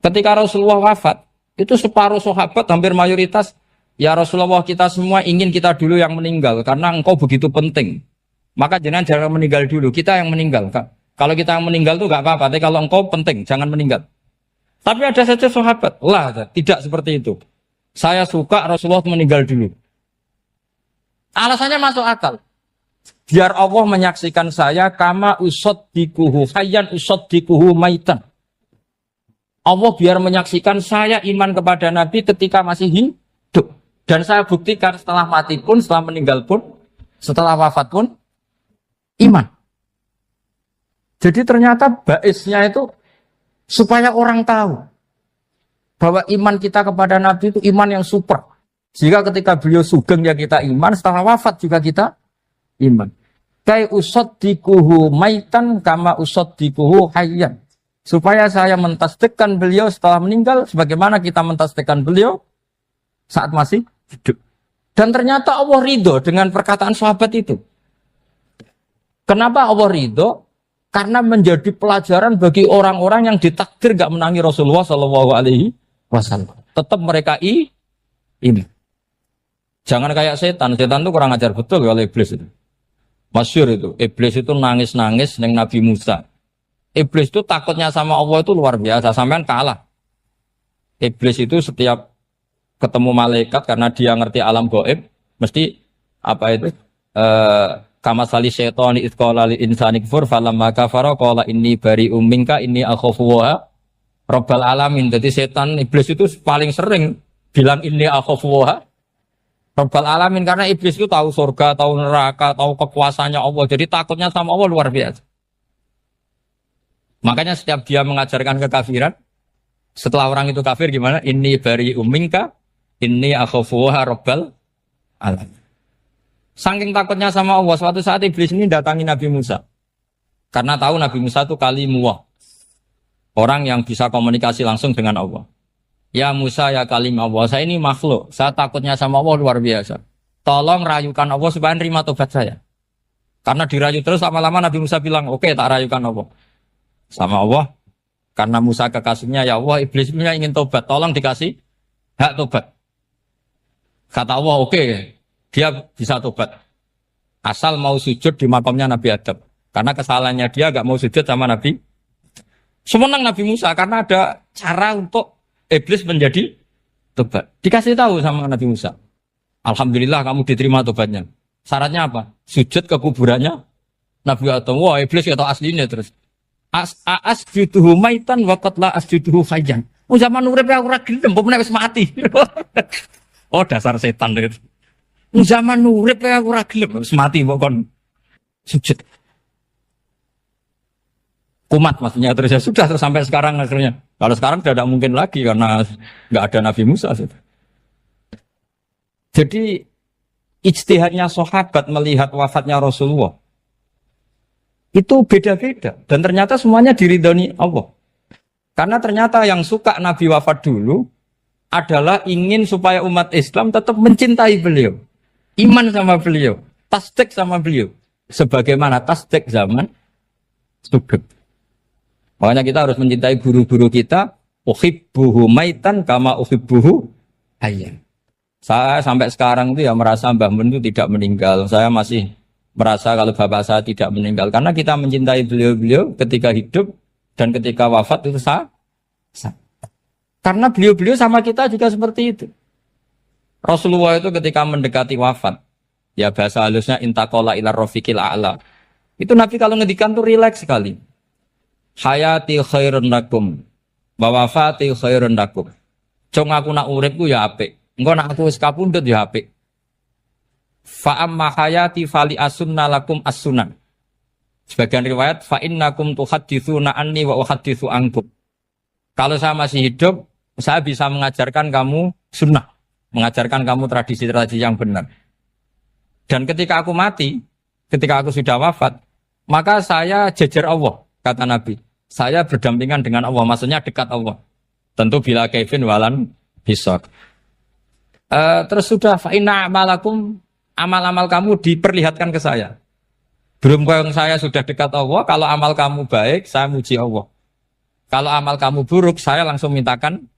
Ketika Rasulullah wafat, itu separuh sahabat hampir mayoritas, ya Rasulullah kita semua ingin kita dulu yang meninggal karena engkau begitu penting. Maka jangan meninggal dulu, kita yang meninggal. Kalau kita yang meninggal tuh gak apa-apa, tapi kalau engkau penting, jangan meninggal. Tapi ada saja sahabat, tidak seperti itu. Saya suka Rasulullah meninggal dulu. Alasannya masuk akal. Biar Allah menyaksikan saya kama usaddikuhu hayyan usaddikuhu maitan. Allah biar menyaksikan saya iman kepada Nabi ketika masih hidup. Dan saya buktikan setelah mati pun, setelah meninggal pun, setelah wafat pun, iman. Jadi ternyata baisnya itu supaya orang tahu bahwa iman kita kepada Nabi itu iman yang super. Jika ketika beliau sugeng ya kita iman, setelah wafat juga kita iman. Kai usaddikuhu maitan kama usaddikuhu hayyan. Supaya saya mentasdikkan beliau setelah meninggal sebagaimana kita mentasdikkan beliau saat masih hidup. Dan ternyata Allah ridho dengan perkataan sahabat itu. Kenapa Allah ridho? Karena menjadi pelajaran bagi orang-orang yang ditakdir gak menangi Rasulullah SAW. Tetap mereka ini. Jangan kayak setan. Setan itu kurang ajar betul oleh iblis itu. Masyhur itu. Iblis itu nangis-nangis dengan Nabi Musa. Iblis itu takutnya sama Allah itu luar biasa. Sampean kalah. Iblis itu setiap ketemu malaikat karena dia ngerti alam gaib. Mesti apa itu? Kama sali syaitani idh qala lil insani kfur falamma kafara qala inni bari'um minka inni akhafu wa rabbal alamin. Jadi setan iblis itu paling sering bilang inni akhafu wa rabbal alamin karena iblis itu tahu surga, tahu neraka, tahu kekuasaannya Allah. Jadi takutnya sama Allah luar biasa. Makanya setiap dia mengajarkan kekafiran, setelah orang itu kafir gimana? Inni bari'um minka inni akhafu wa rabbal alamin. Saking takutnya sama Allah, suatu saat iblis ini datangi Nabi Musa. Karena tahu Nabi Musa itu kalimullah. Orang yang bisa komunikasi langsung dengan Allah. Ya Musa ya kalim Allah, saya ini makhluk. Saya takutnya sama Allah luar biasa. Tolong rayukan Allah supaya nerima tobat saya. Karena dirayu terus lama-lama Nabi Musa bilang, oke, tak rayukan Allah. Sama Allah. Karena Musa kekasihnya, ya Allah, iblis punya ingin tobat. Tolong dikasih hak tobat. Kata Allah, oke. Dia bisa tobat. Asal mau sujud di makamnya Nabi Adam. Karena kesalahannya dia gak mau sujud sama Nabi. Semenang Nabi Musa karena ada cara untuk iblis menjadi tobat. Dikasih tahu sama Nabi Musa. Alhamdulillah kamu diterima tobatnya. Syaratnya apa? Sujud ke kuburannya Nabi Adam. Wah iblis ya tahu aslinya terus. Asjuduhu maitan wa qatla asjuduhu hayyan. Zaman urip aku ora gelem, mbok wis mati. Oh dasar setan itu. Zaman urip aku ora gelem wis mati mbok kon sujud. Kumat maksudnya terus ya sudah terus sampai sekarang akhirnya. Kalau sekarang sudah tidak mungkin lagi karena nggak ada Nabi Musa. Jadi ijtihadnya sahabat melihat wafatnya Rasulullah itu beda-beda dan ternyata semuanya diridhoni Allah. Karena ternyata yang suka Nabi wafat dulu adalah ingin supaya umat Islam tetap mencintai beliau. Iman sama beliau, tasdik sama beliau. Sebagaimana tasdik zaman sugeng. Makanya kita harus mencintai guru-guru kita. Uhibbuhu maitan kama uhibbuhu hayyan. Saya sampai sekarang itu ya merasa Mbah Mun itu tidak meninggal. Saya masih merasa kalau bapak saya tidak meninggal. Karena kita mencintai beliau-beliau ketika hidup dan ketika wafat itu sah. Karena beliau-beliau sama kita juga seperti itu. Rasulullah itu ketika mendekati wafat, ya bahasa halusnya intaqala ila rafiqil a'la. Itu Nabi kalau ngedikan tuh rileks sekali. Hayati khairun lakum wa wafati khairun lakum. Cong aku nak uripku ya apik. Engko nak aku wis kapundhut ya apik. Fa amma hayati fali asunna lakum as-sunan. Sebagian riwayat fa innakum tuhadditsuna anni wa uhadditsu ankum. Kalau saya masih hidup, saya bisa mengajarkan kamu sunnah. Mengajarkan kamu tradisi-tradisi yang benar. Dan ketika aku mati, ketika aku sudah wafat, maka saya jejer Allah, kata Nabi. Saya berdampingan dengan Allah, maksudnya dekat Allah. Tentu bila kaifin walan hisab. Terus sudah fa'inna amalakum, amal-amal kamu diperlihatkan ke saya. Belum yang saya sudah dekat Allah, kalau amal kamu baik, saya muji Allah. Kalau amal kamu buruk, saya langsung mintakan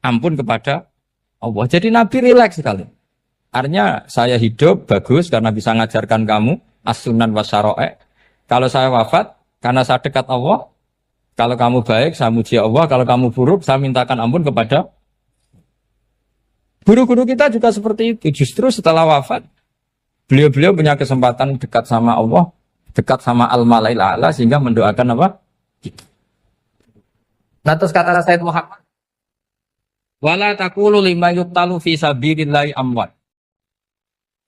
ampun kepada Allah. Jadi Nabi rileks sekali. Artinya saya hidup bagus karena bisa ngajarkan kamu as-sunan wa syara'i'. Kalau saya wafat karena saya dekat Allah. Kalau kamu baik, saya muji Allah. Kalau kamu buruk, saya mintakan ampun kepada. Guru-guru kita juga seperti itu. Justru setelah wafat, beliau-beliau punya kesempatan dekat sama Allah, dekat sama Al-Mala'il A'la, sehingga mendoakan apa? Nah, terus kata Sayyid Muhammad, wala taqulu lima yuqtalu fi sabilillahi amwat.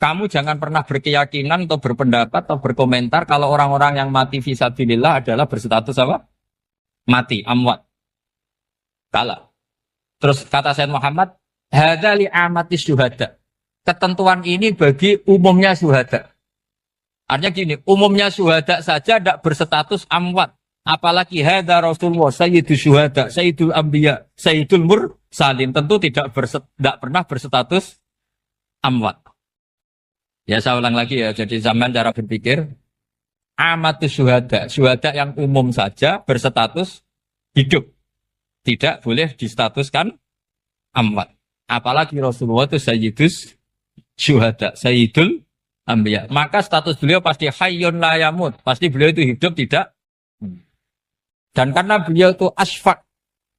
Kamu jangan pernah berkeyakinan atau berpendapat atau berkomentar kalau orang-orang yang mati fi sabilillah adalah berstatus apa? Mati, amwat. Kalah. Terus kata Sayyid Muhammad, hadza li amati syuhada. Ketentuan ini bagi umumnya syuhada. Artinya gini, umumnya syuhada saja tidak berstatus amwat. Apalagi hadza Rasulullah, sayyidul syuhada, sayyidul anbiya, sayyidul mursalin. Tentu tidak pernah berstatus amwat. Ya saya ulang lagi ya, jadi zaman cara berpikir, amatus syuhada, syuhada yang umum saja berstatus hidup. Tidak boleh distatuskan amwat. Apalagi Rasulullah itu sayyidus syuhada, sayyidul anbiya. Maka status beliau pasti hayyun la yamut. Pasti beliau itu hidup tidak. Dan karena beliau itu asfaq,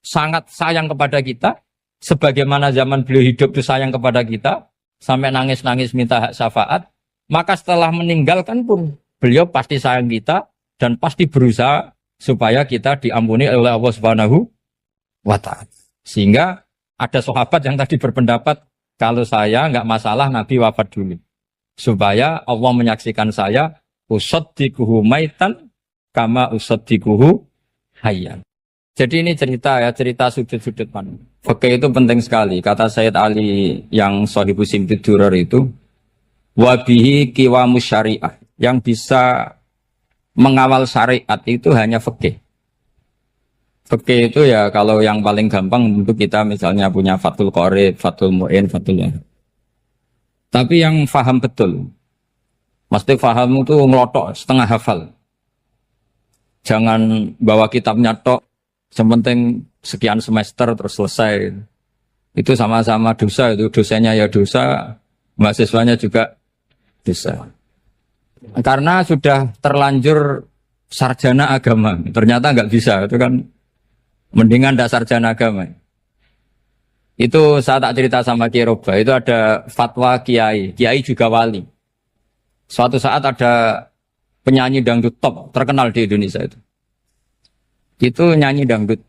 sangat sayang kepada kita, sebagaimana zaman beliau hidup itu sayang kepada kita, sampai nangis-nangis minta hak syafaat, maka setelah meninggalkan pun beliau pasti sayang kita dan pasti berusaha supaya kita diampuni oleh Allah Subhanahu wa ta'ala. Sehingga ada sahabat yang tadi berpendapat kalau saya nggak masalah Nabi wafat dulu. Supaya Allah menyaksikan saya usaddiquhu maitan kama usaddiquhu hayyan. Jadi ini cerita ya, cerita sudut-sudut pandang. Fikih itu penting sekali. Kata Sayyid Ali yang Shahibu Simtid Durar itu, wabihi qiwamus syariah. Yang bisa mengawal syariat itu hanya fikih. Fikih itu ya kalau yang paling gampang untuk kita misalnya punya Fathul Qorib, Fathul Mu'in, Fathul Wahab. Tapi yang faham betul, mesti faham itu ngelotok setengah hafal. Jangan bawa kitabnya tok, sementing sekian semester terus selesai. Itu sama-sama dosa, itu dosanya ya dosa, mahasiswanya juga dosa. Karena sudah terlanjur sarjana agama, ternyata nggak bisa, itu kan mendingan ndak sarjana agama. Itu saya tak cerita sama Kiai Roba, itu ada fatwa Kiai juga wali. Suatu saat ada penyanyi dangdut top terkenal di Indonesia itu. Itu nyanyi dangdut.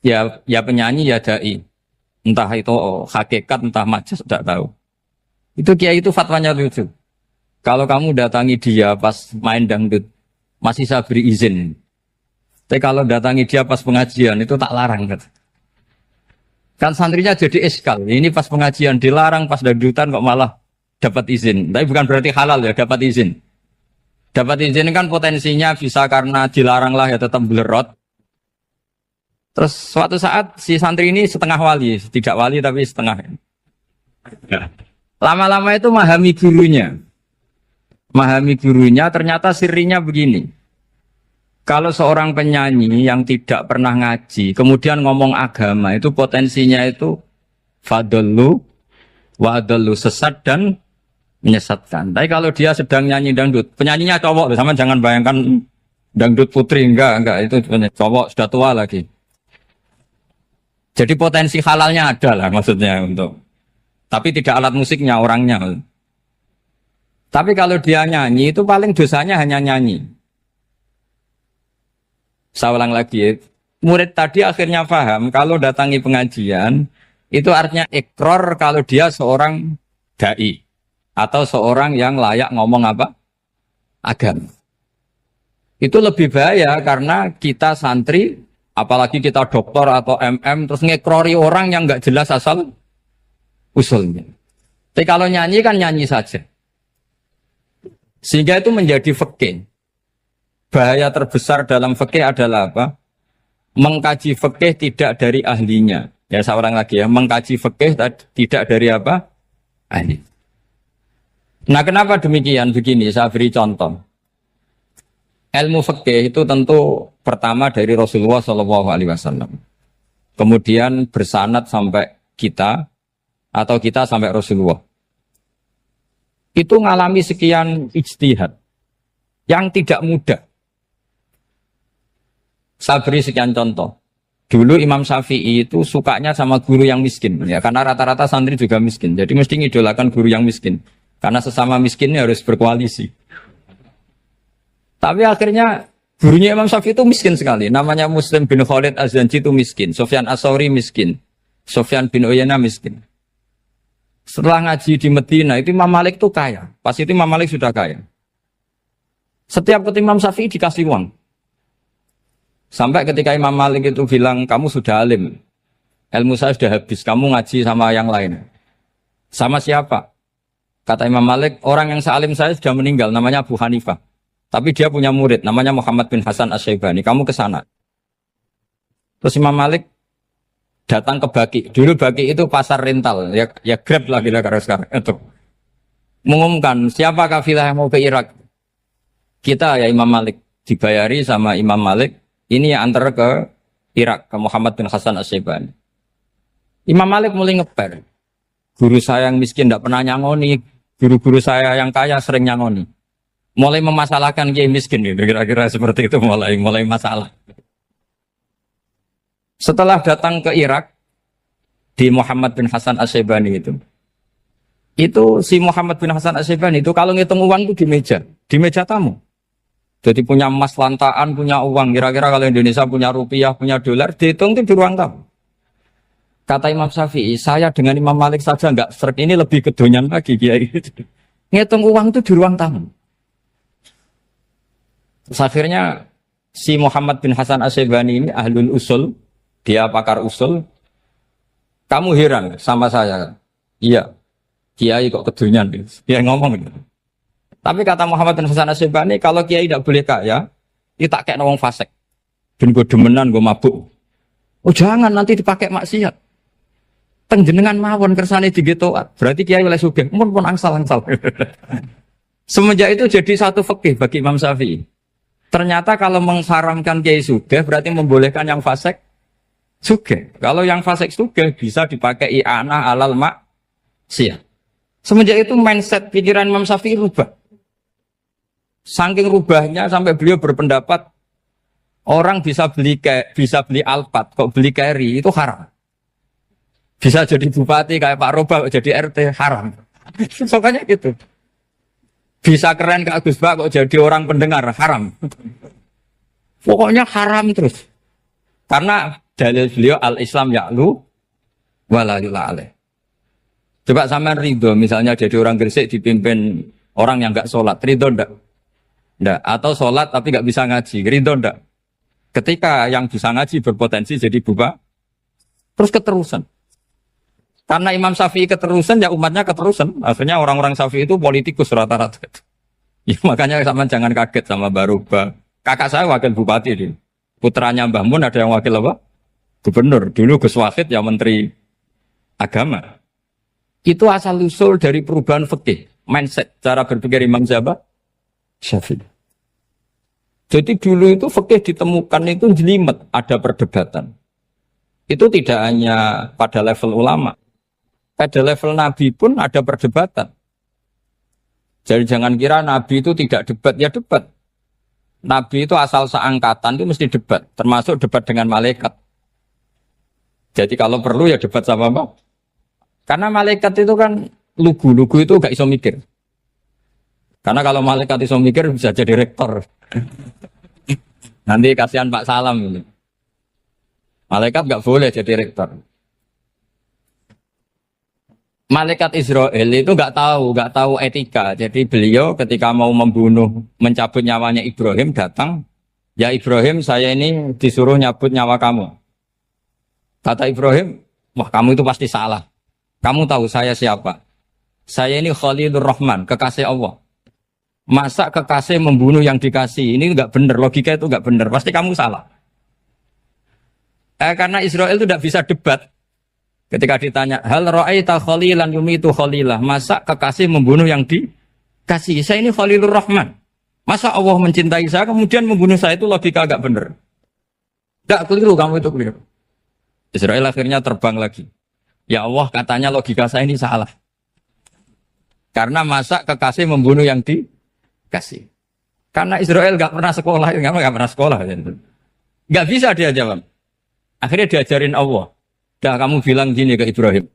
Ya penyanyi ya dai. Entah itu hakikat entah majas tidak tahu. Itu Kiai itu fatwanya lucu. Kalau kamu datangi dia pas main dangdut, masih saya beri izin. Tapi kalau datangi dia pas pengajian itu tak larang. Kan santrinya jadi eskal. Ini pas pengajian dilarang, pas dangdutan kok malah dapat izin. Tapi bukan berarti halal ya, dapat izin. Dapat izin kan potensinya bisa karena dilarang lah ya tetap belerot. Terus suatu saat si santri ini setengah wali, tidak wali tapi setengah. Lama-lama itu memahami gurunya. Memahami gurunya ternyata sirinya begini. Kalau seorang penyanyi yang tidak pernah ngaji, kemudian ngomong agama, itu potensinya itu fadallu wa adallu, sesat dan menyesatkan. Tapi kalau dia sedang nyanyi dangdut, penyanyinya cowok, sama jangan bayangkan dangdut putri, enggak, itu cowok sudah tua lagi. Jadi potensi halalnya ada lah maksudnya untuk, tapi tidak alat musiknya, orangnya. Tapi kalau dia nyanyi, itu paling dosanya hanya nyanyi. Saya ulang lagi, murid tadi akhirnya paham kalau datangi pengajian itu artinya ikrar kalau dia seorang dai atau seorang yang layak ngomong apa? Agama. Itu lebih bahaya karena kita santri, apalagi kita doktor atau MM terus ngekrori orang yang nggak jelas asal usulnya. Tapi kalau nyanyi kan nyanyi saja. Sehingga itu menjadi fikih. Bahaya terbesar dalam fikih adalah apa? Mengkaji fikih tidak dari ahlinya. Ya saya ulang lagi ya, mengkaji fikih tidak dari apa? Ahli. Nah kenapa demikian? Begini, saya beri contoh. Ilmu fikih itu tentu pertama dari Rasulullah Shallallahu Alaihi Wasallam. Kemudian bersanad sampai kita atau kita sampai Rasulullah. Itu ngalami sekian ijtihad yang tidak mudah. Saya beri sekian contoh. Dulu Imam Syafi'i itu sukanya sama guru yang miskin, ya karena rata-rata santri juga miskin. Jadi mesti ngidolakan guru yang miskin, karena sesama miskinnya harus berkoalisi. Tapi akhirnya gurunya Imam Syafi'i itu miskin sekali. Namanya Muslim bin Khalid Az-Zanji itu miskin, Sufyan As-Tsauri miskin, Sufyan bin Uyainah miskin. Setelah ngaji di Medina itu Imam Malik itu kaya. Pas itu Imam Malik sudah kaya. Setiap ketemu Imam Syafi'i dikasih uang. Sampai ketika Imam Malik itu bilang, kamu sudah alim, ilmu saya sudah habis, kamu ngaji sama yang lain. Sama siapa? Kata Imam Malik, orang yang sealim saya sudah meninggal, namanya Abu Hanifah. Tapi dia punya murid, namanya Muhammad bin Hasan Asy-Syaibani, kamu ke sana. Terus Imam Malik datang ke Baki. Dulu Baki itu pasar rental, ya Grab lah kira-kira sekarang. Itu mengumumkan, siapa kafilah yang mau ke Irak? Kita ya Imam Malik, dibayari sama Imam Malik. Ini yang antar ke Irak, ke Muhammad bin Hasan Asy-Syaibani. Imam Malik mulai ngeper. Guru saya yang miskin tidak pernah nyangoni, guru-guru saya yang kaya sering nyangoni. Mulai memasalahkan kiai miskin, gitu. Kira-kira seperti itu mulai masalah. Setelah datang ke Irak, di Muhammad bin Hasan Asy-Syaibani itu si Muhammad bin Hasan Asy-Syaibani itu kalau ngitung uang itu di meja tamu. Jadi punya emas lantaan, punya uang. Kira-kira kalau Indonesia punya rupiah, punya dolar, dihitung itu di ruang tamu. Kata Imam Syafi'i, saya dengan Imam Malik saja enggak seret, ini lebih kedonyan lagi kiai. Ngitung uang itu di ruang tamu. Terus akhirnya si Muhammad bin Hasan Asy-Syaibani ini ahlul usul, dia pakar usul. Kamu heran sama saya? Iya, kiai kok kedonyan. Dia ngomong gitu. Tapi kata Muhammad bin Hasan Asy-Syaibani, kalau kiai tidak boleh kaya, itu tak kayak wong fasik. Ben gue demenan, gue mabuk. Oh jangan, nanti dipakai maksiat. Tenjenengan mawon kersane digetoat. Berarti kiai oleh sugih. Pun angsal-angsal. Semenjak itu jadi satu fikih bagi Imam Syafi'i. Ternyata kalau mengharamkan kiai sugih, berarti membolehkan yang fasik sugih. Kalau yang fasik sugih bisa dipakai i'anah alal maksiat. Semenjak itu mindset pikiran Imam Syafi'i rubah. Saking rubahnya sampai beliau berpendapat orang bisa beli Alphard, kok beli carry itu haram. Bisa jadi bupati kayak Pak Roba, kok jadi RT haram. Pokoknya gitu. Bisa keren Kak Gus Bak, kok jadi orang pendengar haram. Pokoknya haram terus. Karena dalil beliau al-Islam ya'lu wala yula alaih. Coba sampean ridho misalnya jadi orang Gresik dipimpin orang yang enggak sholat, ridho ndak? Ndak. Atau sholat tapi nggak bisa ngaji, ridho ndak? Ketika yang bisa ngaji berpotensi jadi buba, terus keterusan. Karena Imam Syafi'i keterusan, ya umatnya keterusan. Akhirnya orang-orang Syafi'i itu politikus rata-rata. Ya, makanya sama jangan kaget sama Baruba. Kakak saya wakil bupati ini. Putranya Mbah Mun ada yang wakil apa? Gubernur. Dulu Gus Wahid ya menteri agama. Itu asal usul dari perubahan fikih, mindset, cara berpikir Imam Syafi'i. Jadi dulu itu fikih ditemukan itu jelimet, ada perdebatan. Itu tidak hanya pada level ulama, pada level Nabi pun ada perdebatan. Jadi jangan kira Nabi itu tidak debat, ya debat. Nabi itu asal seangkatan itu mesti debat, termasuk debat dengan malaikat. Jadi kalau perlu ya debat sama apa? Karena malaikat itu kan lugu itu gak iso mikir. Karena kalau malaikat iso mikir bisa jadi rektor. Nanti kasihan Pak Salam ini. Malaikat gak boleh jadi rektor. Malaikat Israel itu gak tahu etika. Jadi beliau ketika mau membunuh, mencabut nyawanya Ibrahim datang, ya Ibrahim saya ini disuruh nyabut nyawa kamu. Kata Ibrahim, wah kamu itu pasti salah. Kamu tahu saya siapa? Saya ini Khalilur Rahman, kekasih Allah. Masa kekasih membunuh yang dikasih? Ini enggak benar, logika itu enggak benar. Pasti kamu salah. Karena Israel itu tidak bisa debat. Ketika ditanya, hal ra'aita khalilan yumitu khalilah. Masa kekasih membunuh yang dikasih? Saya ini Khalilur Rahman. Masa Allah mencintai saya kemudian membunuh saya, itu logika agak benar. Enggak, keliru, kamu itu keliru. Israel akhirnya terbang lagi. Ya Allah, katanya logika saya ini salah. Karena masa kekasih membunuh yang dikasih. Karena Israel nggak pernah sekolah, nggak pernah sekolah. Nggak bisa dia jawab. Akhirnya diajarin Allah. Dah kamu bilang gini ke Ibrahim.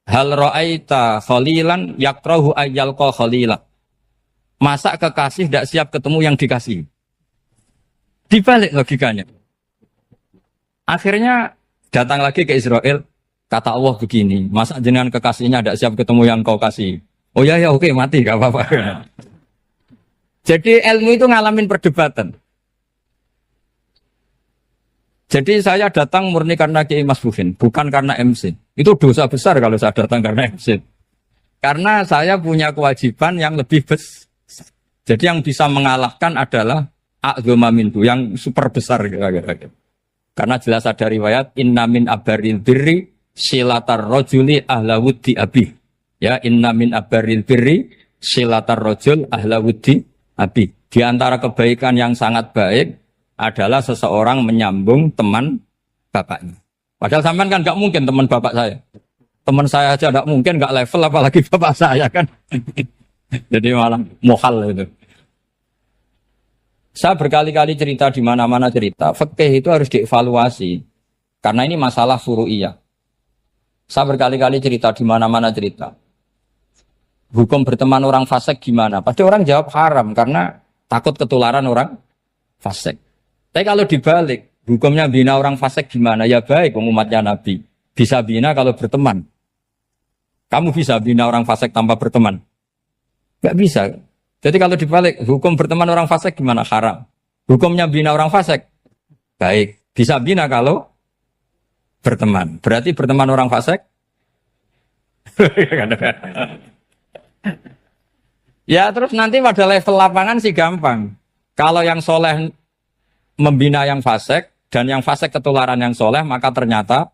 Hal ra'aita khalilan yakrahu ayyalqa khalila. Masa kekasih tidak siap ketemu yang dikasih. Dibalik logikanya. Akhirnya datang lagi ke Israel. Kata Allah begini. Masa jenengan kekasihnya tidak siap ketemu yang kau kasih. Oh ya oke, mati gak apa-apa. Jadi ilmu itu ngalamin perdebatan. Jadi saya datang murni karena Kiai Mas Buhin, bukan karena MC. Itu dosa besar kalau saya datang karena MC. Karena saya punya kewajiban yang lebih besar. Jadi yang bisa mengalahkan adalah a'dzama minhu, yang super besar. Karena jelas ada riwayat, inna min abaril birri silatar rojuli ahla wuddi abi. Ya, inna min abaril birri silatar rojul ahla wuddi abi. Di antara kebaikan yang sangat baik adalah seseorang menyambung teman bapaknya. Padahal sampean kan nggak mungkin teman bapak saya. Teman saya aja nggak mungkin, nggak level apalagi bapak saya kan. Jadi malah mohal itu. Saya berkali-kali cerita di mana-mana cerita. Fikih itu harus dievaluasi. Karena ini masalah furu'iyah. Saya berkali-kali cerita di mana-mana cerita. Hukum berteman orang fasik gimana? Pasti orang jawab haram karena takut ketularan orang fasik. Tapi kalau dibalik, hukumnya bina orang fasik gimana? Ya baik, umatnya Nabi. Bisa bina kalau berteman. Kamu bisa bina orang fasik tanpa berteman? Gak bisa. Jadi kalau dibalik, hukum berteman orang fasik gimana? Haram. Hukumnya bina orang fasik? Baik. Bisa bina kalau berteman. Berarti berteman orang fasik? Ya terus nanti pada level lapangan sih gampang. Kalau yang soleh membina yang fasik dan yang fasik ketularan yang soleh, maka ternyata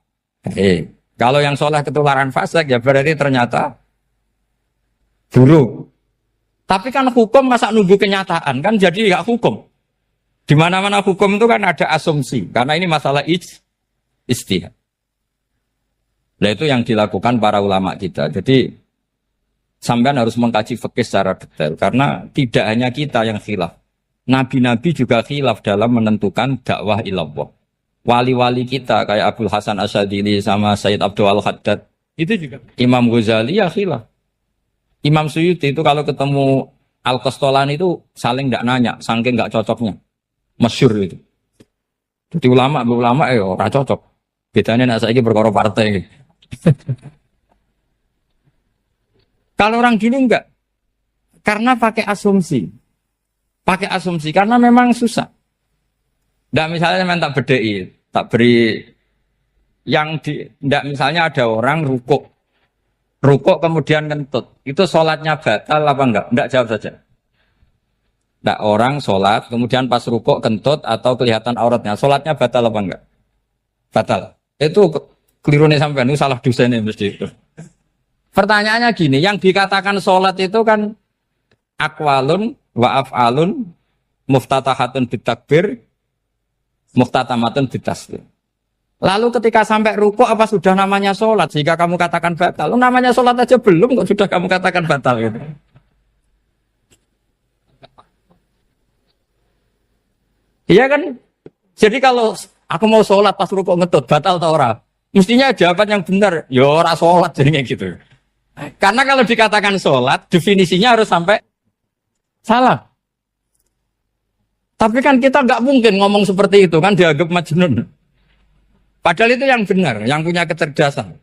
kalau yang soleh ketularan fasik ya berarti ternyata buruk. Tapi kan hukum masa nunggu kenyataan kan jadi nggak hukum. Di mana-mana hukum itu kan ada asumsi karena ini masalah ijtihad. Nah itu yang dilakukan para ulama kita. Jadi sampean harus mengkaji fikih secara detail karena tidak hanya kita yang khilaf. Nabi-nabi juga khilaf dalam menentukan dakwah ilallah. Wali-wali kita kayak Abdul Hasan Asyadili sama Sayyid Abdul Al-Haddad itu juga. Imam Ghazali ya khilaf. Imam Suyuti itu kalau ketemu Al-Qastolani itu saling tidak nanya, saking nggak cocoknya. Masyhur itu. Jadi ulama ora cocok. Bedanya nak saiki perkara partai. Kalau orang dulu enggak. Karena pakai asumsi. Pakai asumsi karena memang susah. Ndak misalnya memang tak bedai, tak beri yang di ndak misalnya ada orang rukuk kemudian kentut. Itu sholatnya batal apa enggak? Enggak, jawab saja. Enggak, orang sholat kemudian pas rukuk kentut atau kelihatan auratnya, sholatnya batal apa enggak? Batal. Itu keliru nih sampean, itu salah dosennya mesti itu. Pertanyaannya gini, yang dikatakan sholat itu kan aqwalun wa af'alun muftatahatun bitakbir muftatamatun bitaslim. Lalu ketika sampai rukuk apa sudah namanya sholat jika kamu katakan batal? Namanya sholat aja belum kok sudah kamu katakan batal gitu. Iya kan? Jadi kalau aku mau sholat pas rukuk ngetut batal atau ora? Mestinya jawaban yang benar, ya ora sholat jadinya gitu. Karena kalau dikatakan sholat definisinya harus sampai salah. Tapi kan kita nggak mungkin ngomong seperti itu kan dianggap majnun. Padahal itu yang benar, yang punya kecerdasan.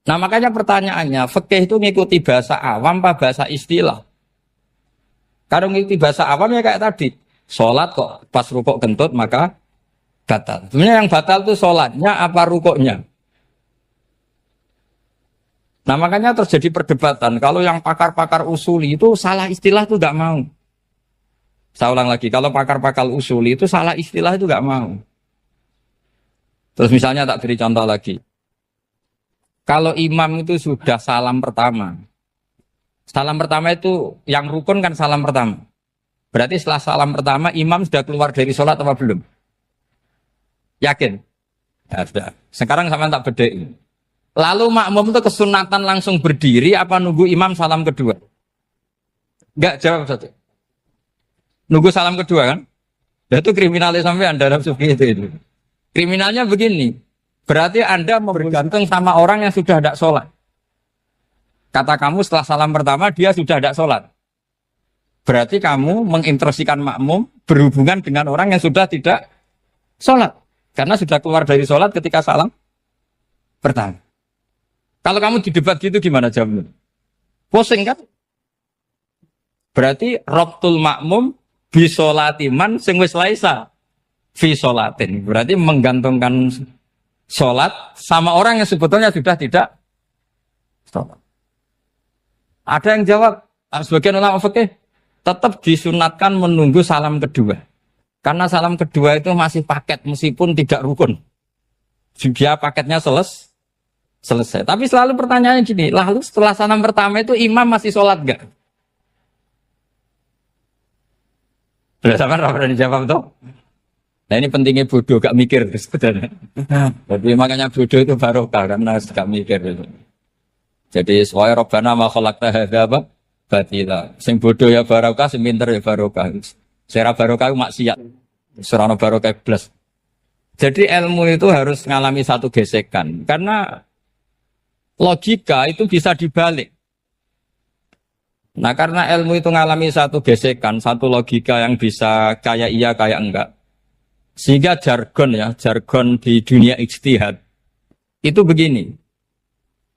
Nah makanya pertanyaannya, fikih itu ngikuti bahasa awam apa bahasa istilah? Kalau ngikuti bahasa awam ya kayak tadi, sholat kok pas rukuk kentut maka batal. Sebenarnya yang batal itu sholatnya apa rukuknya? Nah makanya terjadi perdebatan. Kalau yang pakar-pakar usuli itu salah istilah itu nggak mau. Saya ulang lagi, kalau pakar-pakar usuli itu salah istilah itu nggak mau. Terus misalnya tak beri contoh lagi. Kalau imam itu sudah salam pertama, Salam pertama itu yang rukun kan salam pertama. Berarti setelah salam pertama imam sudah keluar dari sholat apa belum? Yakin? Ya, sudah. Sekarang sama tak bedain. Lalu makmum itu kesunatan langsung berdiri apa nunggu imam salam kedua? Enggak, jawab satu. Nunggu salam kedua kan? Nah, itu kriminalnya sampai Anda nafsu itu. Kriminalnya begini. Berarti Anda bergantung sama orang yang sudah tidak sholat. Kata kamu setelah salam pertama dia sudah tidak sholat. Berarti kamu menginstruksikan makmum berhubungan dengan orang yang sudah tidak sholat. Karena sudah keluar dari sholat ketika salam pertama. Kalau kamu di debat gitu gimana jawabnya? Pusing kan? Berarti robtul makmum bisolatiman sing wis laisa fi sholatin. Berarti menggantungkan sholat sama orang yang sebetulnya sudah tidak sholat. Ada yang jawab, sebagian ulama fikih tetap disunatkan menunggu salam kedua. Karena salam kedua itu masih paket meskipun tidak rukun. Dia paketnya selesai. Tapi selalu pertanyaannya gini, lalu setelah salam pertama itu imam masih sholat enggak? Sudah sama pernah dijawab tuh? Nah ini pentingnya bodoh, gak mikir sebenarnya. Jadi makanya bodoh itu barokah karena gak mikir itu. Jadi soalnya Rabbana ma khalaqta hadza apa? Batila. Sing bodoh ya barokah, sing pinter ya barokah. Sira barokah itu maksiat. Surana barokah plus. Jadi ilmu itu harus mengalami satu gesekan karena logika itu bisa dibalik. Nah karena ilmu itu mengalami satu gesekan, satu logika yang bisa kayak iya kayak enggak. Sehingga jargon di dunia ijtihad itu begini.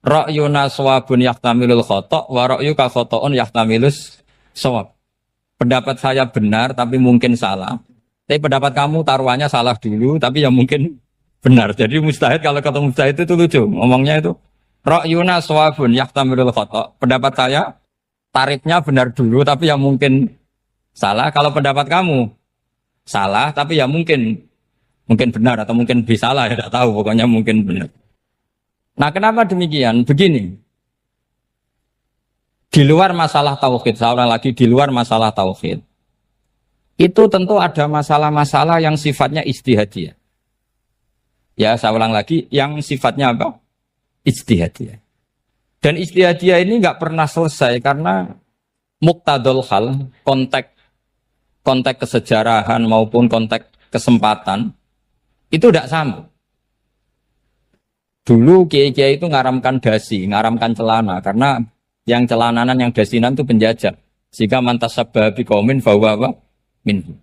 Ra'yuna shawabun yahtamilul khata' wa ra'yuka khata'un yahtamilus shawab. Pendapat saya benar tapi mungkin salah. Tapi pendapat kamu taruhannya salah dulu tapi ya mungkin benar. Jadi mustahid kalau ketemu mustahid itu lucu. Ngomongnya itu ra'yuna shawabun yahtamilul khata'. Pendapat saya tarifnya benar dulu tapi ya mungkin salah. Kalau pendapat kamu salah tapi ya mungkin benar atau mungkin bisa salah ya tidak tahu pokoknya mungkin benar. Nah kenapa demikian? Begini, di luar masalah tauhid, saya ulang lagi di luar masalah tauhid, itu tentu ada masalah-masalah yang sifatnya ijtihadiyah. Ya saya ulang lagi, yang sifatnya apa? Ijtihadiyah. Dan ijtihadiyah ini nggak pernah selesai karena muqtadul hal, konteks kesejarahan maupun konteks kesempatan itu tidak sama. Dulu kiai-kiai itu ngaramkan dasi, ngaramkan celana karena yang celananan yang dasinan itu penjajah. Sehingga mantasabbaha biqaumin fahuwa minhu.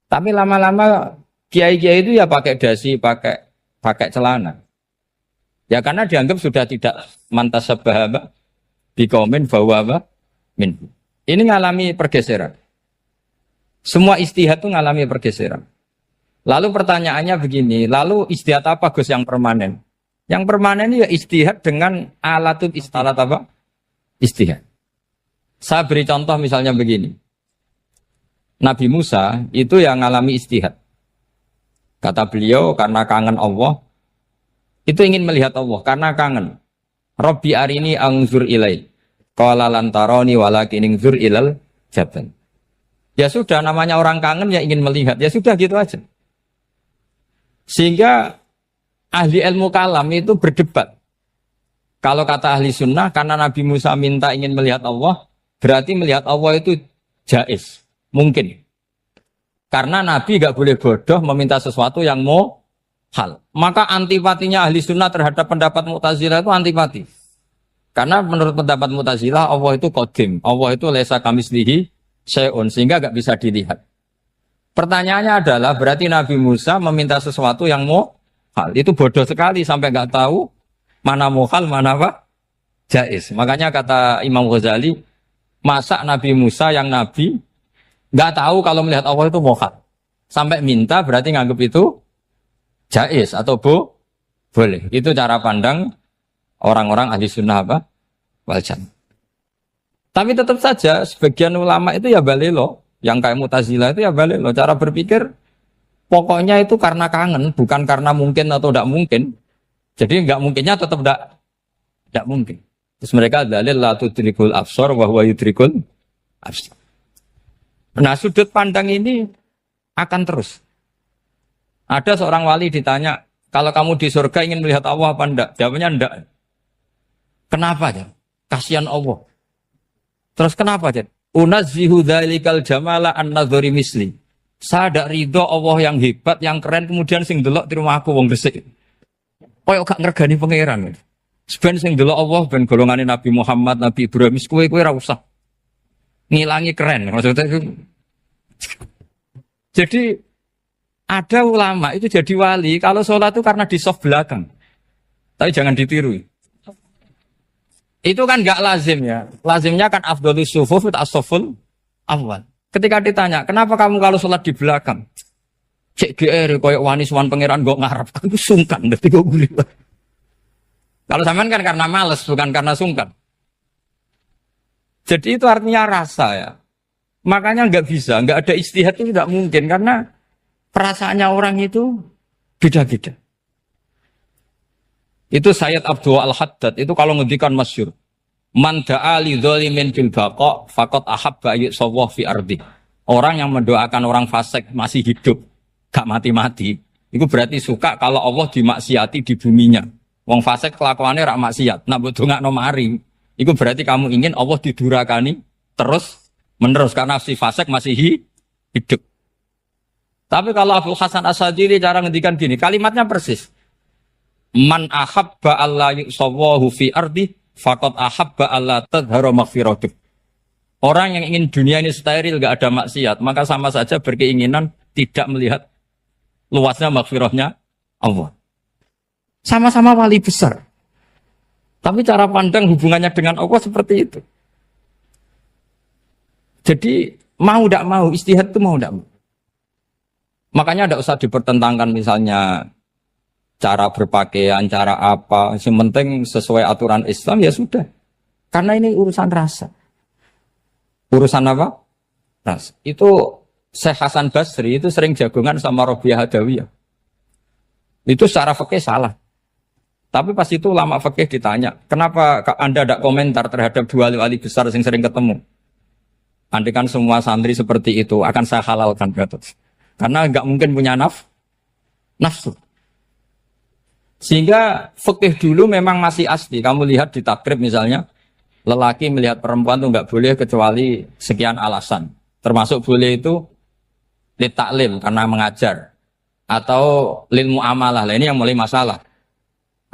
Tapi lama-lama kiai-kiai itu ya pakai dasi, pakai celana. Ya karena dianggap sudah tidak mantasabbaha biqaumin fahuwa minhu. Ini ngalami pergeseran. Semua ijtihad itu ngalami pergeseran. Lalu pertanyaannya begini, lalu ijtihad apa Gus yang permanen? Yang permanen ya ijtihad dengan alatut ijtihad apa? Ijtihad. Saya beri contoh misalnya begini. Nabi Musa itu yang ngalami ijtihad. Kata beliau karena kangen Allah, itu ingin melihat Allah karena kangen. Rabbi arini anzur ilai. Qala lan tarani walakin anzur ilal jabal. Ya sudah namanya orang kangen ya ingin melihat. Ya sudah gitu aja. Sehingga ahli ilmu kalam itu berdebat. Kalau kata ahli sunnah, karena Nabi Musa minta ingin melihat Allah, berarti melihat Allah itu jaiz, mungkin. Karena Nabi gak boleh bodoh meminta sesuatu yang mau hal. Maka antipatinya ahli sunnah terhadap pendapat Mu'tazilah itu antipati. Karena menurut pendapat Mu'tazilah, Allah itu qadim. Allah itu laisa kamislihi syai'un, sehingga gak bisa dilihat. Pertanyaannya adalah berarti Nabi Musa meminta sesuatu yang mau hal. Itu bodoh sekali sampai nggak tahu mana mau hal, mana apa jaiz. Makanya kata Imam Ghazali, masa Nabi Musa yang Nabi nggak tahu kalau melihat Allah itu mau hal. Sampai minta berarti nganggap itu jaiz atau boleh. Itu cara pandang orang-orang ahli sunnah apa? Wal jamaah. Tapi tetap saja sebagian ulama itu ya balelo. Yang kayak Mu'tazilah itu ya balik loh. Cara berpikir pokoknya itu karena kangen, bukan karena mungkin atau tidak mungkin. Jadi nggak mungkinnya tetap tidak mungkin. Terus mereka dalil la tudrikul absar wa huwa yudrikul absar. Nah, sudut pandang ini akan terus. Ada seorang wali ditanya, kalau kamu di surga ingin melihat Allah apa enggak? Jawabnya enggak. Kenapa ya? Kasihan Allah. Terus kenapa ya? Unazzihu dzalikal jamala an-nadhari misli. Saya tidak ridho Allah yang hebat, yang keren, kemudian sing delok di rumah aku wong resik. Koyo gak ngergani pangeran. Sebenarnya sing delok Allah ben golongane Nabi Muhammad, Nabi Ibrahim, kowe ora usah ngilangi keren. Maksudnya itu. Jadi ada ulama itu jadi wali kalau sholat itu karena di soft belakang. Tapi jangan ditiru. Itu kan gak lazim ya. Lazimnya kan afdhalus sufuf as-saful awal. Ketika ditanya, kenapa kamu kalau sholat di belakang? Cek GR, koyok wani suwan pangeran gak ngarep. Aku sungkan, berarti gue gulit. Kalau sampean kan karena males, bukan karena sungkan. Jadi itu artinya rasa ya. Makanya nggak bisa, nggak ada ijtihad itu tidak mungkin. Karena perasaannya orang itu beda-beda. Itu Sayyid Abdul Al-Haddad, itu kalau ngendikan masyhur. Man da'a li dzalimin fil baqa faqad ahabba ayyusawwah fi ardi. Orang yang mendoakan orang fasik masih hidup, gak mati-mati, itu berarti suka kalau Allah dimaksiati di buminya. Wong fasik kelakuannya rak maksiat, nak mbok dongakno mari. Itu berarti kamu ingin Allah didurakani terus menerus karena si fasik masih hidup. Tapi kalau Abdul Hasan As-Sadili cara ngendikan gini, kalimatnya persis. Man ahabba alla yusawwahu fi ardi faqad ahabba alla tadhharu maghfiratuh. Orang yang ingin dunia ini steril, gak ada maksiat, maka sama saja berkeinginan tidak melihat luasnya maghfirahnya Allah. Sama-sama wali besar. Tapi cara pandang hubungannya dengan Allah seperti itu. Jadi mau tidak mau, ijtihad itu mau tidak mau. Makanya tidak usah dipertentangkan misalnya cara berpakaian, cara apa. Yang penting sesuai aturan Islam ya sudah. Karena ini urusan rasa. Urusan apa? Rasa. Itu Syekh Hasan Basri itu sering jagongan sama Rabi'ah Adawiyah. Itu secara fikih salah. Tapi pas itu ulama fikih ditanya, kenapa Anda tidak komentar terhadap dua wali besar yang sering ketemu? Andai kan semua santri seperti itu, akan saya halalkan. Karena nggak mungkin punya nafsu. Sehingga fikih dulu memang masih asli. Kamu lihat di takrib misalnya, lelaki melihat perempuan itu nggak boleh kecuali sekian alasan. Termasuk boleh itu litaklim karena mengajar. Atau lil muamalah. Ini yang mulai masalah.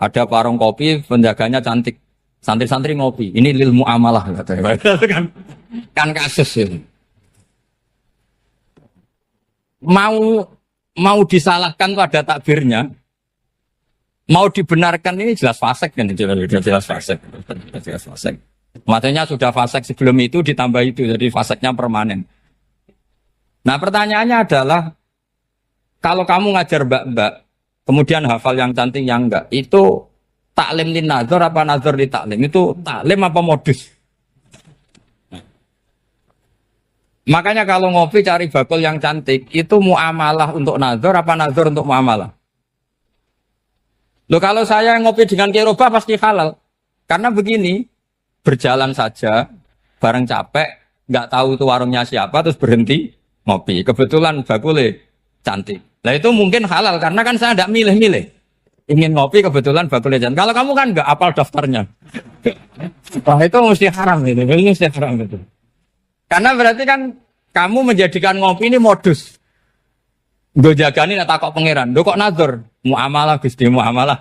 Ada warung kopi, penjaganya cantik. Santri-santri ngopi. Ini lil muamalah. Kan kasus ini. Mau disalahkan tuh ada takbirnya. Mau dibenarkan ini jelas fasik kan? Jelas fasik. Jelas fasik. Maksudnya sudah fasik sebelum itu ditambah itu. Jadi fasiknya permanen. Nah pertanyaannya adalah, kalau kamu ngajar mbak-mbak, kemudian hafal yang cantik yang enggak, itu taklim lin nazar apa nazar li taklim? Itu taklim apa modus? Makanya kalau ngopi cari bakul yang cantik, itu muamalah untuk nazar apa nazar untuk muamalah? Loh kalau saya ngopi dengan kiroba pasti halal. Karena begini, berjalan saja, bareng capek, nggak tahu itu warungnya siapa, terus berhenti ngopi. Kebetulan bakulnya cantik. Nah itu mungkin halal, karena kan saya tidak milih-milih. Ingin ngopi kebetulan bakulnya cantik. Kalau kamu kan nggak apal daftarnya. Wah itu mesti haram itu, mesti haram itu. Karena berarti kan kamu menjadikan ngopi ini modus. Gue jagain tak kok pangeran. Lo kok nazar? Muamalah Gusti, muamalah.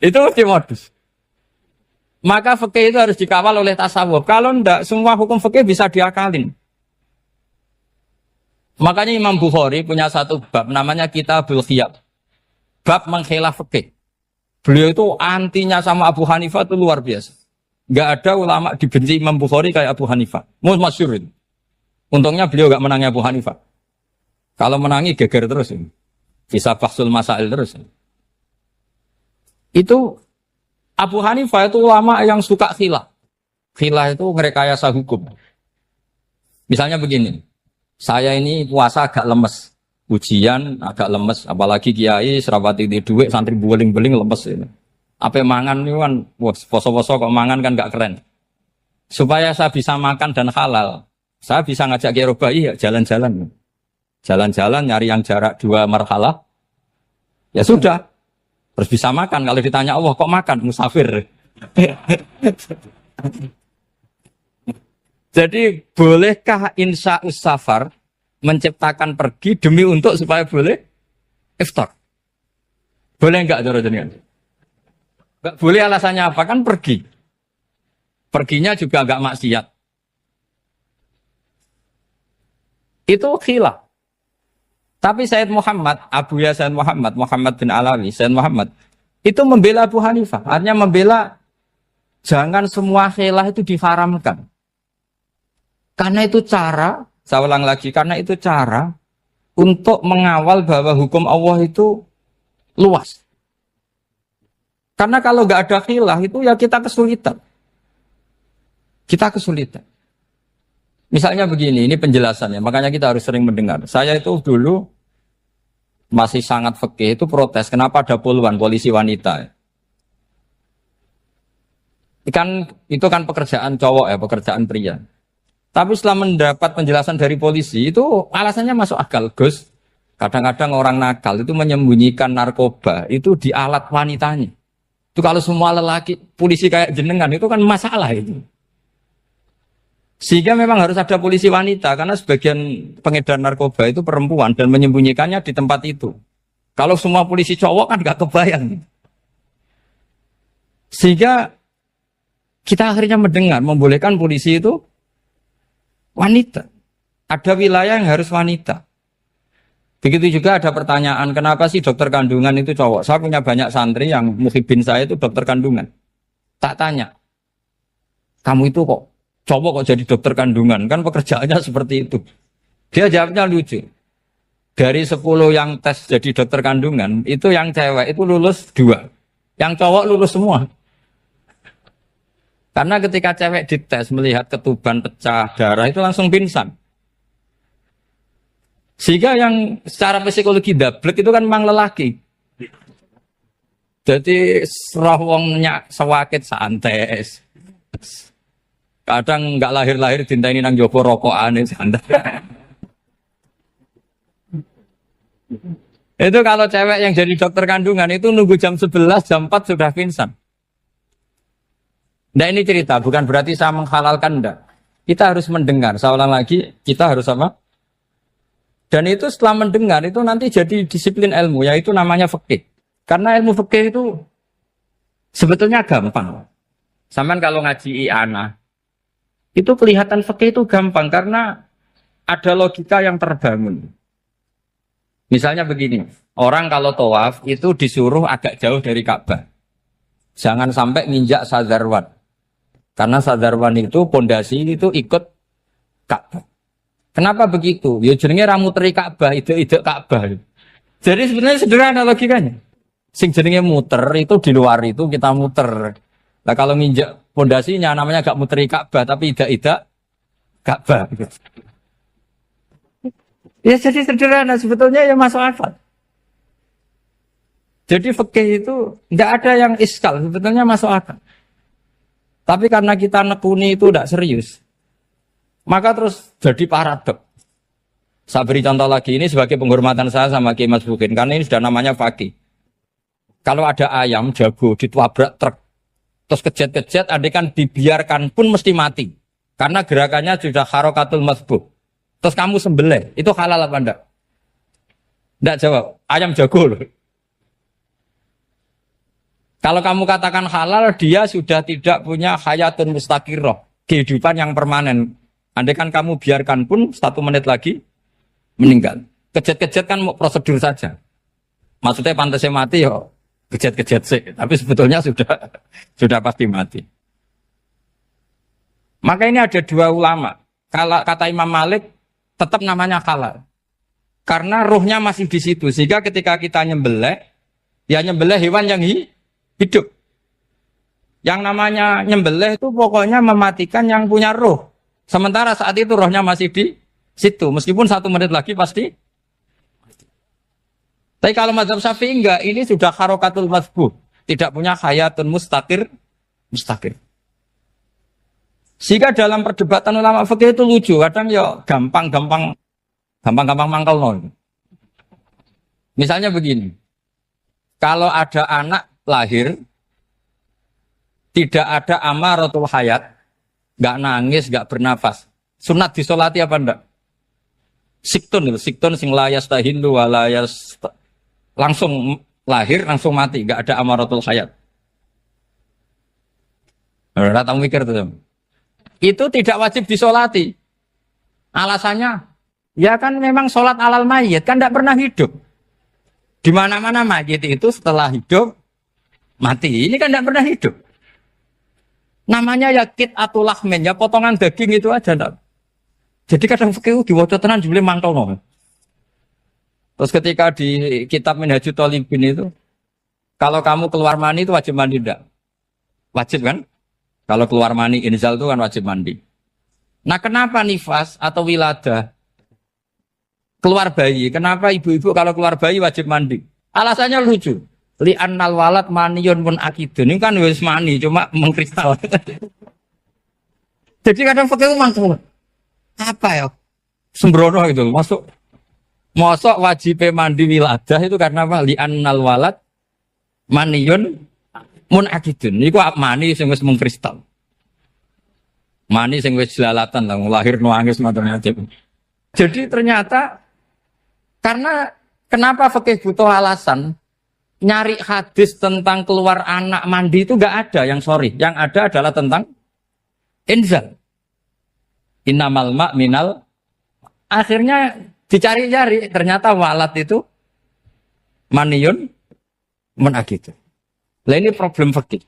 Itu mesti modus. Maka fikih itu harus dikawal oleh tasawuf. Kalau enggak, semua hukum fikih bisa diakalin. Makanya Imam Bukhari punya satu bab namanya Kitabul Khiyab. Bab mengkhilaf fikih. Beliau itu antinya sama Abu Hanifah itu luar biasa. Enggak ada ulama dibenci Imam Bukhari kayak Abu Hanifah. Masyhur itu. Untungnya beliau enggak menangi Abu Hanifah. Kalau menangi geger terus ini. Bisa bahsul masail terus. Itu Abu Hanifah itu ulama yang suka khilah. Khilah itu ngerekayasa hukum. Misalnya begini. Saya ini puasa agak lemes. Ujian agak lemes. Apalagi kiai serawati di duit, santri beling-beling lemes ini. Apa mangan ini kan, wah, poso-poso kok mangan kan gak keren. Supaya saya bisa makan dan halal, saya bisa ngajak Kiai Robai ya jalan-jalan. Jalan-jalan nyari yang jarak 2 marhalah. Ya sudah. Terus bisa makan. Kalau ditanya Allah kok makan? Musafir. Jadi bolehkah insa'us safar menciptakan pergi demi untuk supaya boleh iftar? Boleh enggak cara jenengan? Enggak boleh, alasannya apa? Kan pergi. Perginya juga enggak maksiat. Itu khilaf. Tapi Sayyid Muhammad, Abuya Sayyid Muhammad, Muhammad bin Alawi, Sayyid Muhammad, itu membela Abu Hanifah. Artinya membela jangan semua khilaf itu diharamkan. Karena itu cara, saya ulang lagi, karena itu cara untuk mengawal bahwa hukum Allah itu luas. Karena kalau nggak ada khilaf itu ya kita kesulitan. Kita kesulitan. Misalnya begini, ini penjelasannya, makanya kita harus sering mendengar. Saya itu dulu masih sangat fikih itu protes, kenapa ada puluhan polisi wanita? Itu kan pekerjaan cowok ya, pekerjaan pria. Tapi setelah mendapat penjelasan dari polisi, itu alasannya masuk akal, Gus. Kadang-kadang orang nakal itu menyembunyikan narkoba, itu di alat wanitanya. Itu kalau semua lelaki, polisi kayak jenengan, itu kan masalah itu. Sehingga memang harus ada polisi wanita, karena sebagian pengedar narkoba itu perempuan dan menyembunyikannya di tempat itu. Kalau semua polisi cowok kan gak kebayang. Sehingga kita akhirnya mendengar, membolehkan polisi itu wanita. Ada wilayah yang harus wanita. Begitu juga ada pertanyaan, kenapa sih dokter kandungan itu cowok? Saya punya banyak santri yang muhibin saya itu dokter kandungan. Tak tanya, kamu itu kok cowok kok jadi dokter kandungan? Kan pekerjaannya seperti itu. Dia jawabnya lucu. Dari 10 yang tes jadi dokter kandungan, itu yang cewek itu lulus 2. Yang cowok lulus semua. Karena ketika cewek dites melihat ketuban pecah darah itu langsung pingsan. Sehingga yang secara psikologi dablek itu kan memang lelaki. Jadi serah wongnya sewakit santai. Kadang nggak lahir-lahir dintaini nang jopo rokokan santai. Itu kalau cewek yang jadi dokter kandungan itu nunggu jam 11, jam 4 sudah pingsan. Nah ini cerita, bukan berarti saya menghalalkan, enggak. Kita harus mendengar, saya ulang lagi, kita harus apa? Dan itu setelah mendengar, itu nanti jadi disiplin ilmu, yaitu namanya fikih. Karena ilmu fikih itu sebetulnya gampang. Sampai kalau ngaji i'anah, itu kelihatan fikih itu gampang, karena ada logika yang terbangun. Misalnya begini, orang kalau tawaf itu disuruh agak jauh dari Ka'bah. Jangan sampai nginjak sadarwan. Karena sadarwan itu pondasi itu ikut Ka'bah. Kenapa begitu? Ya jenenge ra muteri Ka'bah, ide-ide Ka'bah. Jadi sebenarnya sederhana logikanya. Sing jenenge muter itu di luar itu kita muter. Nah kalau nginjak pondasinya namanya gak muteri Ka'bah tapi ide-ide Ka'bah. Ya jadi sederhana sebetulnya ya masuk akal. Jadi fikih itu tidak ada yang iskal, sebetulnya masuk akal. Tapi karena kita nekuni itu tidak serius, maka terus jadi paradok. Saya beri contoh lagi, ini sebagai penghormatan saya sama Kiai Mas Bukin, karena ini sudah namanya fakih. Kalau ada ayam jago ditabrak truk, terus kejet-kejet, adekan dibiarkan pun mesti mati. Karena gerakannya sudah harokatul masbuh. Terus kamu sembelih, itu halal apa enggak? Enggak jawab, ayam jago loh. Kalau kamu katakan halal, dia sudah tidak punya hayatun mustaqirroh, kehidupan yang permanen. Andai kan kamu biarkan pun 1 menit lagi meninggal. Kejet-kejet kan mau prosedur saja. Maksudnya pantasnya mati ya kejet-kejet sih, tapi sebetulnya sudah pasti mati. Maka ini ada 2 ulama. Kalau kata Imam Malik tetap namanya halal. Karena ruhnya masih di situ, sehingga ketika kita nyembelih, ya nyembelih hewan yang hidup. Yang namanya nyembelih itu pokoknya mematikan yang punya roh. Sementara saat itu rohnya masih di situ. Meskipun 1 menit lagi pasti. Tapi kalau mazhab Syafi'i enggak, ini sudah harokatul masbuh. tidak punya hayatun mustaqir. Sehingga dalam perdebatan ulama fikih itu lucu, kadang ya gampang mangkal nol. Misalnya begini, kalau ada anak lahir, tidak ada amaratul hayat, nggak nangis, nggak bernafas, sunat disolati apa enggak? Siktun sing layas tahindu walayas langsung lahir langsung mati, nggak ada amaratul hayat. Rata mikir tuh. Itu tidak wajib disolati. Alasannya, ya kan memang sholat alal mayit kan tidak pernah hidup. Di mana-mana mayit itu setelah hidup mati. Ini kan tidak pernah hidup. Namanya ya kit atau lahmin, ya potongan daging itu aja. Enggak. Jadi kadang fikih diwaca tenan jebule mantol no. Terus ketika di kitab Minhajul Thalibin itu, kalau kamu keluar mani itu wajib mandi enggak? Wajib kan? Kalau keluar mani inzal itu kan wajib mandi. Nah kenapa nifas atau wiladah keluar bayi? Kenapa ibu-ibu kalau keluar bayi wajib mandi? Alasannya lucu. Li'annal walad maniyun pun akidun. Ini kan wis mani cuma mengkristal. Jadi kadang fikih mangkel. Apa ya? Sembrono gitu. Masuk wajib mandi wiladah itu karena apa? Li'annal walad maniyun mun akidun. Niku mani sing wis mengkristal. Mani sing wis jelalatan lah lahir nuangis macam-macam. Jadi ternyata karena kenapa fikih butuh alasan? Nyari hadis tentang keluar anak mandi itu enggak ada yang sorry. Yang ada adalah tentang inzal. Innamal ma' minal. Akhirnya dicari-cari ternyata walad itu maniyun menakid. Lah ini problem fikih.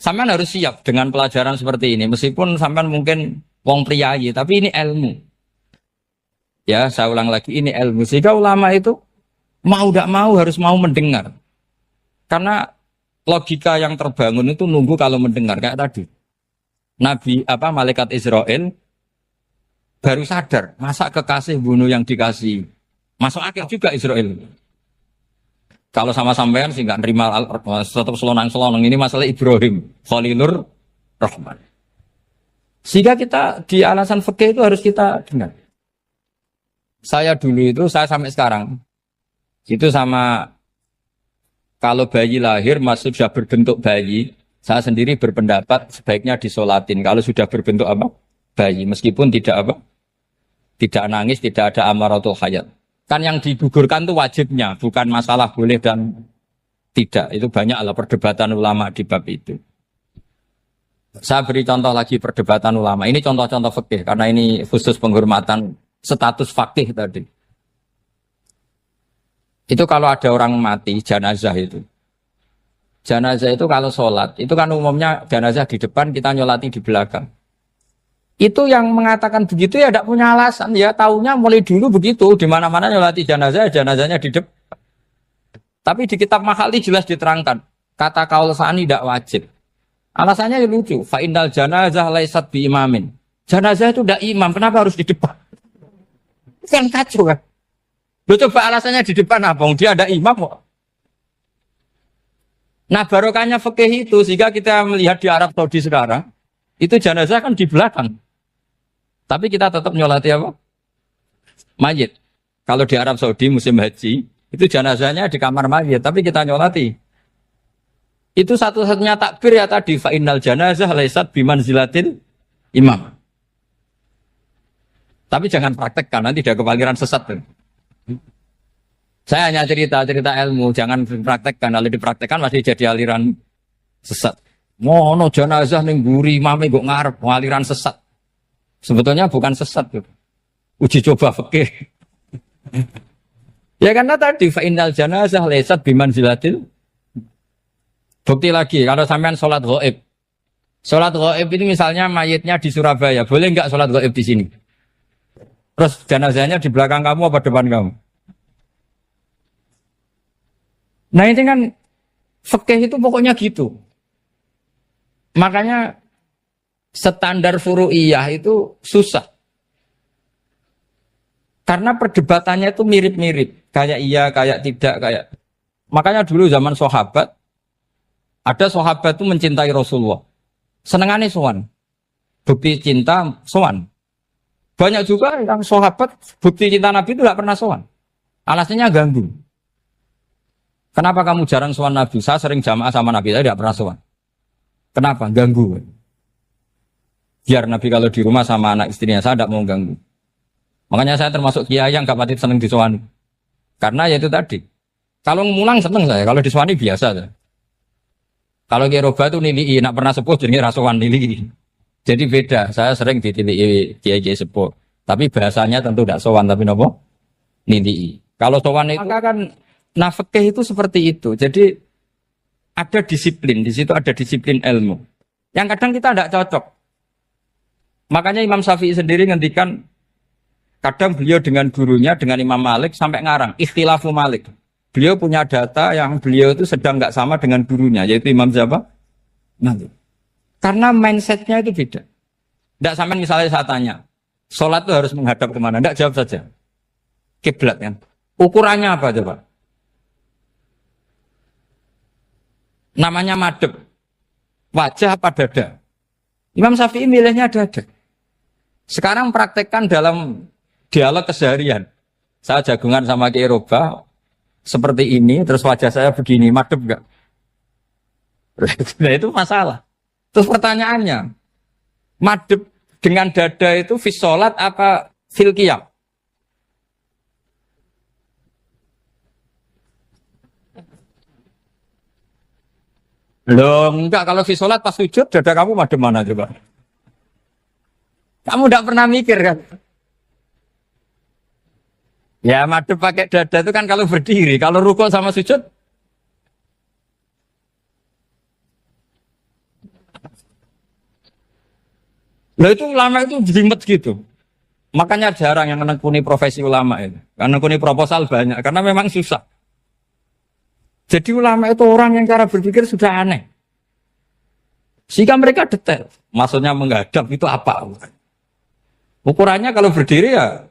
Sampean harus siap dengan pelajaran seperti ini meskipun sampean mungkin wong priayi tapi ini ilmu. Ya, saya ulang lagi ini ilmu. Sehingga ulama itu mau tidak mau harus mau mendengar. Karena logika yang terbangun itu nunggu kalau mendengar kayak tadi. Malaikat Israel baru sadar, masa kekasih bunuh yang dikasih. Masuk akal juga Israel. Kalau sama sampean sih nggak nerima tetap selonang-selonang ini masalah Ibrahim, Khalilur Rahman. Sehingga kita di alasan fikih itu harus kita dengar. Saya dulu itu, saya sampai sekarang itu sama kalau bayi lahir masih sudah berbentuk bayi, saya sendiri berpendapat sebaiknya disolatin kalau sudah berbentuk apa? Bayi, meskipun tidak nangis, tidak ada amaratul hayat. Kan yang digugurkan itu wajibnya, bukan masalah boleh dan tidak. Itu banyak lah perdebatan ulama di bab itu. Saya beri contoh lagi perdebatan ulama. Ini contoh-contoh fikih karena ini khusus penghormatan status fakih tadi. Itu kalau ada orang mati, jenazah itu. Jenazah itu kalau sholat, itu kan umumnya jenazah di depan, kita nyolati di belakang. Itu yang mengatakan begitu ya tidak punya alasan. Ya taunya mulai dulu begitu, di mana-mana nyolati jenazah, jenazahnya di depan. Tapi di kitab Makhali jelas diterangkan, kata kaul sani tidak wajib. Alasannya lucu, fa innal janazah laisat bi imamin. Jenazah itu tidak imam, kenapa harus di depan? Kan kacau kan? Lu coba alasannya di depan apa? Dia ada imam kok. Nah barokahnya fikih itu sehingga kita melihat di Arab Saudi sekarang itu jenazah kan di belakang. Tapi kita tetap nyolati apa? Mayit. Kalau di Arab Saudi musim haji itu jenazahnya di kamar mayit, tapi kita nyolati. Itu satu-satunya takbir ya tadi fa innal janazah laisat bimanzilatil imam. Tapi jangan praktekkan nanti dia kepaliran sesat tuh. Saya hanya cerita ilmu, jangan dipraktekkan. Kalau dipraktekkan masih jadi aliran sesat. Mono jenazah ning mburi mame kok ngarep aliran sesat. Sebetulnya bukan sesat tuh. Uji coba fikih. Ya karena tadi fa innal janazah laisat bimanzilatil. Bukti lagi kalau sampean sholat ghaib. Sholat ghaib ini misalnya mayitnya di Surabaya, boleh enggak sholat ghaib di sini? Terus jenazahnya di belakang kamu apa depan kamu? Nah ini kan fikih itu pokoknya gitu. Makanya standar furu'iyah itu susah. Karena perdebatannya itu mirip-mirip. Kayak iya, kayak tidak, kayak. Makanya dulu zaman sahabat, Ada sahabat itu mencintai Rasulullah. Senengannya sowan. Bukti cinta sowan. Banyak juga yang sahabat bukti cinta Nabi itu tidak pernah sowan. Alasannya ganggu. Kenapa kamu jarang sowan Nabi? Saya sering jamaah sama Nabi, saya tidak pernah sowan. Kenapa? Ganggu. Biar Nabi kalau di rumah sama anak istrinya, saya tidak mau ganggu. Makanya saya termasuk kiai yang gak pati seneng disowani. Karena ya itu tadi. Kalau ngulang seneng saya, kalau disowani biasa saya. Kalau Kiai Roba itu nilai, nak pernah sepuh jadi rasuan nilai. Jadi beda, saya sering ditilai Kiai sepuh. Tapi bahasanya tentu tidak sowan, tapi nopo nilai. Kalau sowan itu maka kan nafkah itu seperti itu. Jadi ada disiplin, di situ ada disiplin ilmu. Yang kadang kita tidak cocok. Makanya Imam Syafi'i sendiri ngendikan, kadang beliau dengan gurunya, dengan Imam Malik sampai ngarang ikhtilafu Malik. Beliau punya data yang beliau itu sedang nggak sama dengan gurunya, yaitu Imam siapa? Malik. Karena mindsetnya itu beda. Tidak sama misalnya saya tanya, sholat itu harus menghadap kemana? Tidak, jawab saja. Kiblat kan. Ukurannya apa coba? Namanya madhep. Wajah apa dada? Imam Syafi'i milihnya dada. Sekarang praktekkan dalam dialog keseharian. Saya jagungan sama Kiai Roba seperti ini, terus wajah saya begini, madhep enggak? Nah itu masalah. Terus pertanyaannya, madhep dengan dada itu fis sholat apa fil qiyam? Loh enggak, kalau fis sholat pas sujud, dada kamu madhep mana coba? Kamu enggak pernah mikir kan? Ya madhep pakai dada itu kan kalau berdiri, kalau rukuk sama sujud. Loh itu ulama itu jelimet gitu. Makanya jarang yang menekuni profesi ulama itu. Karena menekuni proposal banyak, karena memang susah. Jadi ulama itu orang yang cara berpikir sudah aneh. Sehingga mereka detail. Maksudnya menghadap itu apa? Ukurannya kalau berdiri ya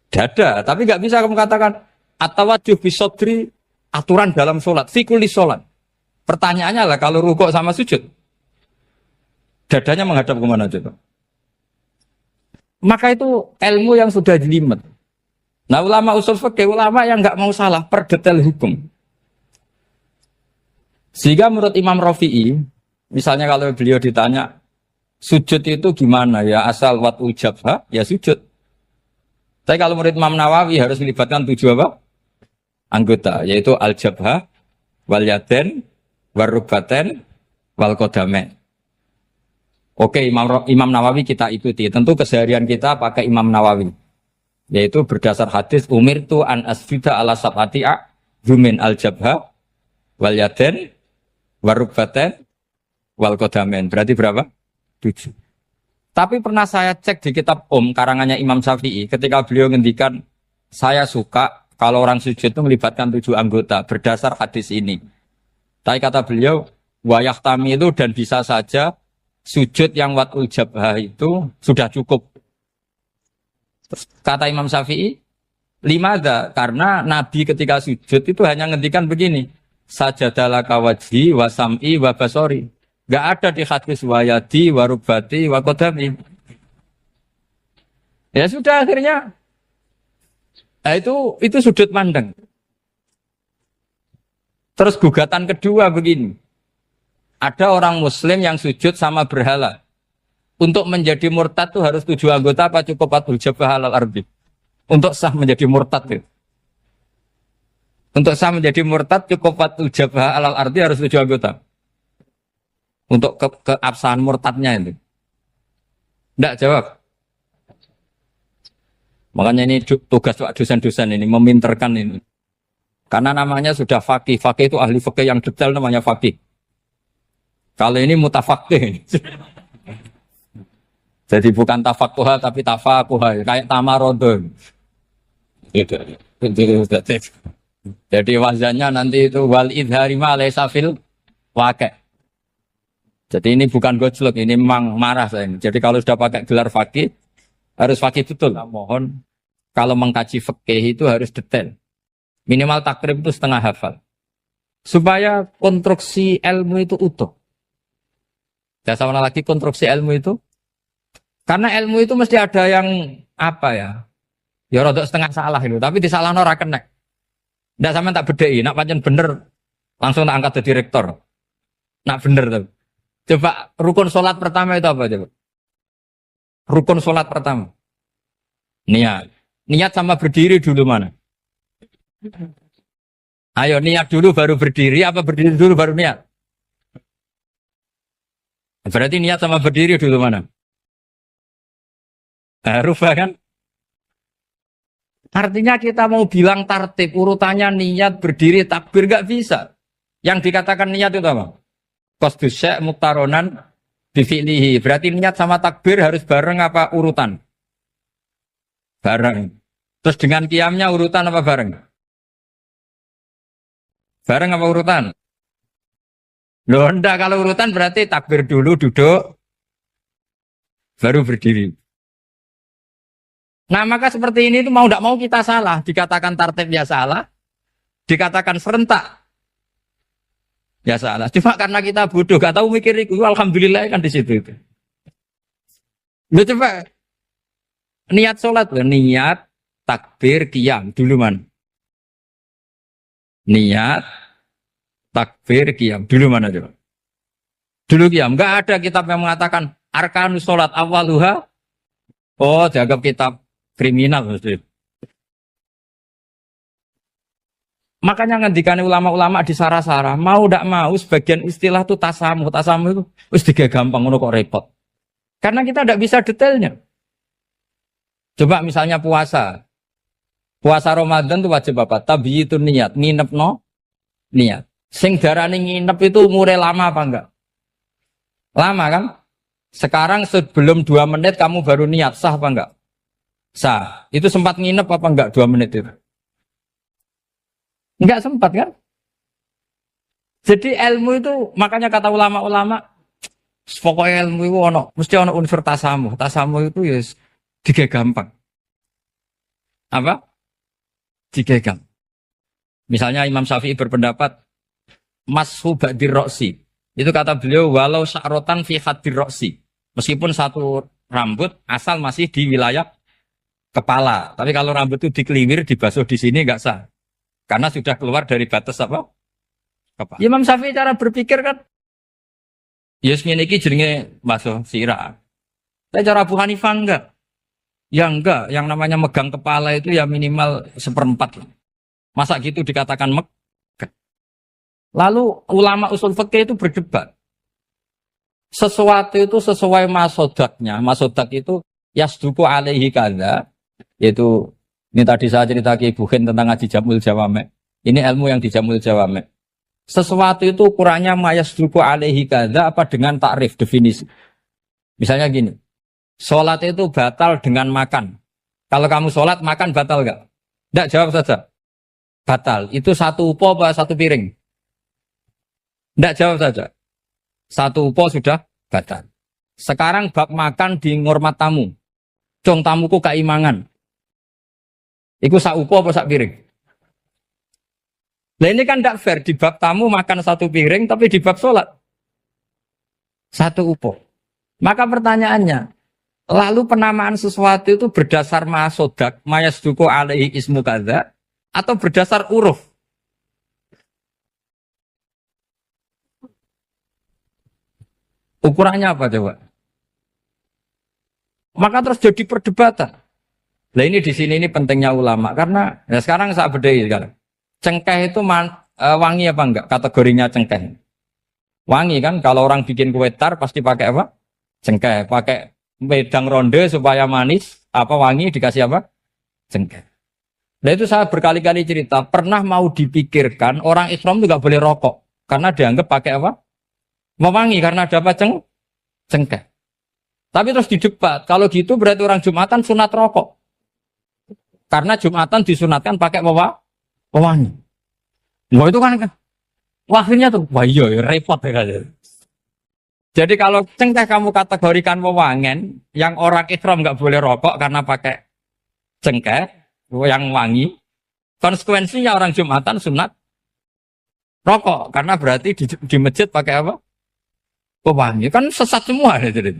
dada, tapi nggak bisa kamu katakan atawajjuh bisodri aturan dalam sholat, fikuli sholat. Pertanyaannya lah kalau rukuk sama sujud, dadanya menghadap kemana coba? Maka itu ilmu yang sudah jelimet. Nah ulama usul fikih, ulama yang nggak mau salah per detail hukum. Sehingga menurut Imam Rafi'i, misalnya kalau beliau ditanya sujud itu gimana ya, asal watul jabha ya sujud. Tapi kalau murid Imam Nawawi harus melibatkan 7 apa? Anggota, yaitu al-jabha, wal yaden, warubaten, wal qadamain. Oke, Imam Nawawi kita ikuti. Tentu keseharian kita pakai Imam Nawawi. Yaitu berdasar hadis umirtu an asjuda ala sab'ati a'zumin al-jabha, wal yaden, warubaten, wal qadamain. Berarti berapa? 7. Tapi pernah saya cek di kitab karangannya Imam Syafi'i, ketika beliau ngendikan, saya suka kalau orang sujud itu melibatkan 7 anggota berdasar hadis ini. Tapi kata beliau, wayah tami itu dan bisa saja sujud yang watul jabhah itu sudah cukup. Terus kata Imam Syafi'i, limada, karena Nabi ketika sujud itu hanya ngendikan begini, sajadalaka wajhi wa sam'i wa basori. Gak ada di hadis wayadi, warubati, wakodami. Ya sudah akhirnya. Nah itu sudut pandang. Terus gugatan kedua begini. Ada orang muslim yang sujud sama berhala. Untuk menjadi murtad itu harus 7 anggota apa cukup watul jabah alal ardi. Untuk sah menjadi murtad itu. Untuk sah menjadi murtad cukup watul jabah alal ardi harus 7 anggota. Untuk keabsahan murtadnya itu. Tidak jawab. Makanya ini tugas Pak dosen-dosen ini, meminterkan ini. Karena namanya sudah faqih. Faqih itu ahli faqih yang detail namanya faqih. Kalau ini mutafaqih. Jadi bukan tafakuha tapi tafakuha. Kayak tamarodon. Jadi wazannya nanti itu wal idhari ma laysa fil waqi'. Jadi ini bukan gojlok, ini memang marah saya ini. Jadi kalau sudah pakai gelar fakih, harus fakih betul. Nah, mohon, kalau mengkaji fikih itu harus detail. Minimal takrib itu setengah hafal. supaya konstruksi ilmu itu utuh. Saya sama lagi konstruksi ilmu itu. Karena ilmu itu mesti ada yang apa ya? Ya rodok setengah salah itu, tapi disalahno ora kena. Ndak sampean tak bedheki, nak pancen bener langsung tak angkat jadi direktur. Nak bener tuh. Coba rukun sholat pertama itu apa coba? Rukun sholat pertama. Niat. Niat sama berdiri dulu mana? Ayo niat dulu baru berdiri, apa berdiri dulu baru niat? Berarti niat sama berdiri dulu mana? Rubah kan? Artinya kita mau bilang tartib, urutannya niat, berdiri, takbir, gak bisa. Yang dikatakan niat itu apa? Qasdus syai' muktaronan bifi'lihi. Berarti niat sama takbir harus bareng apa urutan? Bareng. Terus dengan qiyamnya urutan apa bareng? Bareng apa urutan? Loh enggak, kalau urutan berarti takbir dulu, duduk, baru berdiri. Nah maka seperti ini itu mau tidak mau kita salah. Dikatakan tartib ya salah, dikatakan serentak ya salah. Cuma karena kita bodoh, gak tahu mikir itu, alhamdulillah kan di situ itu. Loh coba niat sholat, niat, takbir, qiyam dulu man. Niat, takbir, qiyam dulu mana coba? Dulu qiyam. Enggak ada kitab yang mengatakan arkanus sholat awaluha. Oh, dianggap kitab kriminal maksudnya. Makanya ngendikane ulama-ulama di sarah-sarah, mau ndak mau sebagian istilah itu tasamuh. Tasamuh itu wis digawe gampang ngono kok repot. Karena kita ndak bisa detailnya. Coba misalnya puasa. Puasa Ramadan itu wajib apa? Tabyitun niat, nginepno niat. Sing darani nginep itu umure lama apa enggak? Lama kan? Sekarang sebelum 2 menit kamu baru niat, sah apa enggak? Sah. Itu sempat nginep apa enggak 2 menit itu? Enggak sempat kan? Jadi ilmu itu, makanya kata ulama-ulama, pokoknya ilmu itu mesti ono unsur tasamuh. Tasamuh itu ya tiga gampang. Apa? Tiga gampang. Misalnya Imam Syafi'i berpendapat, mashu ba'dir roksi. Itu kata beliau, walau sya'rotan fi hadir roksi. Meskipun satu rambut asal masih di wilayah kepala. Tapi kalau rambut itu dikeliwir, dibasuh di sini enggak sah. Karena sudah keluar dari batas apa? Kepala. Imam Syafi'i cara berpikir kan, yes ngene iki jenenge basuh sirah. Tapi cara Abu Hanifah enggak. Ya enggak, yang namanya megang kepala itu ya minimal 1/4 lah. Masa gitu dikatakan megang. Lalu ulama usul fikih itu berdebat. Sesuatu itu sesuai masodaknya. Masodak itu yasduku alaihi kadza. Yaitu ini tadi saya cerita ke Ibu Khen tentang ngaji Jamul Jawame. Ini ilmu yang di Jamul Jawame. Sesuatu itu ukurannya mayasduku alaihi kadza apa dengan takrif definisi. Misalnya gini. Sholat itu batal dengan makan. Kalau kamu sholat makan batal enggak? Enggak, jawab saja. Batal. Itu satu upo apa satu piring? Enggak, jawab saja. Satu upo sudah batal. Sekarang bab makan di ngormat tamu. Cong tamuku keimangan. Iku sak upo apa sak piring? Nah ini kan tidak fair. Di bab tamu makan satu piring, tapi di bab sholat satu upo. Maka pertanyaannya, lalu penamaan sesuatu itu berdasar masodak, mayasduku alaihi ismu kadza, atau berdasar uruf? Ukurannya apa coba? Maka terus jadi perdebatan. Nah ini di sini ini pentingnya ulama karena ya sekarang saya bedai sekarang. Cengkeh itu wangi apa enggak? Kategorinya cengkeh. Wangi kan? Kalau orang bikin kue tar pasti pakai apa? Cengkeh. Pakai wedang ronde supaya manis. Apa wangi dikasih apa? Cengkeh. Nah itu saya berkali-kali cerita. Pernah mau dipikirkan orang Islam juga boleh rokok karena dianggap pakai apa? Mewangi karena ada apa? Cengkeh. Tapi terus didebat. Kalau gitu berarti orang Jumatan sunat rokok. Karena Jumatan disunatkan pakai pewangi. Wah itu kan akhirnya tuh, wah iya repot ya kan. Jadi kalau cengkeh kamu kategorikan pewangen, yang orang Islam nggak boleh rokok karena pakai cengkeh yang wangi. Konsekuensinya orang Jumatan sunat rokok karena berarti di masjid pakai apa? Pewangi kan sesat semua ya, jadi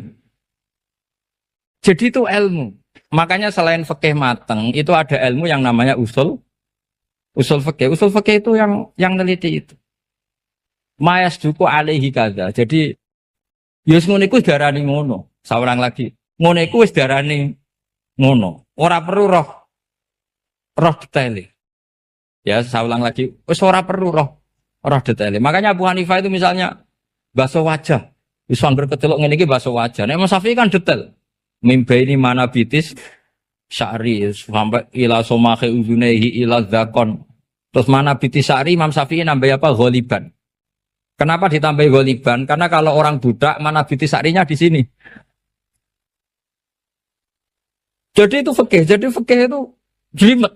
itu ilmu. Makanya selain fikih mateng itu ada ilmu yang namanya usul fikih. Usul fikih itu yang neliti itu. Mayas duku alaihi kaza. Jadi yus ngono iku darani ngono. Saurang lagi. Ngono iku wis darani ngono. Ora perlu roh detail. Ya, saya ulang lagi. Wis ora perlu roh detail. Makanya Abu Hanifah itu misalnya basuh wajah. Wis anggar kecelok ngene iki basuh wajah. Nek Imam Syafi'i kan detail. Mimba ini mana bitis sya'ri sampai ila somahe uzunehi ila zakon. Terus mana bitis sya'ri Imam Syafi'i nambah apa? Ghaliban. Kenapa ditambah ghaliban? Karena kalau orang budak mana bitis sya'rinya di sini. Jadi itu fikih. Jadi fikih itu jelimet.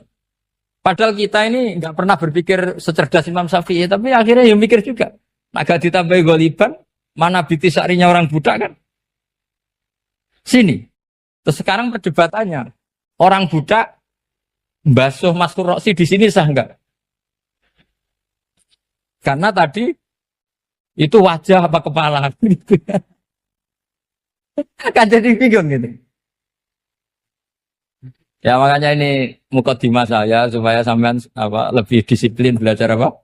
Padahal kita ini nggak pernah berpikir secerdas Imam Syafi'i, tapi akhirnya ya mikir juga. Agak ditambah ghaliban, mana bitis sya'rinya orang budak kan? Sini. Terus sekarang perdebatannya, orang budak basuh Mastur Roksi di sini sah enggak? Karena tadi itu wajah apa kepala gitu. Kan jadi bingung gitu. Ya makanya ini mukadimah saya supaya sampean apa lebih disiplin belajar apa?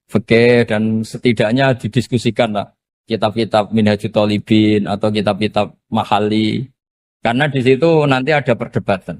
Fikih dan setidaknya didiskusikan lah kitab-kitab Minhajut Thalibin atau kitab-kitab Mahali. Karena di situ nanti ada perdebatan.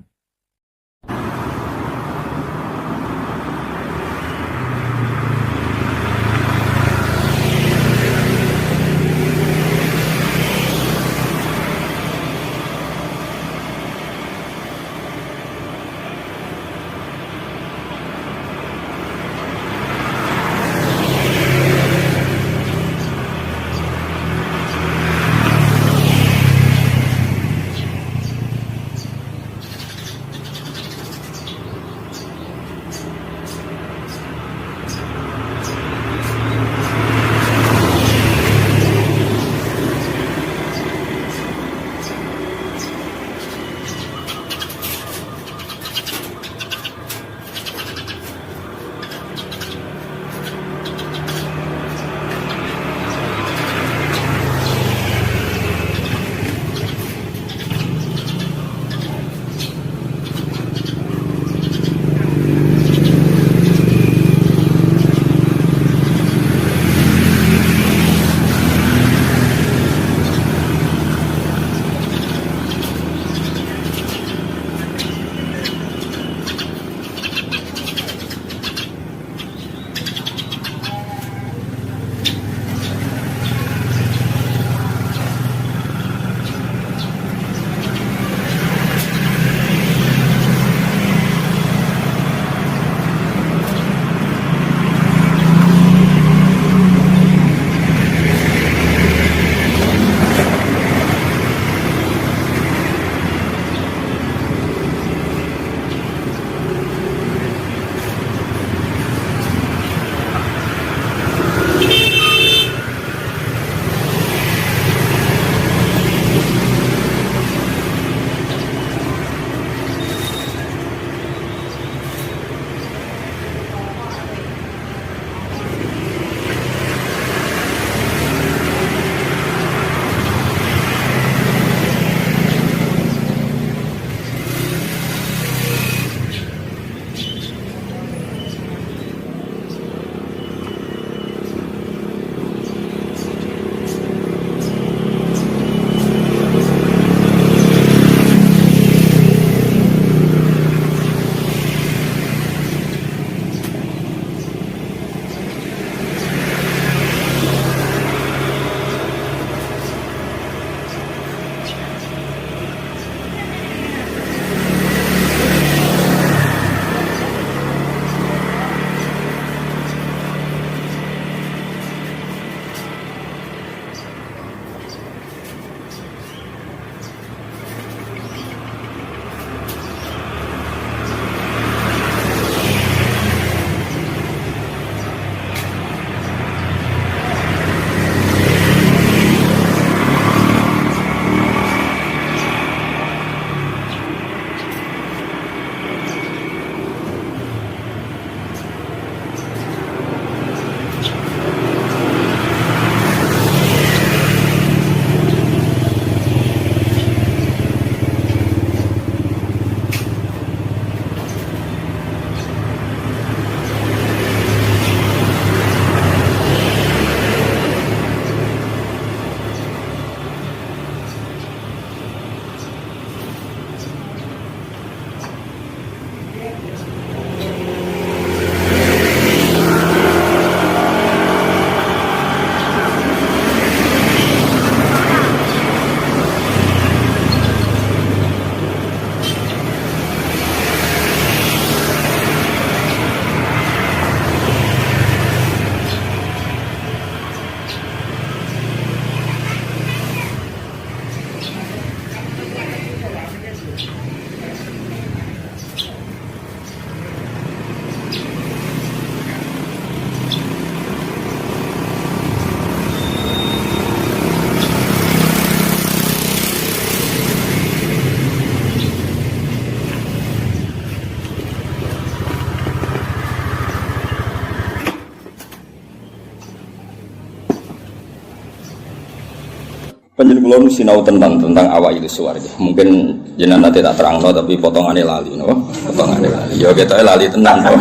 Panjenengan kula sinau tentang awak itu suwarga. Mungkin jenengan nanti tak terangno tapi potongannya lali, no? Potongannya lali. Ya kita lali tenan. No?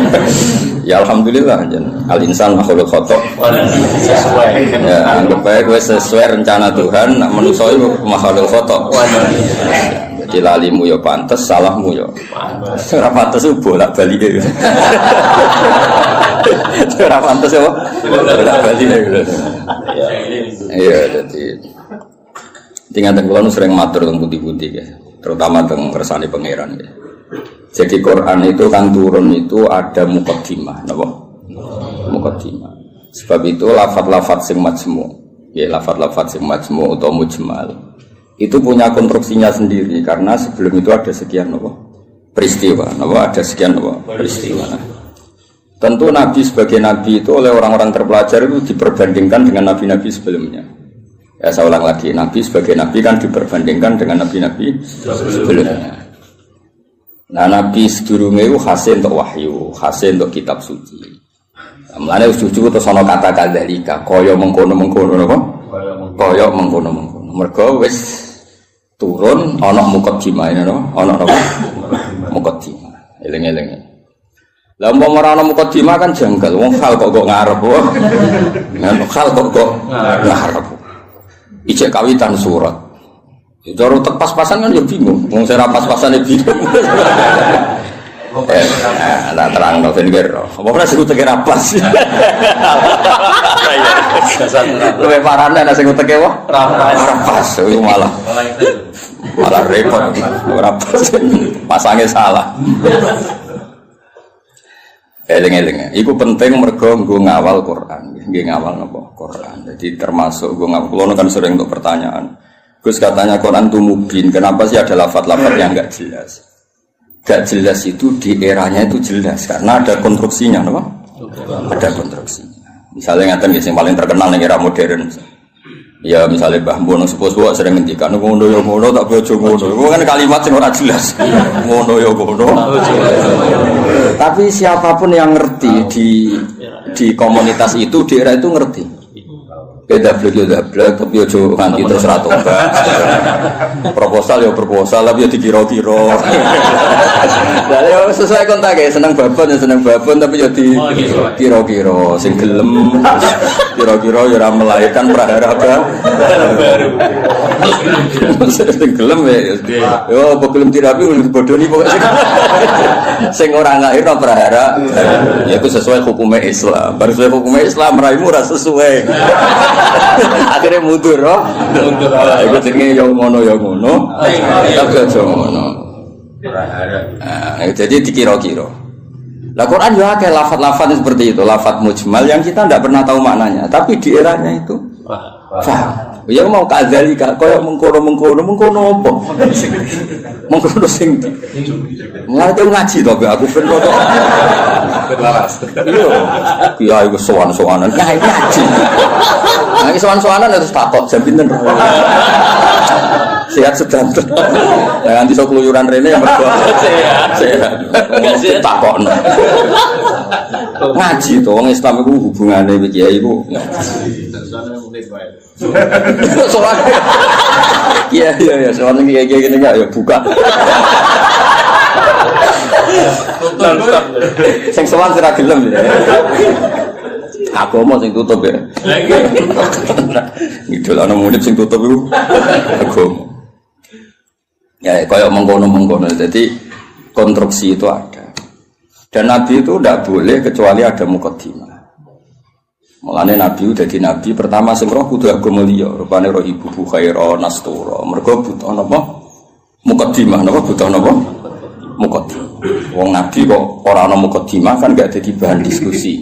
Ya alhamdulillah jenengan. Al insan makhluk khata. Sesuai. Ya anggap bae kowe sesuai rencana Tuhan, nak manusa iku makhluk khata. Jadi lalimu ya pantes, salahmu ya pantes. Ora pantes bolak-balik. Ora pantes ya. Bolak-balik. Iya, jadi tinggal kula nu sering matur teng putih-putih ya, terutama teng kersane pangeran ya. Jadi Quran itu kan turun itu ada muqaddimah, napa? Muqaddimah. Sebab itu lafaz-lafaz sing majmu, ya lafaz-lafaz sing majmu atau mujmal. Itu punya konstruksinya sendiri karena sebelum itu ada sekian napa? Peristiwa, napa ada sekian napa? Peristiwa. Nah, tentu Nabi sebagai Nabi itu oleh orang-orang terpelajar itu diperbandingkan dengan Nabi-Nabi sebelumnya. Ya saya ulang lagi, Nabi sebagai Nabi kan diperbandingkan dengan Nabi-Nabi sebelumnya. Nah Nabi sedurunge itu khasih untuk wahyu, khasih untuk kitab suci. Mulane suci terus ana kata kadzalika, kaya mengkono-mengkono napa? Kaya mengkono-mengkono. Mergo wis turun ana muqaddimah napa? Ana napa? Muqaddimah. Eling-eling. Lah umpama ora ana muqaddimah kan janggal, wong hal kok ngarep wae. Hal kok ngarep. Ijek kawitan surat. Jaro pas-pasan kan ya bingung. Wong sing ra pas-pasane bingung. Lah terang no ben kira. Apa ora sing uteke ra pas. Luwe parane ana sing uteke wae ra pas. Iku malah repot. Ora pas. Pasange salah. Eling-eling. Iku penting mergo nggo ngawal Quran. Nggih ngawal napa? Quran. Jadi termasuk nggo ngawal. Kulo kan sering untuk pertanyaan. Gus katanya Quran itu mubin. Kenapa sih ada lafaz-lafaz yang enggak jelas? Enggak jelas itu di eranya itu jelas karena ada konstruksinya, napa? Ada konstruksinya. Misalnya ngaten nggih sing paling terkenal ning era modern. Ya misalnya Mbah Mun sepuh-sepuh sering ngendikan ngono ya ngono tak bojo ngono. Itu kan kalimat sing ora jelas. Ngono ya ngono. Tapi siapapun yang ngerti di komunitas itu di era itu ngerti. Beda blek tapi ojo nganti terus ra tobat. Proposal ya proposal tapi ya dikira-kira. Lah ya sesuai kontak ya seneng babon tapi ya dikira-kira sing gelem kira-kira ya ora melahirkan prahara baru. Sing gelem ya yo gelem terapi bodoni pokoke sing ora nglairno prahara ya itu sesuai hukum Islam. Baru sesuai hukum Islam raimu ora sesuai. Akhirnya mundur, mundur. Iku jenenge yo ngono, tapi aja ngono. Jadi dikira-kira. Lah Quran yo akeh lafaz-lafaz seperti itu, lafaz mujmal yang kita tidak pernah tahu maknanya, tapi di eranya itu paham. Ya mau kadzalika kaya mengkono apa? Mengkono sing ngerti ngaji to aku ben kok. Laras. Iya, iku sowan-sowanan ngaji. Nah, iki sowan-sowanan harus takok jam pinten. Sehat sedang. Ya nanti sok keluyuran rene yang mergo sehat. Takokno. Ngaji to wong Islam iku hubungane iki iku. Soal iya soal ini kayak gini nggak ya buka sing soal tidak gelem ya aku mau sing tutup ya itu lah murid sing tutup itu aku ya kayak mengkono jadi konstruksi itu ada dan Nabi itu tidak boleh kecuali ada muqaddimah. Mulane Nabi udah di Nabi pertama sing roh kudu agama liya, rupane roh ibu khaira nastura. Mergo butuh napa? Muqaddimah napa butuh napa? Muqaddimah. Wong Nabi kok ora ana muqaddimah kan gak dadi bahan diskusi.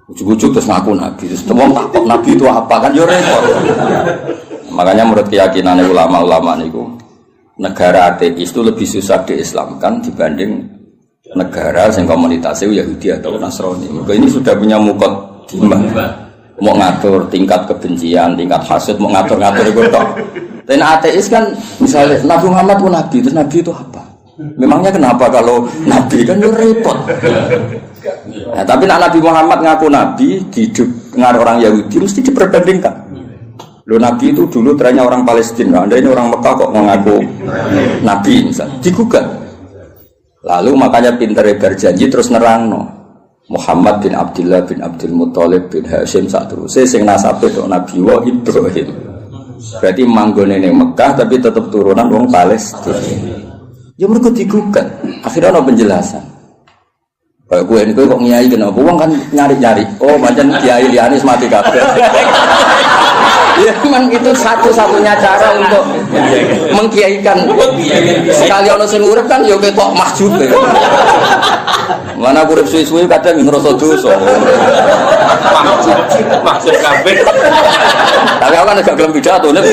Ujug-ujug terus ngaku Nabi. Terus wong takok Nabi itu apa kan yo repot. Makanya menurut keyakinan ulama-ulama niku negara ateis itu lebih susah diislamkan dibanding negara yang komunitasnya Yahudi atau Nasrani. Maka ini sudah punya mau ngatur tingkat kebencian, tingkat hasad, mau ngatur-ngatur itu tok. Dan ateis kan misalnya Nabi Muhammad pun Nabi, terus Nabi itu apa? Memangnya kenapa kalau Nabi kan itu repot. Nah, tapi Nabi Muhammad ngaku Nabi, hidup dengan orang Yahudi mesti diperbandingkan. Lo Nabi itu dulu trennya orang Palestina, Anda ini orang Mekah kok mengaku Nabi misalnya, digugat. Lalu makanya pinter berjanji terus nerangno. Muhammad bin Abdullah bin Abdul Muthalib bin Hashim sak teruse sing nasabe tok Nabi wa Ibrahim. Berarti manggone ning Mekah tapi tetap turunan wong Palestina. Ya mergo digugat. Akhirnya ana penjelasan. Kayak gue ini kok ngiyai kenapa? Wong kan nyari-nyari. Oh, pancen kiai liyane mati kabeh. Ya memang itu satu-satunya cara untuk mengkiaikan. Sekali ono sing urip kan ya ketok mahjub. Mana urip suwi-suwi kadang ngrasa dosa. Maksud kabeh. Tapi aku kan agak gelem pidato nek.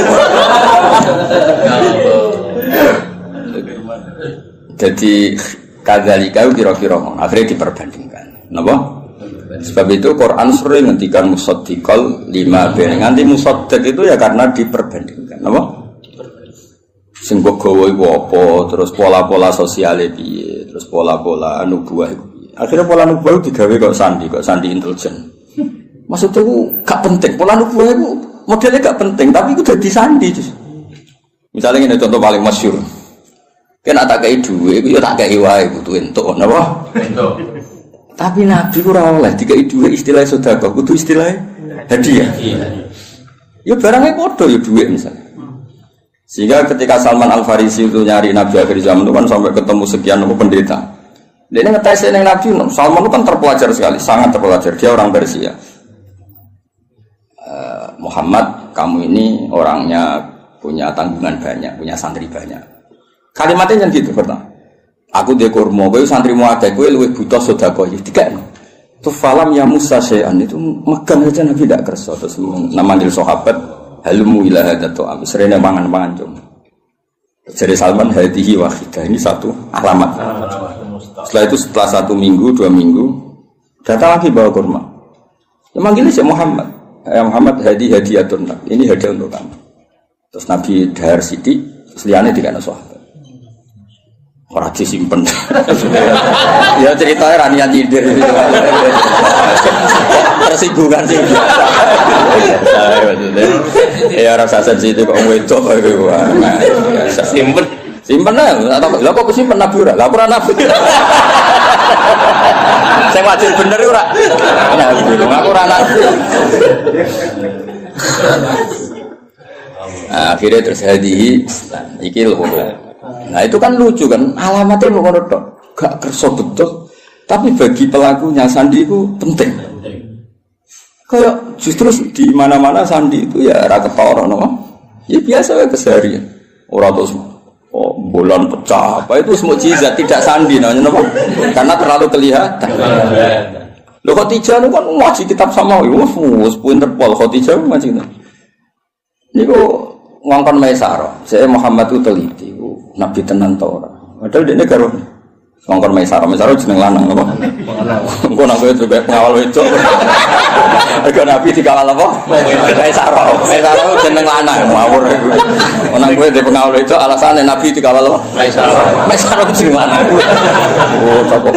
Jadi kadzalika kira-kira akhirnya diperbandingkan. Napa? Sebab itu Quran sering ngendikan musaddiqal lima ben. Nganti musaddiq itu ya karena diperbandingkan. Napa? Sing gawa iku apa, terus pola-pola sosiale piye, terus pola-pola nubuwah iku piye. Akhirnya pola nubuwah digawe kok sandi intelijen. Maksudnya itu gak penting. Pola nubuwah itu modelnya gak penting, tapi itu dadi sandi. Misalnya ini contoh paling masyhur. Kan tak kei duwe iku ya tak kei wae kudu entuk napa? Entuk. Tapi Nabi ora oleh dikai duwe istilah sedekah, kudu istilah hadiah. Ya barangnya padha ya duwe misalnya. Sehingga ketika Salman Al-Farisi itu nyari Nabi akhir zaman itu kan sampai ketemu sekian pendeta. Dia ngetes ning Nabi, Salman itu kan terpelajar sekali, sangat terpelajar. Dia orang Persia. Muhammad, kamu ini orangnya punya tanggungan banyak, punya santri banyak. Kalimatnya yang gitu pertama. Aku dia kurma, kowe santrimu akeh, kowe luwih butuh sedekah iki dikekno. Tu falam ya Musa syai'an itu megang aja Nabi tidak kersa terus namanggil sahabat halumu ila hadatu am serene mangan-mangan cum. Jadi Salman hadihi wahidah ini satu alamat. Setelah itu setelah 1 minggu, 2 minggu datang lagi bawa kurma. Dia manggilnya si Muhammad. Muhammad hadiyatun. Ini hadiah untuk kamu. Terus Nabi dahar sithik, seliyane dikene sahabat. Orang disimpen. Ya ceritanya ranian nyindir. Tersinggungan sih. Ya rasa sensitif kok wedok iku. Simpen. Simpen lah. Lah kok simpen Nabi ora? Lah ora Nabi. Sing wajib bener ora. Aku ora Nabi. Akhirnya terus hadihi iki lho. Nah itu kan lucu kan, alamatnya ngono tok, gak kerso betul, tapi bagi pelakunya sandi itu penting. Kayak justru di mana-mana sandi itu ya ra ketara no. Ya biasa wae keseharian. Ora terus bulan pecah, apa itu semua mukjizat tidak sandi namanya napa? Karena terlalu kelihatan. Lho Khadijah kan ngaji kitab sama wis pinter pol Khadijah ngaji. Niku ngongkon Maisarah, saya Muhammad itu teliti, Nabi tenan ta ora. Padahal dene karo ngongkon Maisarah jeneng lanang apa? Engko nang kowe juga pengawal wedok. Mergo Nabi dikawal apa? Maisarah jeneng lanang ngawur. Nang kowe di pengawal wedok alasane Nabi dikawal apa? Maisarah jeneng lanang. Oh, tak kok.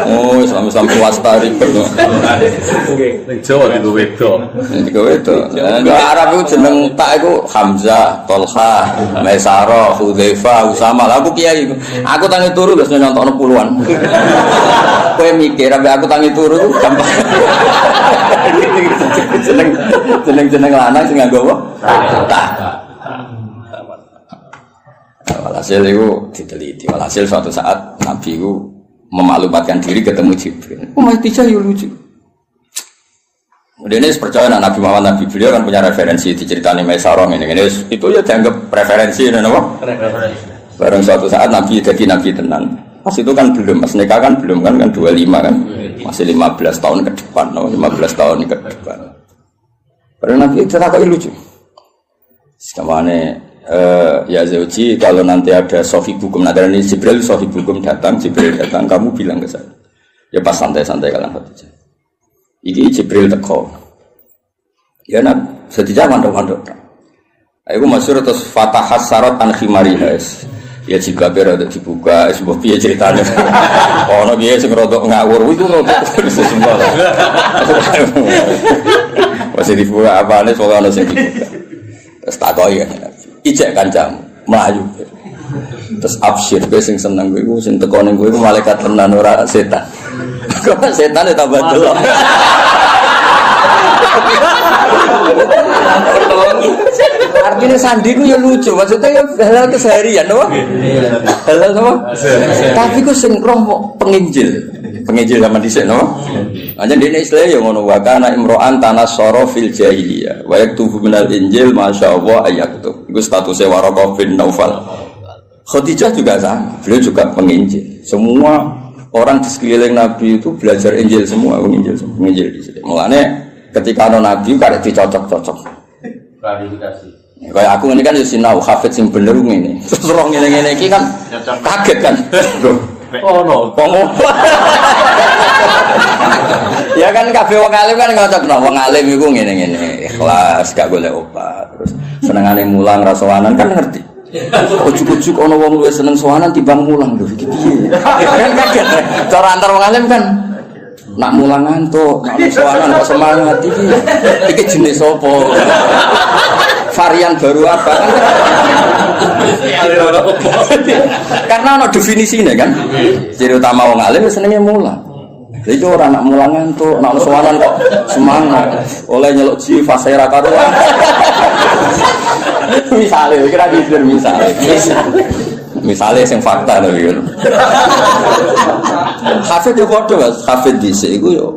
Oh, Islam swasta ribet. Ning Jawa di wedok. Di wedok. Arab itu jeneng tak iku Hamzah, Tolha, Maisarah, Hudzaifah, Usama. Lah aku kiai. Aku tangi turu wis nyontokno puluhan. Kowe mikir ambek aku tangi turu gampang. Jeneng lanang sing nganggo apa? Tak. Walhasil itu diteliti. Walhasil suatu saat Nabi itu memaklumatkan diri ketemu Jibril. Khadijah yo lucu. Kemudian ini percaya Nabi Muhammad Nabi beliau kan punya referensi diceritani Maisarah ini itu ya dianggap referensi dan apa? Barang suatu saat Nabi jadi Nabi tenan. Pas itu kan belum, pas nikah kan belum kan 25 kan. Masih 15 tahun ke depan, 15 tahun ke depan. Padahal Nabi cerita lucu. Sekamane ya Zauji kalau nanti ada sohibukum nadarani Jibril sohibukum datang kamu bilang ke saya. Ya pas santai-santai kalian Khadijah. Iki Jibril teko. Ya nak sedijak mandok-mandok. Aku masyhur terus fatahas sarat an khimariha. Ya jika berada dibuka, sebuah piye ceritanya. Ono piye sing rodok ngawur iku rodok semua. Masih dibuka apane soal ono sing dibuka. Terus takoki kan ijek kancamu melayu. Terus absyir kowe sing seneng kowe iku sing teko ning kowe iku malaikat tenan ora setan. Kok setan ya tambah delok. Artinya sandi ku ya lucu, maksudnya ya halal keseharian, apa? Halal apa? Tapi ku sing roh penginjil zaman dhisik, no? Anjen dene istilah ya ngono wa kana imro'an tanassara fil jahiliyah wa yaktubu minal injil masyaallah ayaktub. Iku statusnya Waraqah bin Naufal. Khadijah juga sama, beliau juga penginjil. Semua orang di sekeliling Nabi itu belajar Injil semua, penginjil di sini. Mulane ketika ana Nabi karek dicocok-cocok. Klarifikasi. Kayak aku ini kan sinau hafid sing bener ngene. Terus roh ngene-ngene iki kan kaget kan. Oh no, Ya kan kabeh wong alim kan ngocokno wong alim iku ngene-ngene, ikhlas gak golek obat. Terus senengane mulang ra sowanan kan ngerti. Ujuk-ujuk ana wong luwih seneng sowanan timbang mulang lho iki piye. Kan kaget. Cara antar wong alim kan nak mulang ngantuk, nak sowanan kok semangat iki. Iki jenis apa? Varian baru apa kan? Karena ada definisinya kan. Ciri utama wong alim senengnya mulang. Jadi orang nak mulang ngantuk, nak sowanan kok semangat. Oleh nyeluk ji fase ra karuan. Misale kira gitu misale sing fakta lho ya. Hafid yo padha Mas, hafid dhisik iku yo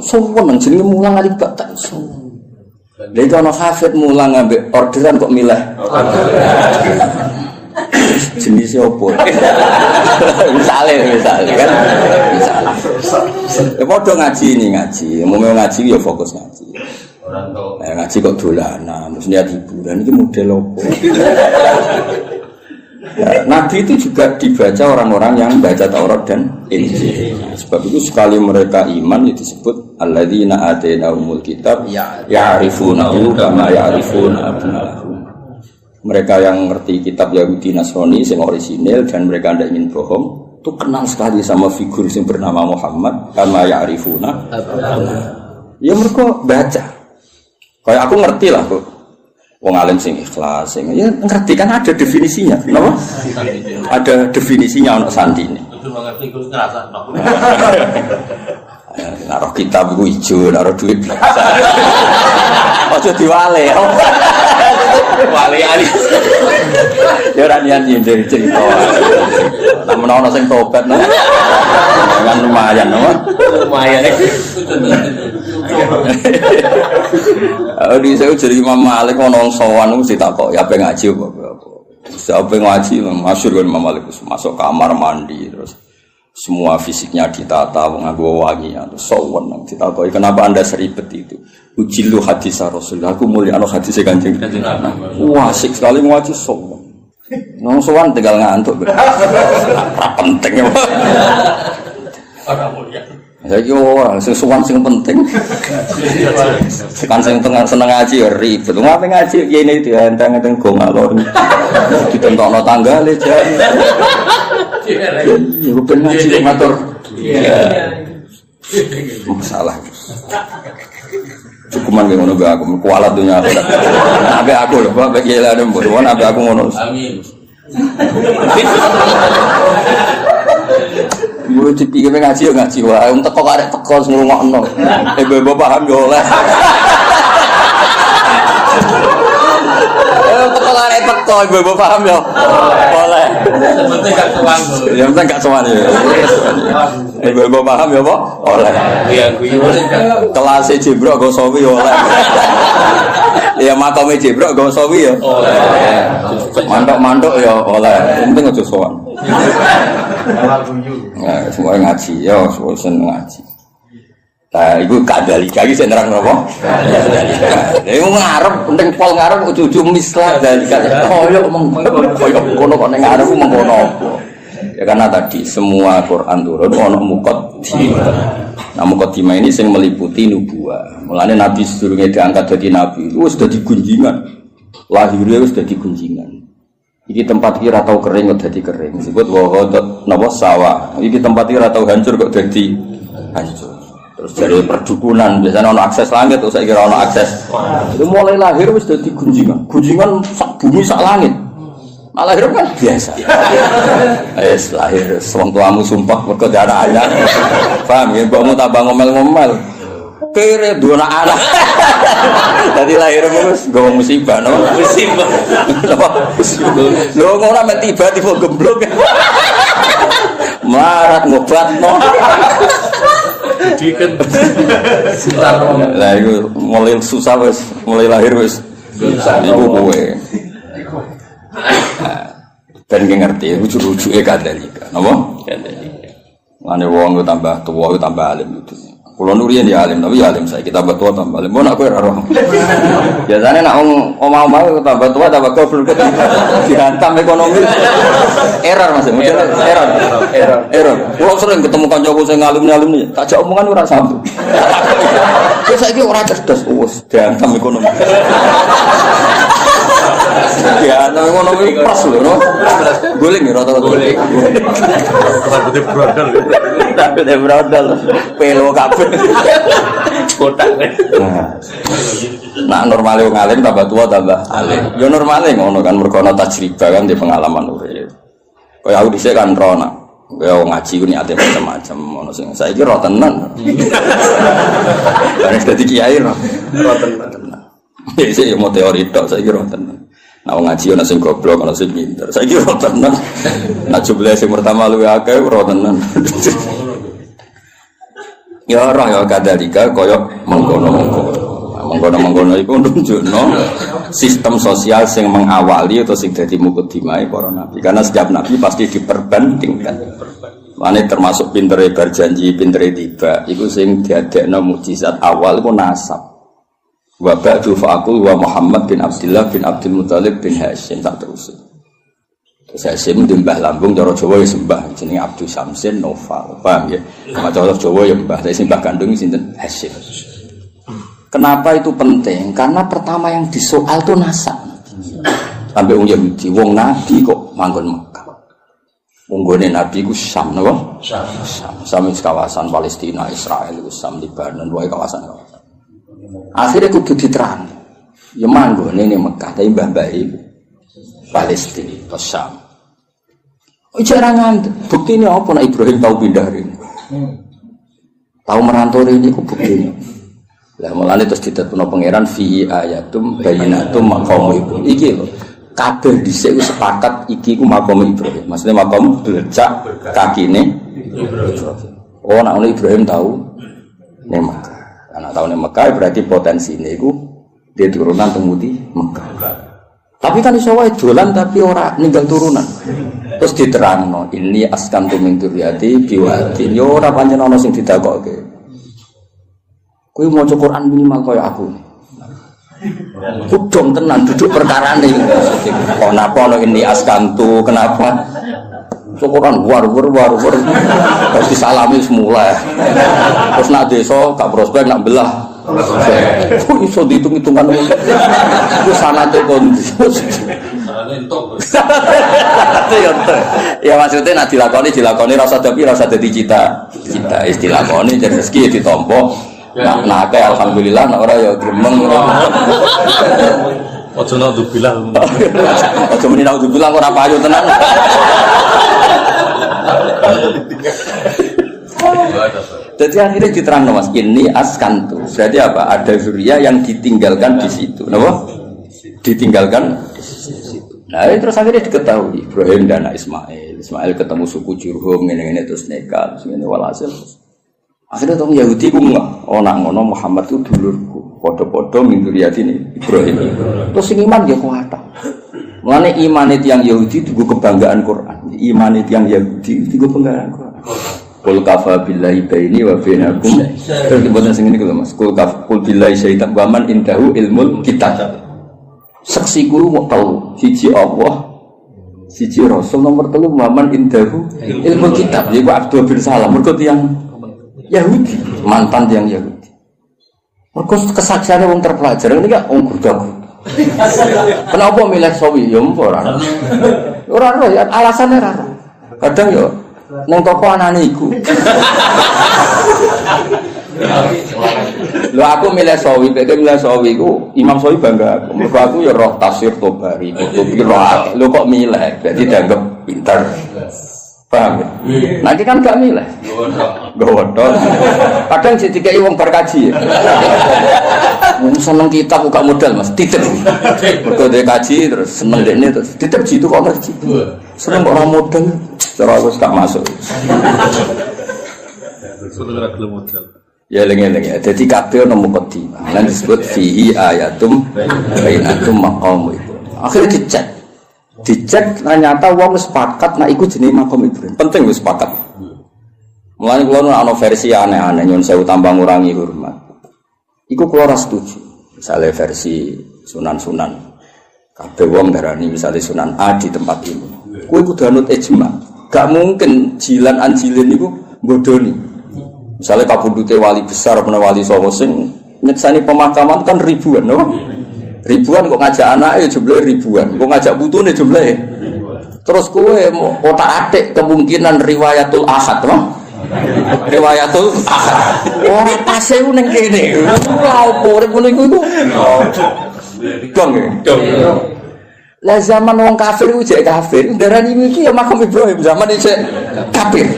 sowan jenenge mulang ali batak iso. Lha itu ana hafid mulang ambek orderan kok milih. Jenisnya apa? Misale kan. Ya padha ngaji ini ngaji. Mau ngaji ya fokus ngaji. orang tuh. Ngaji kok dolanan, terus niat hiburan ini model apa? Nabi itu juga dibaca orang-orang yang baca Taurat dan Injil. Sebab itu sekali mereka iman itu disebut alladzina atainahumul kitab ya'rifunahu kama ya'rifuna abna'ahum. Mereka yang ngerti kitab Yahudi Nasrani yang orisinil dan mereka tidak ingin bohong, itu kenal sekali sama figur yang bernama Muhammad kama ya'rifuna abna'ahum. Ya mereka baca. Kayak aku ngerti lah kok. Wong alim sing ikhlas, sing ya ngerti kan ada definisinya, kenapa? Ada definisinya untuk sandi ini. Itu mengerti gue ngerasa no. Naruh kitab gue hijau, naruh duit biasa. Ojo diwale, wale ali. Ya ora nian dari cerita. Namun ono sing tobat, kan lumayan, no? Lumayan. Di saya jadi Imam Malik ono sowan mesti takok ya pengen ngaji apa. Siapa ngaji masyhur kan Imam Malik masuk kamar mandi terus semua fisiknya ditata nganggo wangi terus sowan nang ditakoki kenapa Anda seribet itu. Ujilu hadis Rasulullah aku mulia ana hadis Kanjeng Nabi. Wah asik sekali ngaji sowan. Nang sowan tinggal ngantuk. Ora penting. Ora mulia. Jadi orang sesuatu yang penting. Sekarang yang seneng ngaji ribet. Ngapain ngaji? Ya ini dia enteng-enteng gong alor. Ditentok no tangga lejar. Ya bukan ngaji ngatur. Masalah. Cukuman yang ngono be aku kualat dunia aku. Nabe aku loh, bapak gila ada mbok. Nabe aku ngono. Amin. Gue dipikir ngaji ya ngaji wah, untuk kok arek teko ngrungokno. Ibu paham yo oleh. Teko arek teko ibu paham yo. Oleh. Penting gak tuang dulu. Yang penting gak sowan ya. Ibu paham ya, Pak? Oleh. Iya, gue Kelas Jibrok go sawi oleh. Ya makame Jibrok go sawi ya. oleh. Mantuk-mantuk ya oleh. Penting aja sowan. Nah, semua ngaji, ya, semua seneng ngaji. Nah, ibu kadalika iki sing nerang napa? Iku ngarep, penting pol ngarep ujug-ujug mislah dalika. Koyo kono kok ning ngarep mengkono apa. Ya karena tadi semua Quran turun ono muqaddimah. Nah, muqaddimah ini sing meliputi nubuwah. Mulane Nabi sedurunge diangkat dadi nabi itu wis dadi gunjingan. Lahirnya wis dadi gunjingan. Iki tempat iki ora tau kering kok dadi kering. Disebut wa ghadat napa sawah. Iki tempat iki ora tau hancur kok dadi hancur. Terus dari perdukunan biasanya ono akses langit terus saya kira ono akses. Itu mulai lahir wis dadi gunjingan. Gunjingan sak bumi sak langit. Malah lahir kan biasa. Lahir wong tuamu sumpah mergo darah anyar. Paham ya, mbokmu tambah ngomel-ngomel. Kere dua anak. Tadi lahir wis nggawa musibah no. Musibah. Lho ngono mek tiba-tiba gemblok. Marat ngobatno. Diken. Lah iku mulai susah wis, mulai lahir wis. Iku kowe. Ben ngerti rujuk-rujuke kadalika. Napa? Kadalika. Mane wong tambah tuwa tambah alim itu. Kulo nurian ya alim, tapi ya alim saya kita tambah tua tambah alim. Mau nak kowe ora roh. Biasane nak omah-omah tambah tua tambah goblok dihantam ekonomi. Error Mas, error. Kulo sering ketemu kancaku sing alim-alim nih, tak jak omongan ora sambung. Terus saiki ora cerdas, wis dihantam ekonomi. Ya, nang ekonomi pas lho, no. Guling ya rata-rata. Guling. Rambutnya brodol. Rambutnya brodol. Pelo kabeh. Kotak. Nah, normale wong alim tambah tua tambah alim. Ya normale ngono kan mergo ana tajribah kan di pengalaman urip. Kaya aku dhisik kan rono. Kaya wong ngaji ku niate macam-macam ono sing saiki ro tenan. Bareng dadi kiai ro tenan. Iki yo mau teori tok saiki ro tenan. Nah ngaji ana sing goblok ana sing pinter. Saiki ro tenan. Nah jumlah sing pertama luwih akeh ro tenan. Ya roh ya kadalika kaya mengkono iku nunjukno sistem sosial sing mengawali atau sing dadi mukadimah para nabi. Karena setiap nabi pasti diperbandingkan. Mane termasuk pintere berjanji, pintere tiba. Iku sing diadekno mukjizat awal iku nasab. Wa ba'du fa'aqul wa Muhammad bin Abdullah bin Abdul Muthalib bin Hashim tak terus. Terus Hashim mbah lambung cara Jawa ya sembah jenenge Abdul Samsin Noval. Paham ya? Cara Jawa ya mbah, sing mbah kandung sinten Hashim. Kenapa itu penting? Karena pertama yang disoal itu nasab. Sampai wong Yahudi, wong Nabi kok manggon Mekah. Unggone Nabi ku Syam napa? Syam kawasan Palestina, Israel, Syam, Lebanon, wae kawasan-kawasan. Akhirnya kudu diterang. Ya manggone ning Mekah tapi mbah-mbah iku Palestina, ke Syam. Jarangan buktine apa nek Ibrahim tahu pindah rene. Tahu merantau rene ku buktine. Lah mulane terus ditetepno pangeran fi ayatum bayyinatum maqam Ibrahim. Iki lho. Kabeh dhisik wis sepakat iki ku maqam Ibrahim. Maksudnya maqam belecak kakine Ibrahim. Oh nek Ibrahim tahu ning Mekah. Anak tahun yang Mekah berarti potensi ini itu dia turunan temudi Mekah. Tapi kan iso wae dolan tapi ora ninggal turunan. Terus diterangno ini askantu min dzurriyyati biwadin. Yo ora pancen ana sing didakokke. Kuwi maca Quran minimal kaya aku. Kudong tenan duduk perkarane. Kenapa ana ini askantu? Kenapa? Syukuran war. Terus disalami semula. Terus nak desa gak prospek nak belah. Kok iso dihitung-hitungan itu sanate kon. Ya maksudnya nak dilakoni rasa dadi cita. Istilakoni jadi rezeki ditampa. Nah akeh alhamdulillah nak ora ya gremeng. Ojo naudzubillah. Ojo muni naudzubillah ora payu tenan. Jadi akhirnya diterangno Mas, ini askantu. Berarti apa? Ada zuriya yang ditinggalkan di situ. Napa? Ditinggalkan di situ. Nah, terus akhirnya diketahui Ibrahim dan Ismail. Ismail ketemu suku Jurhum ngene-ngene terus nikah, terus ngene walhasil. Akhirnya tong Yahudi ku nak ngono Muhammad itu dulurku. Padha-padha min dzurriyyati Ibrahim. Terus sing iman ya kuat. Mulane iman tiyang Yahudi itu kebanggaan Quran. Iman tiyang Yahudi itu kebanggaan Quran. Qul kafa billahi baini wa bainakum. Terus diboten sing ngene lho Mas. Qul billahi syaitan wa man indahu ilmul kitab. Saksi guru mau tahu siji Allah, siji Rasul, nomor 3 man indahu ilmul kitab. Yaiku Abdul bin Salam mergo tiyang Yahudi, mantan tiyang Yahudi. Mergo kesaksiane wong terpelajar ini gak wong gurdaku. Kenapa milih sawi? Ya ora. Ora ya alasane ora. Kadang yo nang toko anane iku. Lho aku milih Sawi, pek milih Sawi ku Imam Sawi bangga. Mergo aku ya roh tafsir Tobari, Qutubi roh. Lho kok milih? Berarti dianggap pinter. Paham ya? Nanti kan gak milih. Godhong. Kadang dikai wong berkaji ya. Wong seneng kitab gak modal Mas, titip. Mergo dia kaji terus seneng dekne terus titip jitu kok ngerti. Seneng kok ora modal. Cara aku gak masuk. Sudah gelem modal. Ya eling-eling ya. Dadi kabeh ana mukadimah. Lan disebut fihi ayatum bainatum maqam itu. Akhirnya dicek ternyata wong sepakat nek iku jenenge maqam Ibrahim. Penting wis sepakat. Mulane kula ana versi aneh-aneh nyun sewu tambah ngurangi hormat. Iku kula ora setuju. Misale versi sunan-sunan. Kabeh wong darani misale Sunan A di tempat ini. Kuwi kudu anut ijma. Gak mungkin jilan anjilin niku bodoni. Misalnya kabudute wali besar apa wali songo sing nyeksani pemakaman kan ribuan, no? Ribuan kok ngajak anake jumlahe ribuan, kok ngajak putune jumlahe. Terus kowe otak-atik kemungkinan riwayatul ahad, no? Riwayatul ahad. Ora pase ku ning kene. Lha opo urip ngono iku? Dong. Lah zaman wong kafir ku jek kafir, darani iki ya makam Ibrahim zaman iki kafir.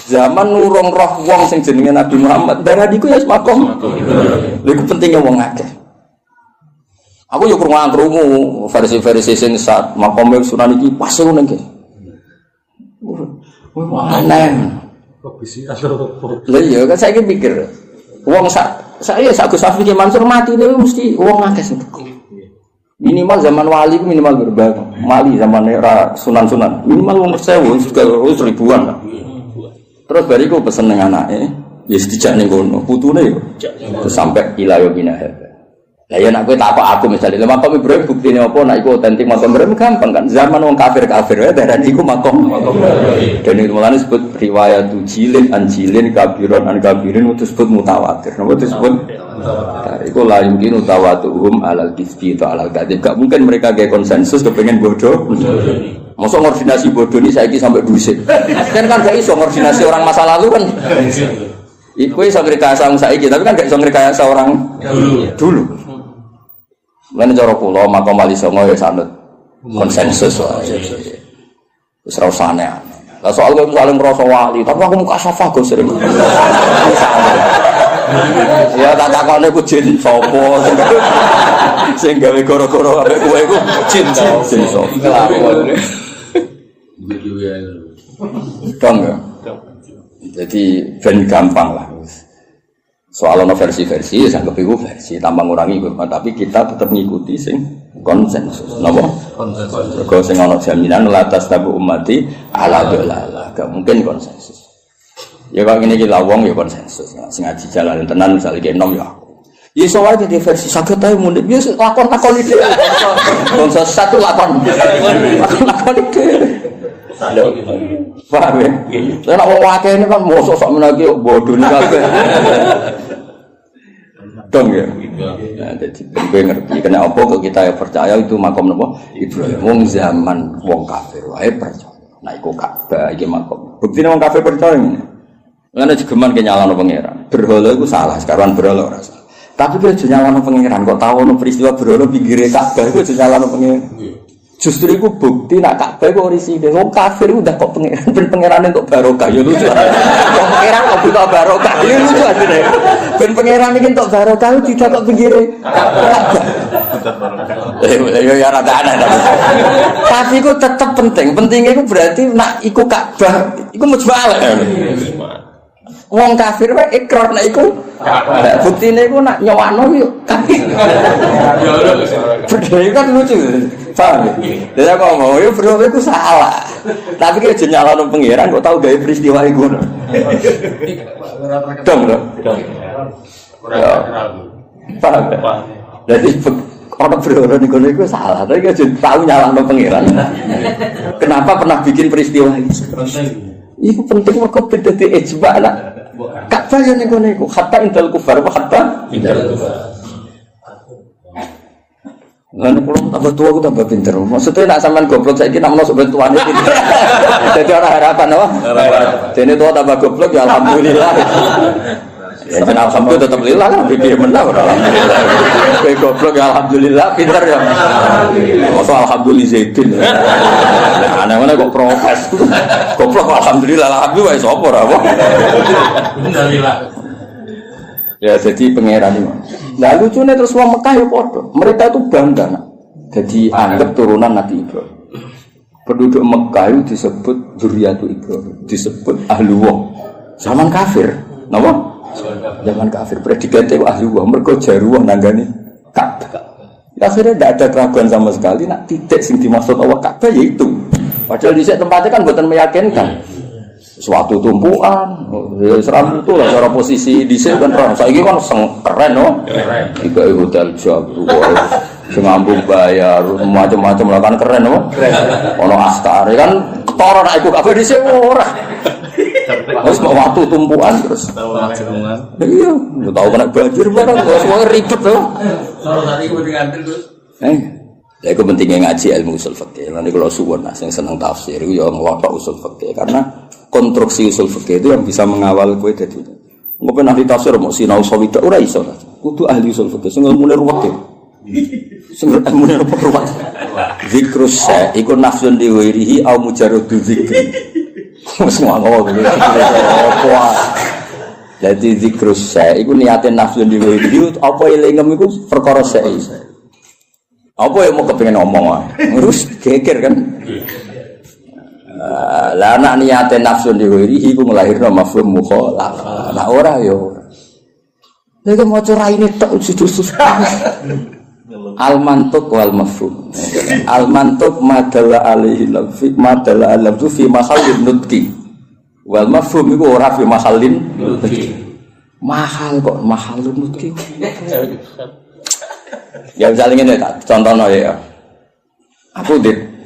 Zaman nurung roh wong sing jenenge Nabi Muhammad, darani ku ya makom. Lha iku pentinge wong akeh. Aku yo krungu versi-versi sing sak makome Sunan iki pas ngono iki. Aneh. Kok bisi asal. Lha iya kan saiki pikir. Wong saya Gus Safi Ki Mansur mati niku mesti wong akeh sing minimal zaman wali ku minimal berbagai mali zaman era sunan-sunan minimal wong 1000 juga ribuan lah. Terus bariku pesen ning anake ya dijak ning kono putune yo terus sampai ilayo binah. Lah ya nek kowe takok aku misale lha makam Ibrahim buktine apa nek iku otentik makam Ibrahim gampang kan zaman wong kafir-kafir wae darani iku makam dan itu mulane disebut riwayat jilin an jilin kabiron an kabirin itu disebut mutawatir. Napa disebut iku la yumkin tawatuhum alal kisbi atau alal kadhib. Gak mungkin mereka kayak konsensus kepengen bodoh. Mosok koordinasi bodoh ini saiki sampai dusit. Kan gak iso koordinasi orang masa lalu kan. Iku iso ngrekayasa saiki tapi kan gak iso ngrekayasa orang dulu. Lan cara kula makam wali songo ya sanut konsensus wae. Wis ora usane. Lah soal kok saling ngrasa wali, tapi aku muka safah Gus sering. Ya tak takone ku jin sapa sing gawe goro-goro ambek kowe iku jin sapa. Dong ya. Jadi ben gampang lah. Soal ono versi-versi ya anggap iku versi tambah ngurangi hormat tapi kita tetap ngikuti sing konsensus. Napa? Konsensus. Mergo sing ono jaminan latas tabu ummati ala dalalah. Gak mungkin konsensus. Ya kok ngene iki lawong ya konsensus. Sing ngaji jalan tenan misale ki enom ya aku. Ya iso wae di versi saged ae mundhik ya lakon-lakon iki. Konsensus satu lakon. Lakon iki. Paham ya? Lah nek wong akeh ini kan mosok sak menaki bodoh ni kabeh. Dong ya. Nah, jadi gue ngerti kena apa kok kita ya percaya itu makam napa Ibrahim wong zaman wong kafir wae percaya. Nah iku Ka'bah iki makam. Buktine wong kafir percaya ngene. Ngene jegeman ke nyalano pangeran. Berhala iku salah, sekarang berhala ora salah. Tapi kok nyalano pangeran kok tau ono peristiwa berhala pinggire Ka'bah iku nyalano pangeran. Justru itu bukti nak Ka'bah kok risine wong kafir udah kok pangeran untuk barokah ya lucu. Wong pangeran kok butuh barokah ya lucu asline. Ben pangeran iki untuk barokah tidak kok pinggire Ka'bah. Ya rada aneh tapi itu tetap penting. Pentingnya itu berarti nak iku Ka'bah iku mujmalah. Wong kafir wae ikrar nek iku Ka'bah. Buktine iku nak nyowano yo kafir. Berdaya kan lucu. Paham ya? Dia ngomong, ya bro itu salah. Tapi dia nyalano pangeran kok tahu gawe peristiwa iku. Dong. Paham ya? Jadi orang bro niku niku salah. Tapi dia tahu nyalano pangeran. Kenapa pernah bikin peristiwa itu? Itu penting kok beda di ijma lah. Ka'bah yang niku hatta indal kufar apa hatta indal kufar. Lalu kalau tambah tua aku tambah pinter. Maksudnya nak sampean goblok saiki nak menawa sampean tuane iki. Dadi ora harapan apa? Harapan. Dene tua tambah goblok ya alhamdulillah. Ya jeneng alhamdulillah tetep lillah lah piye menang ora alhamdulillah. Kowe goblok ya alhamdulillah pinter ya. Masa alhamdulillah zaidin. Aneh-aneh kok protes. Goblok alhamdulillah alhamdulillah sapa ora apa. Alhamdulillah. Ya jadi pangeran itu. Nah lucunya terus wong Mekah ya padha. Mereka itu bangga nak. Jadi anggap turunan Nabi Ibrahim. Penduduk Mekah itu disebut dzurriyyatu Ibrahim, disebut ahluwah. Zaman kafir, napa? Zaman kafir predikatnya itu ahluwah, mergo jaruwah nanggani Ka'bah. Akhirnya tidak ada keraguan sama sekali nak titik sing dimaksud Allah Ka'bah yaitu. Padahal di tempatnya kan bukan meyakinkan. Suatu tumpuan, seram itu lah cara posisi di sini kan. Saya ini kan keren, no? Keren. Tiga hotel Jabu, sengambung bayar, macam-macam lah kan keren, no? Ono Astar, kan ketara nak ikut apa di sini orang. Terus mau waktu tumpuan terus. Iya, nggak tahu kena banjir barang, semuanya ribet tuh. Kalau tadi gue diantar terus. Ya itu pentingnya ngaji ilmu usul fikih. Nanti kalau suwon yang senang tafsir, itu ya ngelapa usul fikih karena konstruksi usul fikih itu yang bisa mengawal kue jadi. Nggak pernah ahli tafsir mau sinau sawida, ora iso. Kudu ahli usul fikih, sing ilmune ruwet. Sing ilmune ruwet. Zikrus sa iku nafsun diwirihi au mujarradu zikri. Semua ngomong gitu. Jadi zikrus sa iku niate nafsun diwirihi apa elingem iku perkara sa. Apa yang mau kepengen ngomong terus geger kan lah anak niate nafsun diwirihi iku nglahirno mafhum mukhalaf nah ora yo lha kok maca raine tok susah al mantuq wal mafhum al mantuq madalla alaihi lafzi madalla alafzu fi mahallin nutqi wal mafhum iku ora fi mahallin nutqi mahal kok mahallun nutqi. Ya misalnya ini contohnya ya, aku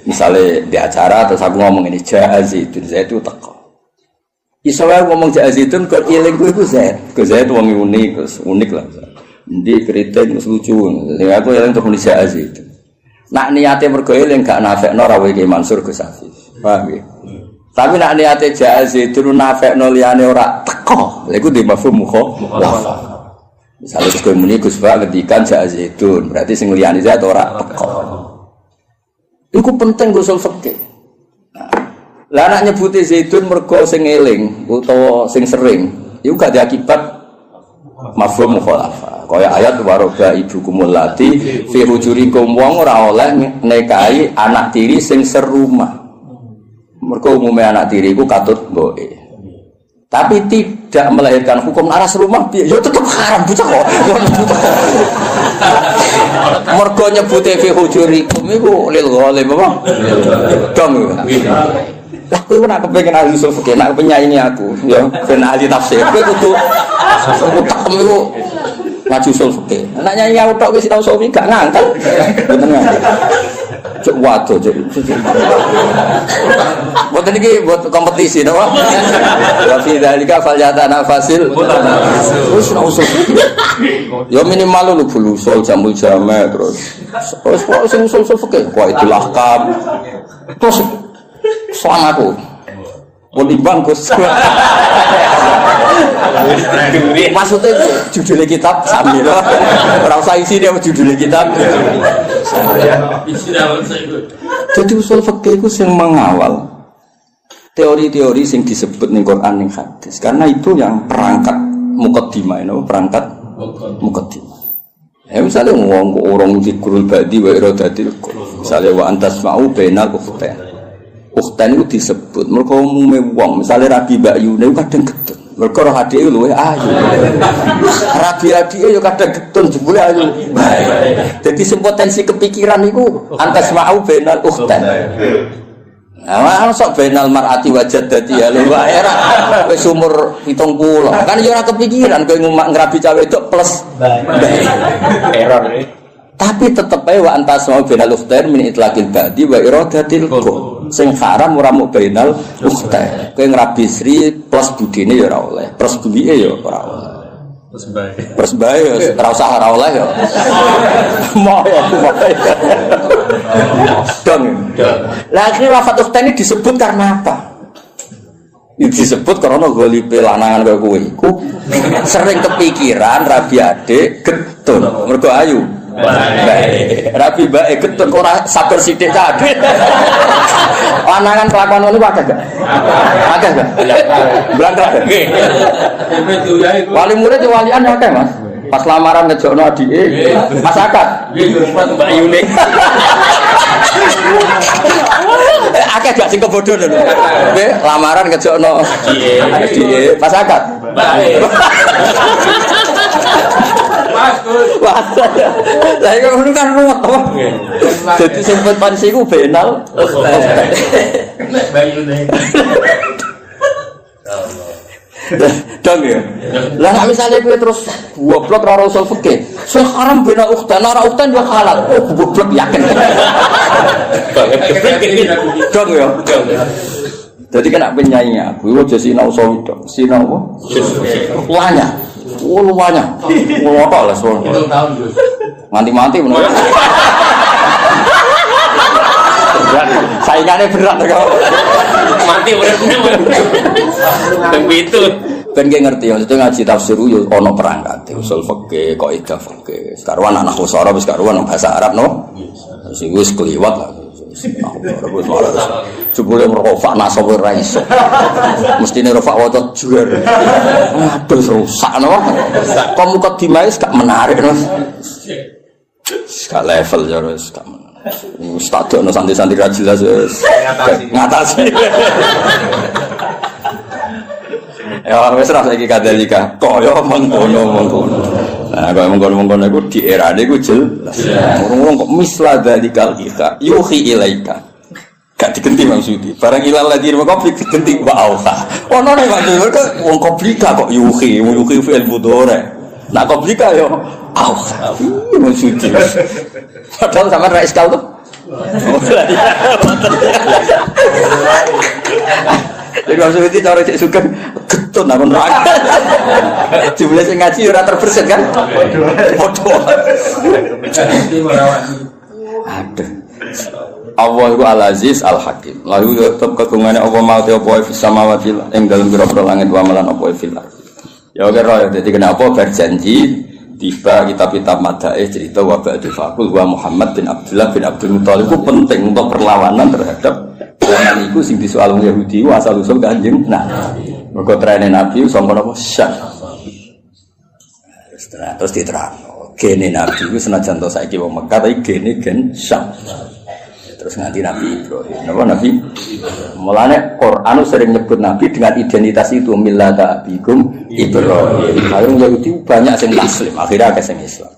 misalnya di acara terus aku ngomong ini Zaitun, Zaitun teko. Isowel ngomong Zaitun kok iling gue Zaitun wong unik lah. Di keriting lucu, sehingga aku iling terus Zaitun. Nak niatnya bergoeling gak nafekno rawe Ki Mansur Gus Hafiz, paham ya? Tapi nak niatnya Zaitun nafekno liyane ora teko, lha iku di mafhum mukhalaf. Misalnya Gus Muni Gus Pak ngedikan Zaitun, berarti sing liyane zat ora teko. Iku penting usul fikih. Lah anak nyebuti Zaitun mergo sing eling utawa sing sering, iku gak diakibat mafhum mukhalafah. Kaya ayat waroba ibukumul lati fi hujurikum wong ora oleh nikahi anak tiri sing serumah. Mergo umume anak tiri iku katut mboke. Tapi tidak melahirkan hukum aras rumah piye ya tetep haram bocah kok. Mergo nyebute fi hujurikum iku lil ghalim apa? Dong. Lah kowe ora kepengin ahli usul fikih, nek penyaingi aku ya ben ahli tafsir. Kowe kudu utak iku ngaji usul fikih. Nek nyanyi aku tok wis tau sofi gak ngangkat. Mboten ngangkat. Cuk waduh cuk. Mboten iki buat kompetisi to. Wa fi dzalika falyatanafasil. Terus usul. Ya minimal lu bulu usul jamul jame terus. Terus kok sing usul fikih kok itu lahkam. Terus soal aku. Pun imbang Gus. Maksudnya judulnya kitab sambil ora usah isi dia judulnya kitab. Jadi usul fikih itu yang mengawal teori-teori yang disebut ning Quran ning hadis. Karena itu yang perangkat muqaddimah, perangkat muqaddimah. Ya misalnya ngomong orang zikrul badi wa iradatil qul. Misalnya wa antasma'u bainal ukhtain. Ukhtain itu disebut mergo umume wong, misalnya Rabi Bayu niku kadang getun. Mergo roh adike luwih ayu. Rabi adike yo kadang getun jebule ayu. Dadi potensi kepikiran niku antasma'u bainal ukhtain. Nah, sok benal mar'ati wajad dadi ya lho era wis umur 70. Kan yo ora kepikiran kowe ngrabi cawe wedok plus error. Tapi tetep ae wa antas mau benal ukhtair min itlaqil badi wa iradatil qul. Sing haram ora mung benal ukhtair. Kowe ngrabi sri plus budine ya ora oleh, plus duwike ya ora oleh. Plus bae ya ora usah ora oleh ya. Mau ya. Dong. Lah akhirnya lafaz ukhtair ini disebut karena apa? Disebut karena golipe lanangan kaya kowe iku sering kepikiran rabi adik getun mergo ayu. Baik. Rabi baik getun kok ora sabar sithik tadi. Lanangan kelakuan ngono akeh gak? Akeh gak? Blangkrak. Nggih. Wali murid walian akeh, Mas. Pas lamaran ngejokno adike, Mas Akad. Nggih, Mbak Yuni. Akeh gak sing kebodoh lho. Nggih, lamaran ngejokno adike, Mas Akad. Mas, lah iki ngono kan ruwet to. Dadi sempet pansi ku benal. Mbak Yuni. Dong ya. Lah nek misale kowe terus goblok ora usul fikih. Sing haram bena ukhtan, ora ukhtan yo halal. Goblok yakin. Dong ya. Jadi kena penyanyi aku, aja sinau sawi tok. Sinau apa? Lanya. Luanya. Ngotok lah soal. Tahun Gus. Mati-mati bener. Saingannya berat kok. Mati uripnya. Begitu. Ben ki ngerti maksudnya ngaji tafsir yo ana perangkat usul fikih, kaidah fikih. Sekarang anak usara wis karuan bahasa Arab no. Sing wis kliwat lah. Jebule merofak nasab ora iso. Mestine rofak waca juar. Aduh rusak no. Kok mukadimah wis gak menarik no. Gak level ya wis gak menarik. Stadiono santri-santri ra jelas wis. Ngatasi. Ya wis ra saiki kadalika. Kaya mengkono-mengkono. Nah, kaya mengkono-mengkono iku di erane iku jelas. Ngomong kok misla dalikal kita yuhi ilaika. Gak digenti maksudi. Barang ilal ladhi wa qablik digenti wa auha. Ono nek maksud wong qablika kok yuhi fi'il mudhari. Nah qablika yo auha. Maksudi. Padahal sampean ra iskal tuh. Jadi maksudnya cara cek suka getun apa neraka. Jumlah sing ngaji ora terbersit kan? Bodoh. Aduh. Allah itu Al-Aziz Al-Hakim. Lalu tetap kegungane apa mau te apa fis samawati ing dalem pira-pira langit wa malan apa fil. Ya kira dadi kenapa berjanji tiba kitab-kitab madaih cerita wa ba'du faqul wa Muhammad bin Abdullah bin Abdul Muthalib itu penting untuk perlawanan terhadap zaman itu sing disoal wong Yahudi asal usul Kanjeng Nabi. Mergo trene Nabi sangka napa syak. Terus diterangno gene Nabi ku senajan to saiki wong Mekah tapi gene gen syak. Terus nganti Nabi Ibrahim. Napa Nabi? Mulane Quran sering nyebut Nabi dengan identitas itu millata abikum Ibrahim. Kalau Yahudi banyak sing muslim, akhirnya akeh sing Islam.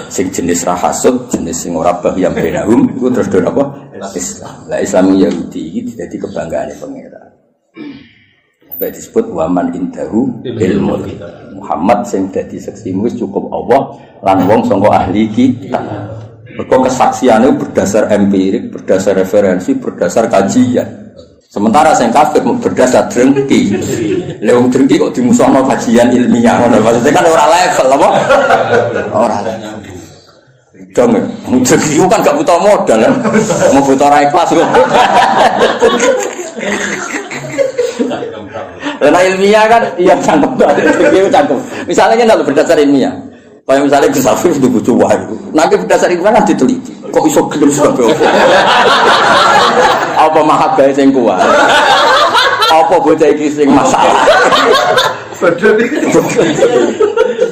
Sing jenis rahasud, jenis sing ora bahyam benahum iku terus do apa? Islam. Lah Islam Yahudi iki dadi kebanggaane pangeran. Sampai disebut waman indahu ilmu. Muhammad sing dadi seksimu wis cukup Allah lan wong sangka ahli kitab. Mergo kesaksiannya berdasar empirik, berdasar referensi, berdasar kajian. Sementara sing kafir berdasar drengki. Lewung drengki kok dimusuhno kajian ilmiah ngono. Maksudnya kan ora level apa? Ora level. Dong, drengki kan gak butuh modal kan. Mau butuh ra ikhlas kok. Karena ilmiah kan iya cangkem. Drengki cangkem. Misalnya kan berdasar ilmiah. Kayak misalnya Gus Afif itu bucu wae. Nanti berdasar itu kan diteliti. Kok iso gelem sebab apa mahabbah sing kuat? Apa bocah iki sing masalah?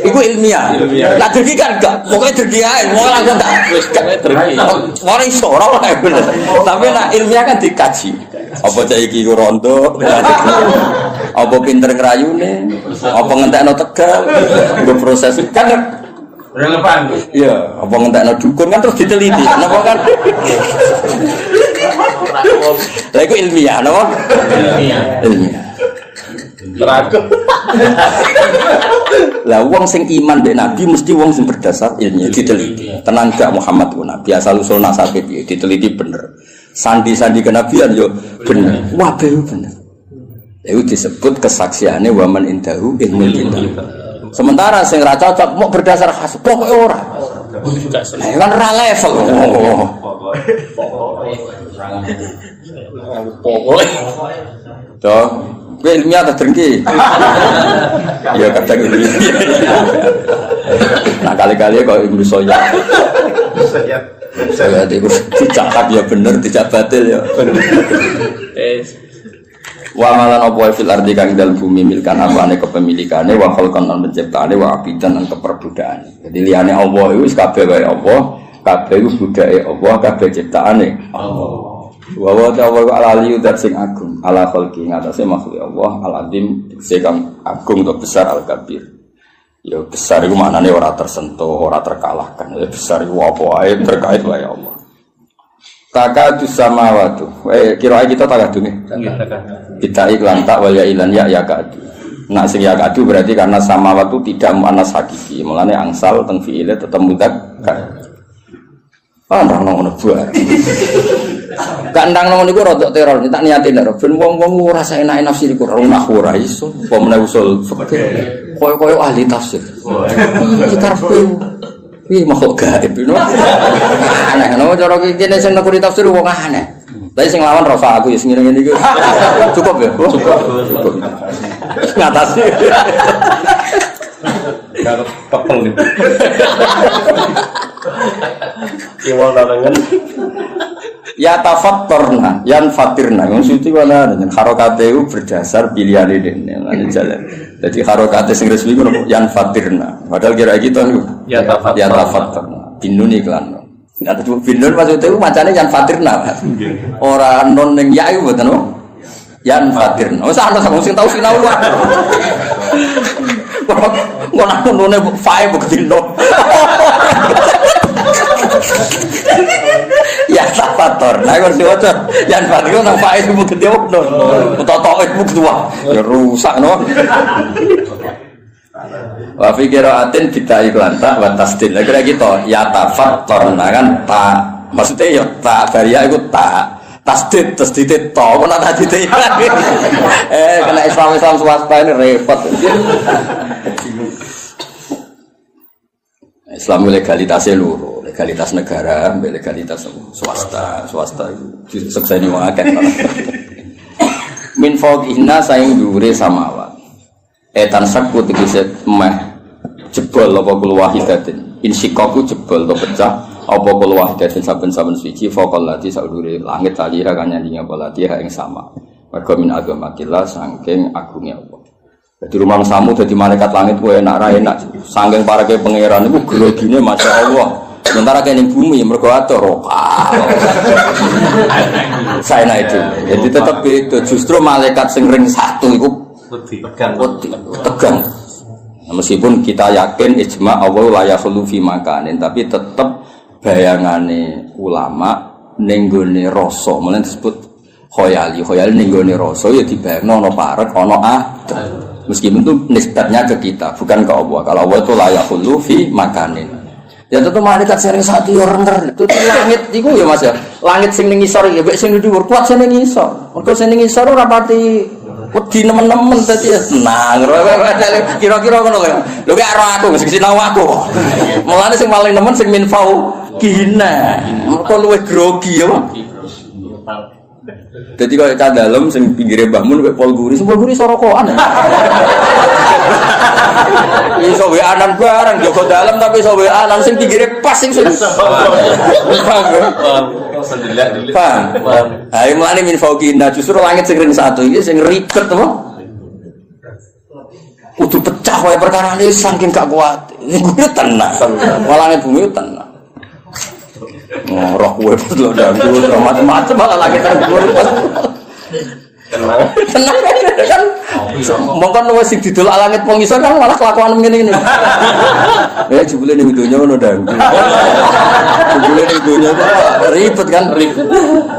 Iku ilmiah. Lah dadi kan gak, pokoke dadi ae, wong langsung tak wis gak dadi. Ora iso ora bener. Tapi nek ilmiah kan dikaji. Apa cah iki iku rondo? Apa pinter ngrayune? Apa ngentekno Tegal? Nggo proses kan relevan. iya, apa ngentekno dukun kan terus diteliti. Napa kan? Lah iku ilmiah, napa? Ilmiah. Terakhir. Lah wong sing iman mbek Nabi mesti wong sing berdasar ilmiah diteliti. Tenan gak Muhammad ku Nabi asal usul nasabe piye diteliti bener. Sandi-sandi kenabian yo bener. Wah, bener. Itu disebut kesaksiannya waman indahu ilmu kitab. Sementara sing ra cocok mau berdasar khas pokoke ora. Kan ora level. Pokoke. Toh Kowe ilmiah ta drengki. Ya kadang ini. Nah kali-kali kok Ibnu Soya. Saya itu dicakap ya bener, tidak batil ya. Wa malan apa fil ardi kang dalem bumi milkan apane kepemilikane wa khalqan lan penciptaane wa abidan lan keperbudakane. Jadi liyane Allah iku wis kabeh wae Allah, kabeh iku budake Allah, kabeh ciptaane Allah. Wa wa ta'ala aliyu dat sing agung ala khalqi ngatasé makhluk Allah al-azim sing agung atau besar al-kabir. Ya besar itu maknanya orang tersentuh, orang terkalahkan. Ya besar itu apa wae terkait wae Allah. Takadu samawatu. Kira kita takadu nih. Kita iklan tak wal ya ilan ya kadu. Nak sing ya kadu berarti karena samawatu tidak muannas hakiki. Mulane angsal teng fiile tetep mudzakkar. Ndang ngono buat. Gak ndang ngono niku rodok teror, tak niatin nek ben wong-wong ora enak nafsi iku ora iso. Apa meneh usul fikih. Koyo ahli tafsir. Kita kuwi makhluk gaib no. Aneh no cara kene sing nekuri tafsir wong aneh. Tapi sing lawan rasa aku ya sing ngene iki. Cukup ya? Cukup. Ngatasi. Kalau kepel nih. Iwal dalangan. Ya tafakkurna, yan fatirna. Wong suci wala dengan harokate itu berdasar pilihane dene. Lan jalan. Jadi harokate sing resmi ku yan fatirna. Padahal kira gitu niku. Ya tafakkurna. Binun iklan. Nek binun maksudnya itu macane yan fatirna. Ora non ning ya iku mboten no. Yan fatirna. Wis ana sing tau sinau wae. Ngono nune fae bukti no. Ya tafator, nah kalau siapa yang paling orang faiz mungkin dia udah, totok itu berdua, ya rusak no. Wafi kiraatin kita iklan tak batas til, kira gitu. Ya tafator, nah kan tak, maksudnya ya tak baria itu tak. Tasdid to, mana tadi itu? Kena Islam swasta ini repot. Islam legalitasnya luruh, legalitas negara, legalitas swasta itu sekseni wakan. Min fawqihna saing dhuwure samawat. Etan sakku tegese meh jebol apa kul wahidatin. Insikaku jebol to pecah apa kul wahidatin saben-saben suci faqal lati saudure langit salira kan nyandingi apa lati ing sama. Mergo min agamatillah saking agungnya Allah. Jadi rumah samu jadi malaikat langit gue enak enak. Sangking para ke pangeran itu grogine masya Allah. Sementara kayak di bumi mergo atur saya naik itu. Jadi tetap itu justru malaikat sing ring satu itu tegang. Nah, meskipun kita yakin ijma Allah la yakhlu fi makanin, tapi tetap bayangane ulama nenggone rasa, mulane disebut khoyali nenggone rasa ya dibayangno ana parek ana meskipun itu nisbatnya ke kita, bukan ke Allah. Kalau Allah itu layak hulu fi makanin. Ya tentu malaikat sering satu orang itu langit itu ya mas ya. Langit sing ngisor ya, baik sing dhuwur kuat sing ngisor. Mergo sing ngisor ora pati wedi nemen-nemen dadi tenang. Kira-kira ngono lho. Lho gak ora aku sing sinau aku. Mulane sing paling nemen sing minfau kina. Mergo luwih grogi ya. Jadi kalau cah dalam sing pinggire Mbah Mun mek Pol Guri sorokokan. Iso weanan barang Joko dalam tapi iso weanan sing pinggire pas sing paham. Ayo mulane min fauqina justru langit sing ring satu iki sing ribet apa? Kudu pecah wae perkarane saking gak kuat. Iku tenang. Langit bumi tenang. Roh gue betul dangdut, macam-macam malah lagi tergurus. Tenang kan? Mungkin lu masih didol langit pengisar kan malah kelakuan begini ini. Jebule ning donya ngono dangdut. Jebule ning donya ribet kan ribet.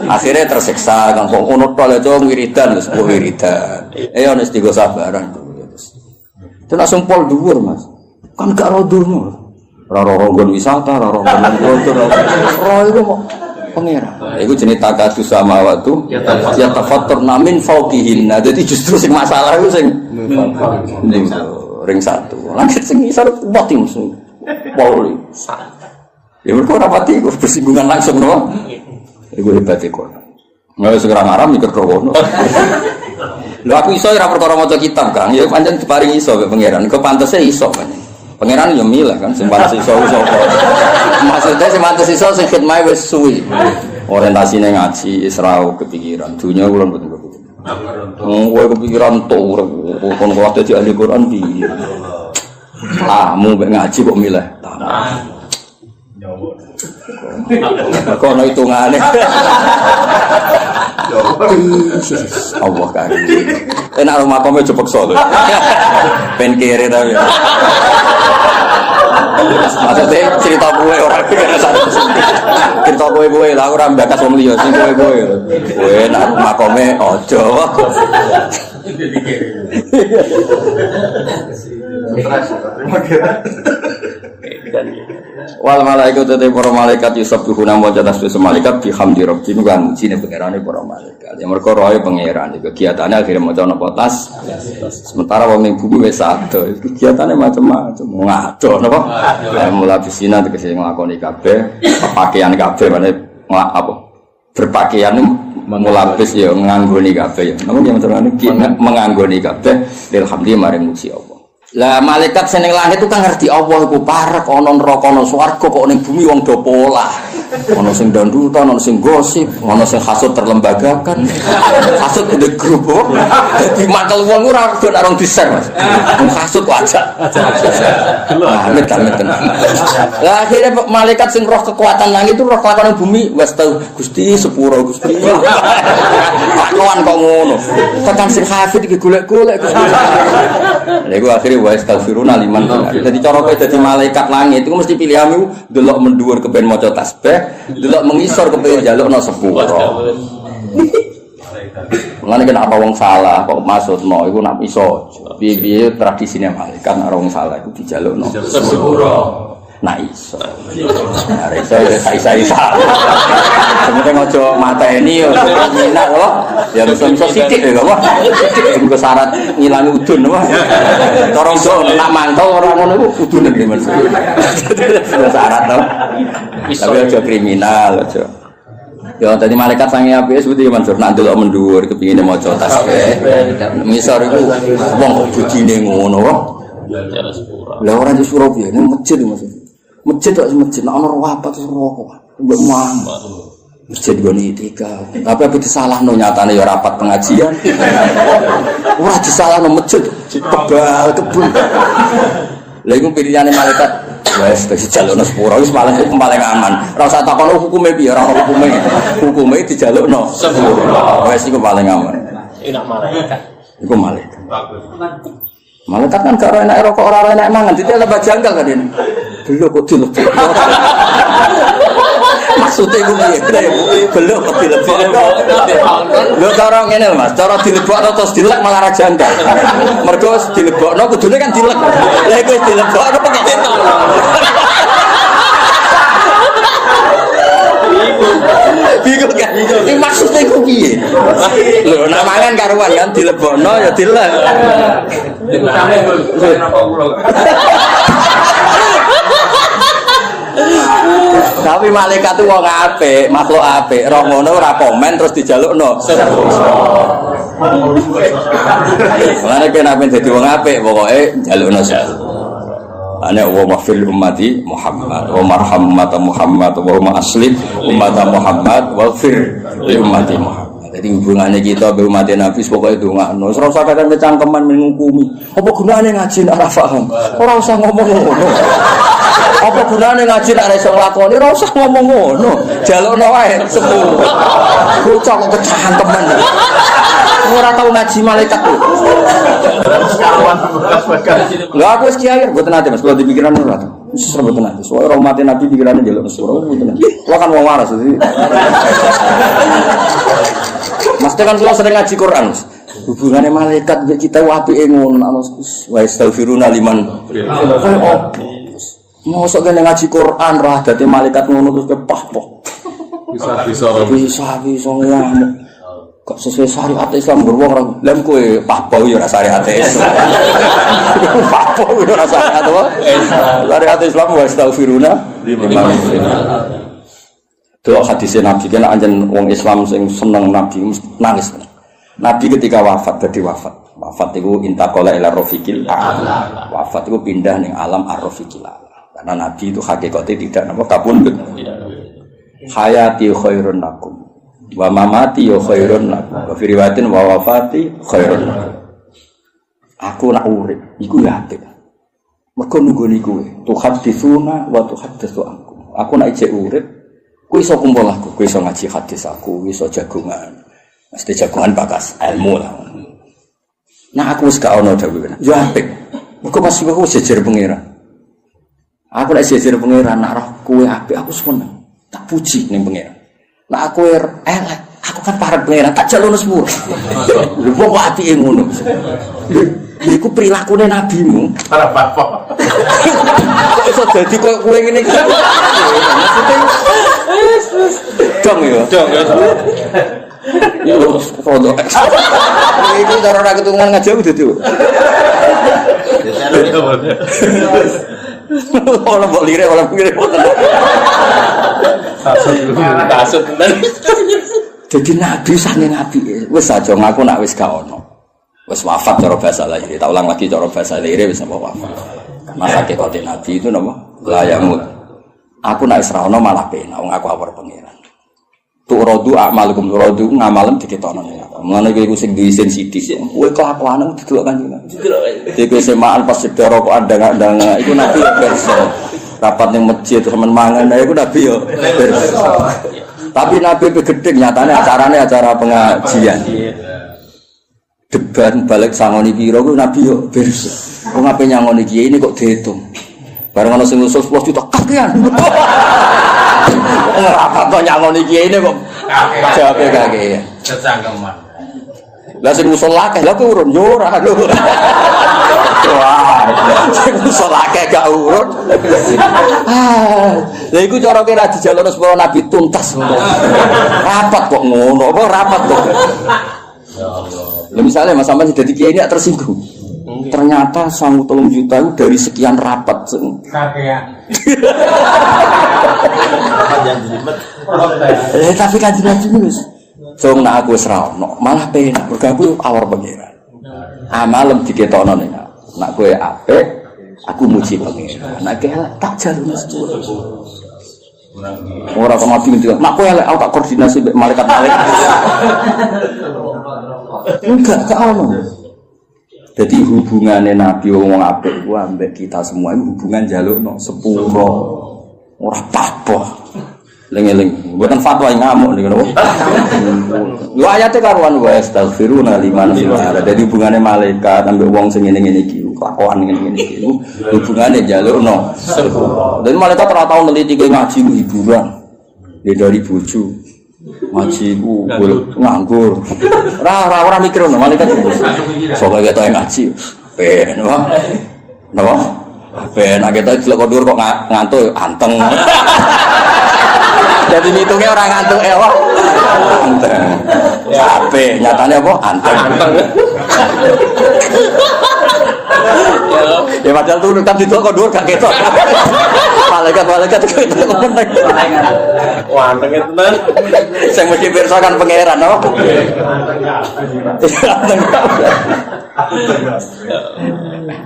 Akhirnya tersiksa kan kok ono tok lho wiridan wis wiridan. Ono istigo sabaran. Itu langsung pol dhuwur Mas. Kan gak rodono. Roro-roro wisata, roro-roro kotor, roro itu kok pengira. Itu jenis takadus samawatu, ya tafatur namin fauqihinna. Jadi justru sing masalah itu sing ring satu. Langit sing isar mati musuh. Pauli. Ya mereka rapati itu bersinggungan langsung no. Itu hebat itu. Nggak segera ngaram mikir krono. Lho aku iso ora perkara maca kitab, Kang. Ya pancen diparingi iso mek pangeran. Kok pantese iso kan. Pangeran yo milih kan sing pantes iso sapa. Maksudnya sing pantes iso sing khidmah wis suwi. Orientasine ngaji Israel kepikiran. Dunya kula mboten kepikiran. Kowe kepikiran to urip kon kuwi dadi ahli Quran piye. Mu mek ngaji kok milih. Kok ono hitungane. Allah kari. Enak rumah kome cepekso lho. Ben kere ta ya. Maksudnya cerita gue orang cerita gue lah ora mbakas wong liya sing gue. Kowe nak rumah kome ojo. Wal malaikat te para malaikat yusabbihuna wa tasbih malaikat bihamdi rabbihim kan mujine pangerane para malaikat. Ya mergo roe pangeran iki kegiatane akhire maca napa tas. Sementara wong ning bumi wis ado, kegiatane macam-macam. Ngado napa? Mulai bisina tegese nglakoni kabeh, pakaian kabeh mane apa? Berpakaian mulabis ya nganggoni kabeh ya. Namun yang terane menganggoni kabeh alhamdulillah maring muji Allah. Lah malaikat seneng langit itu kan ngerti Allah iku parek ana neraka ana swarga kok ning bumi wong do pola. Ana sing dandutan, ana sing gosip, ana sing hasud terlembagakan. Hasud di grup. Dadi makel wong ora do arung di-share, Mas. Hasud wajak. Amit tenan. Lah akhirnya malaikat sing roh kekuatan langit itu roh kekuatan bumi wis tau Gusti sepuro Gusti. Pakuan kok ngono. Tekan sing hafid iki golek-golek Gusti. Lha iku akhire wa astaghfiruna liman. Dadi cara kowe dadi malaikat langit iku mesti pilihanmu delok mendhuwur kepen maca tasbih, delok mengisor kepen njalukno sepuro. Mulane kena apa wong salah kok maksudno iku nak iso. Piye-piye tradisine malaikat nek wong salah iku dijalukno sepuro. Nah iso. Nah iso isa-isa. Sebenarnya ngojo mateni yo minat lho. Ya iso sithik lho kok. Sithik syarat ngilangi udun wah. Cara iso nak mantau ora ngono iku udune iki Mas. Syarat to. Tapi aja kriminal aja. Ya tadi malaikat sange apike seperti Mansur nak delok mendhuwur kepingine maca tasbih. Misor iku wong budine ngono kok. Lah ora di Surabaya ning masjid Mas. Masjid kok masjid ana rapat terus rokok. Mbok mang. Masjid goni tiga. Tapi apa disalahno nyatane ya rapat pengajian. Ora disalahno masjid kebal kebun. Lha iku pilihane malaikat. Wes wis dijalukno sepuro wis paling aman. Ora usah takon hukume piye, ora hukume. Hukume dijalukno sepuro. Wes iku paling aman. Enak malaikat. Iku malaikat. Malaikat kan karo enak rokok ora enak mangan, dite lebah janggal kan ini. Belok kok dilebok. Maksudnya iku piye? Belok kok dilebok. Lho cara ngene lho Mas, cara dilebokno terus dilek malah ra janggal. Mergo dilebokno kudune kan dilek. Lah iku dilebokno kok ketok. Bingung kan? Ini maksudnya itu piye? Lho, nak mangan karuan kan dilebokno ya dilek. Tapi malaikat itu wong apik, makhluk apik. Roh ngono ora komen terus dijalukno. Mulane kena ben dadi wong apik pokoke njalukno sepuro. Ana wa mafil ummati Muhammad wa marham ummata Muhammad wa aslim ummata Muhammad wa fir ummati Muhammad. Jadi hubungannya kita be umat Nabi pokoknya ndongakno. Ora usah kadang kecangkeman ngukumi. Apa gunane ngaji ora paham? Ora usah ngomong ngono. Apa gunane ngaji nek iso nglakoni? Ora usah ngomong ngono. Jalukno wae sepuro. Bocah kok kecangkeman. Ora tau ngaji malaikat tuh. Lha aku wis kiai mboten nate Mas, kalau dipikiran ora. Wis mboten nate. Soale ora umat Nabi pikirane njaluk sepuro mboten. Kula kan wong waras jadi. Mas kan kula sering ngaji Quran. Hubungannya malaikat mbek kita apike ngono. Wa astaghfiruna liman. Mosok kene ngaji Quran ra dadi malaikat ngono terus kepah-pah. Bisa ngamuk. Kok sesuai syariat Islam beruang orang lem kue pahpau ya syariat Islam. Pahpau ya syariat apa? Syariat Islam wa astaghfiruna liman. Doa hadis Nabi kan anjen wong Islam sing seneng Nabi nangis. Nabi ketika wafat itu intaqala ila rafiqil a'la. Wafat itu pindah ning alam ar-rafiqil a'la. Karena Nabi itu hakikatnya tidak napa kapundhut. Hayati khairun lakum wa mamati ya khairun lakum. Wa fi riwayatin wa wafati khairun lakum. Aku nak urip iku ya apik. Mergo nunggoni kowe. Tuhaditsuna wa tuhaditsu aku. Aku nak ijek urip, kowe iso kumpul aku, kowe iso ngaji hadis aku, iso jagongan. Mesti jagongan bakas ilmu lah. Nah aku wis gak ono dawuh. Ya apik. Mergo pas aku jejer pangeran. Aku nek jejer pangeran nak roh kowe apik aku seneng. Tak puji ning pangeran. Nah aku elek, aku kan parek pangeran tak jalono sepuro. Lho kok apike ngono. Iku prilakune nabimu. Para bapak. Kok iso dadi koyo kowe ngene iki. Maksudnya dong ya. Dong ya. Ya foto. Iku cara ora ketungan ngaji aku dadi. Ora mbok lirik ora ngirim. Kasut tenan. Jadi nabi saking apike. Wis aja ngaku nak wis gak ono. Wis wafat cara bahasa lahir. Tak ulang lagi cara bahasa lahir wis wafat. Masa kekote nabi itu napa? La yamut. Aku nek isra ono malah penak wong aku awar pangeran. Tu'radu a'malukum tu'radu ngamalem diketono ning aku. Mulane kowe sing diisin sithik. Kowe kelakuanmu didelok kanjeng. Dhewe semaan pas sedara kok andang-andang iku nabi versi. Rapat ning masjid temen mangan iku nabi yo. Tapi nabi gedhe nyatane acarane acara pengajian. Debat balik sangoni piro ku nabi yo beres. Wong ape nyangoni kiai ini kok diitung. Bareng ana sing usul 10 juta kakean. Ora kok nyangoni kiai ini kok jawabe kakean. Kecangkeman. Lah sing usul akeh lha ku urun yo ora lho. Wah, sing usul akeh gak urun. Lha iku cara kira dijalukno sepuro nabi tuntas. Rapat kok ngono, apa rapat kok. Ya Allah. Lah misalnya Mas Sampan jadi kiai ini tersinggung. Ternyata 3 juta itu dari sekian rapat. Kakean. Tapi kan jelas wis. Song nak aku wis ra ono, malah penak. Mergo aku awar pangeran. Malam diketokno ning aku. Nak kowe apik, aku muji pangeran. Nak elek tak jalune sepuro. Ora kok mati ngendika, nak kowe elek aku tak koordinasi mbek malaikat-malaikat. Enggak ono. Jadi hubungannya Nabi wong apik ku ambek kita semua itu hubungan jalukno sepuro. Ora apa-apa. Eling-eling, mboten fatwa ngamuk niku lho. Lho ayate karuan wa astaghfiruna liman fil ardi. Dadi hubungane malaikat ambek wong sing ngene-ngene iki, kelakuan ngene-ngene iki hubungane jalukno sepuro. Dan malaikat ora tau neliti ke ngaji hiburan. Dari bojo. Ngaji ku nganggur. Ora mikir ngono malaikat. Soale ketok ngaji. Ben wae. Napa? Ben nek ketok delok kondur kok ngantuk anteng. Jadi hitungnya orang ngantuk wah. Anteng. Capek, nyatane apa? Anteng. Ya padahal tuh kan didelok kondur gak ketok. Malaikat ketok meneng. Wah, anteng tenan. Sing mesti pirsa kan pangeran, no?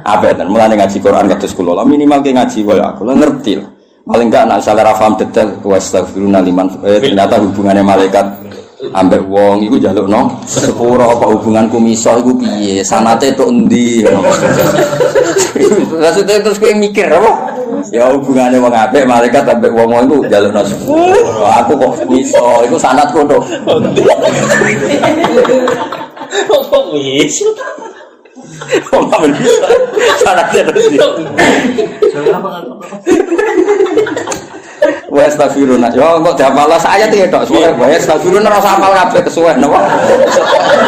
Apa ten mulane ngaji Quran kados kula minimal ke ngaji wae aku ngerti lah. Paling enggak nak salah paham detail wastaghfiruna liman ternyata hubungannya malaikat ambek wong iku njalukno sepuro apa hubunganku miso iku piye sanate tok endi. Maksudnya terus kowe mikir apa? Ya hubungannya wong apik malaikat ambek wong iku njalukno sepuro. Aku kok miso iku sanatku tok. Kok miso? Oh, apa bisa? Sanatnya terus. Wa astaghfiruna. Yo kok diapalah ayat iki tok suwe. Wa astaghfiruna ora hafal kabeh kesuwen napa?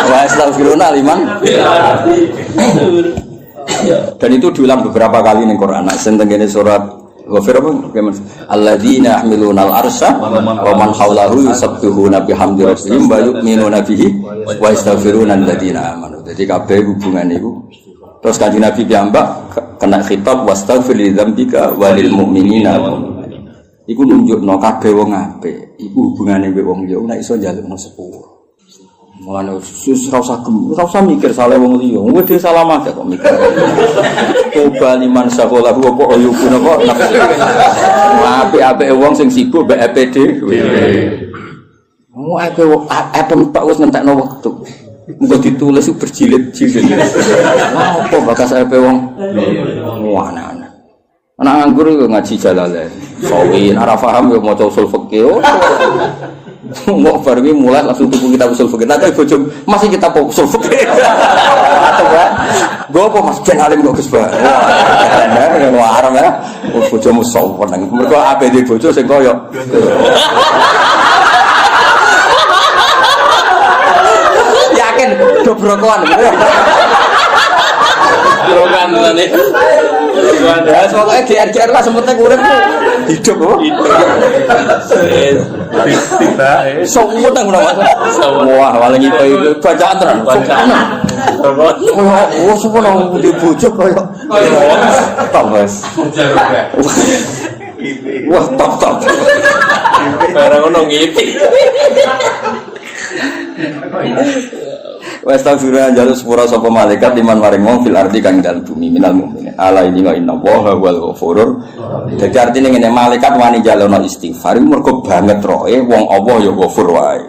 Wa astaghfiruna liman. Dan itu diulang beberapa kali ning Quran. Nek sing tengene surat Ghafir apa? Alladzina yahmiluna al-arsha wa man hawlahu yusabbihuna bihamdi rabbihim wa yu'minuna bihi wa yastaghfiruna alladzina amanu. Jadi kabeh hubungan niku. Terus Kanjeng Nabi piyambak kena khitab wastaghfir li dzambika walil mu'minina. Iku nunjukno kabeh wong apik, iku hubungane mbek wong liya nek iso njalukno sepuro. Mulane ora usah mikir salah wong liya. Wong dhewe salah aja kok mikir. Coba liman sakola apa ayubun apa nafsu. Apik-apike wong sing sibuk mbek EPD. Wong apem tok wis ngentekno wektu. Muga ditulis berjilid-jilid. Apa bakas EP wong? Ana-ana. Anak nganggur ngaji Jalalain. Sawin ora paham yo maca usul fikih. Mau baru mulai langsung tuku kitab usul fikih. Nanti bojo masih kitab usul fikih. Atau enggak? Gue apa Mas Ben alim kok Gus Ba. Wah, haram ya. Bojomu sowan nang. Mergo APD bojo sing koyo. Yakin dobrokoan. Drogan tadi. Ya, soalnya GR lah sempetnya kurang hidup kok. Semua tang udah wah, paling itu bacaan tenan. Oh, semua nang di bojok koyo. Top wes. Wah, top. Barang ngono ngipi. Wa astaghfirullah jaluk sepura sapa malaikat liman maring wong fil ardi kang dalem bumi minal mukminin. Ala ini wa inna Allaha wal ghafurur. Dadi artine ngene malaikat wani jalono istighfar mergo banget roe wong Allah ya ghafur wae.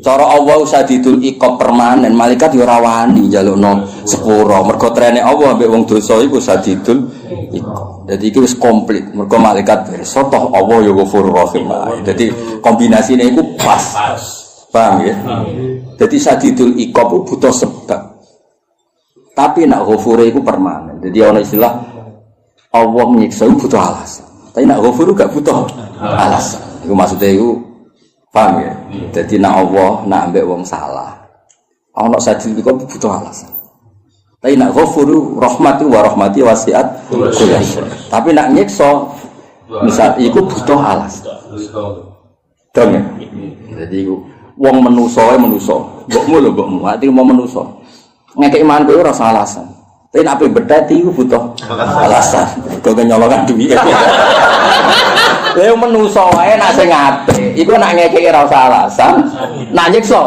Cara Allah sadidul iqab permanen malaikat ya ora wani jalukno sepura mergo trene Allah ambek wong dosa iku sadidul iqab. Dadi iki wis komplit mergo malaikat pirsa toh Allah ya ghafur rahim wae. Dadi kombinasine iku pas. Paham ya? Jadi sadidul iqab butuh sebab. Tapi nak ghafure iku permanen. Jadi ana istilah Allah nyiksa butuh alasan. Tapi nak ghafur gak butuh alasan. Iku maksudnya iku paham ya? Jadi nak Allah nak ambek wong salah. Ana sadidul iqab butuh alasan. Tapi nak ghafur rahmatu wa rahmati wasiat kulli syai. Tapi nak nyiksa misal iku butuh alasan. Dong ya? Jadi iku wong menusa, mbokmu lho mbokmu, ati mau menusa. Ngekek iman kowe ora salah alasan. Tapi nek ape bedati iku butuh alasan. Kok nyolongan duit. Lha menusa wae nek sing apik, iku nek ngekeki ora usah alasan, nak nyiksa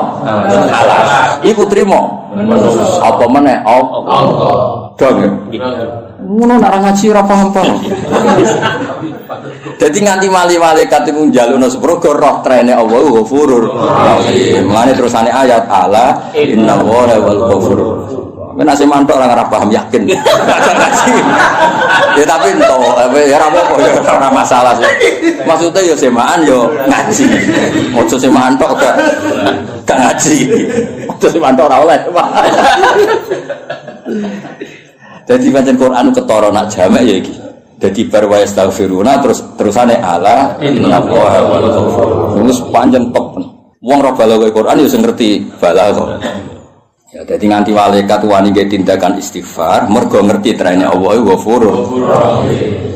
alasan. Iku trimo. Apa meneh? Allah. Dong. Ngono nek ora ngaji ora paham-paham. Jadi nganti malaikat itu njalukno sepuro roh trene Allah ghafurur rahim. Mane terusane ayat ala innallaha wal ghafurur. Men asih mantuk ora paham yakin. Ya tapi ento ya ora apa-apa ya ora masalah. Maksudnya ya semaan yo ngaji. Ojo semaan tok gak ngaji. Ojo semaan tok ora oleh. Jadi pancen Quran ketara nak jamek ya iki. Jadi barwa astaghfiruna terusane ala innallaha wal ghafur. Wis panjang top. Wong ora balaghah Quran ya sing ngerti balaghah. Ya dadi nganti malaikat wani ge tindakan istighfar mergo ngerti trene Allah iku ghafurur.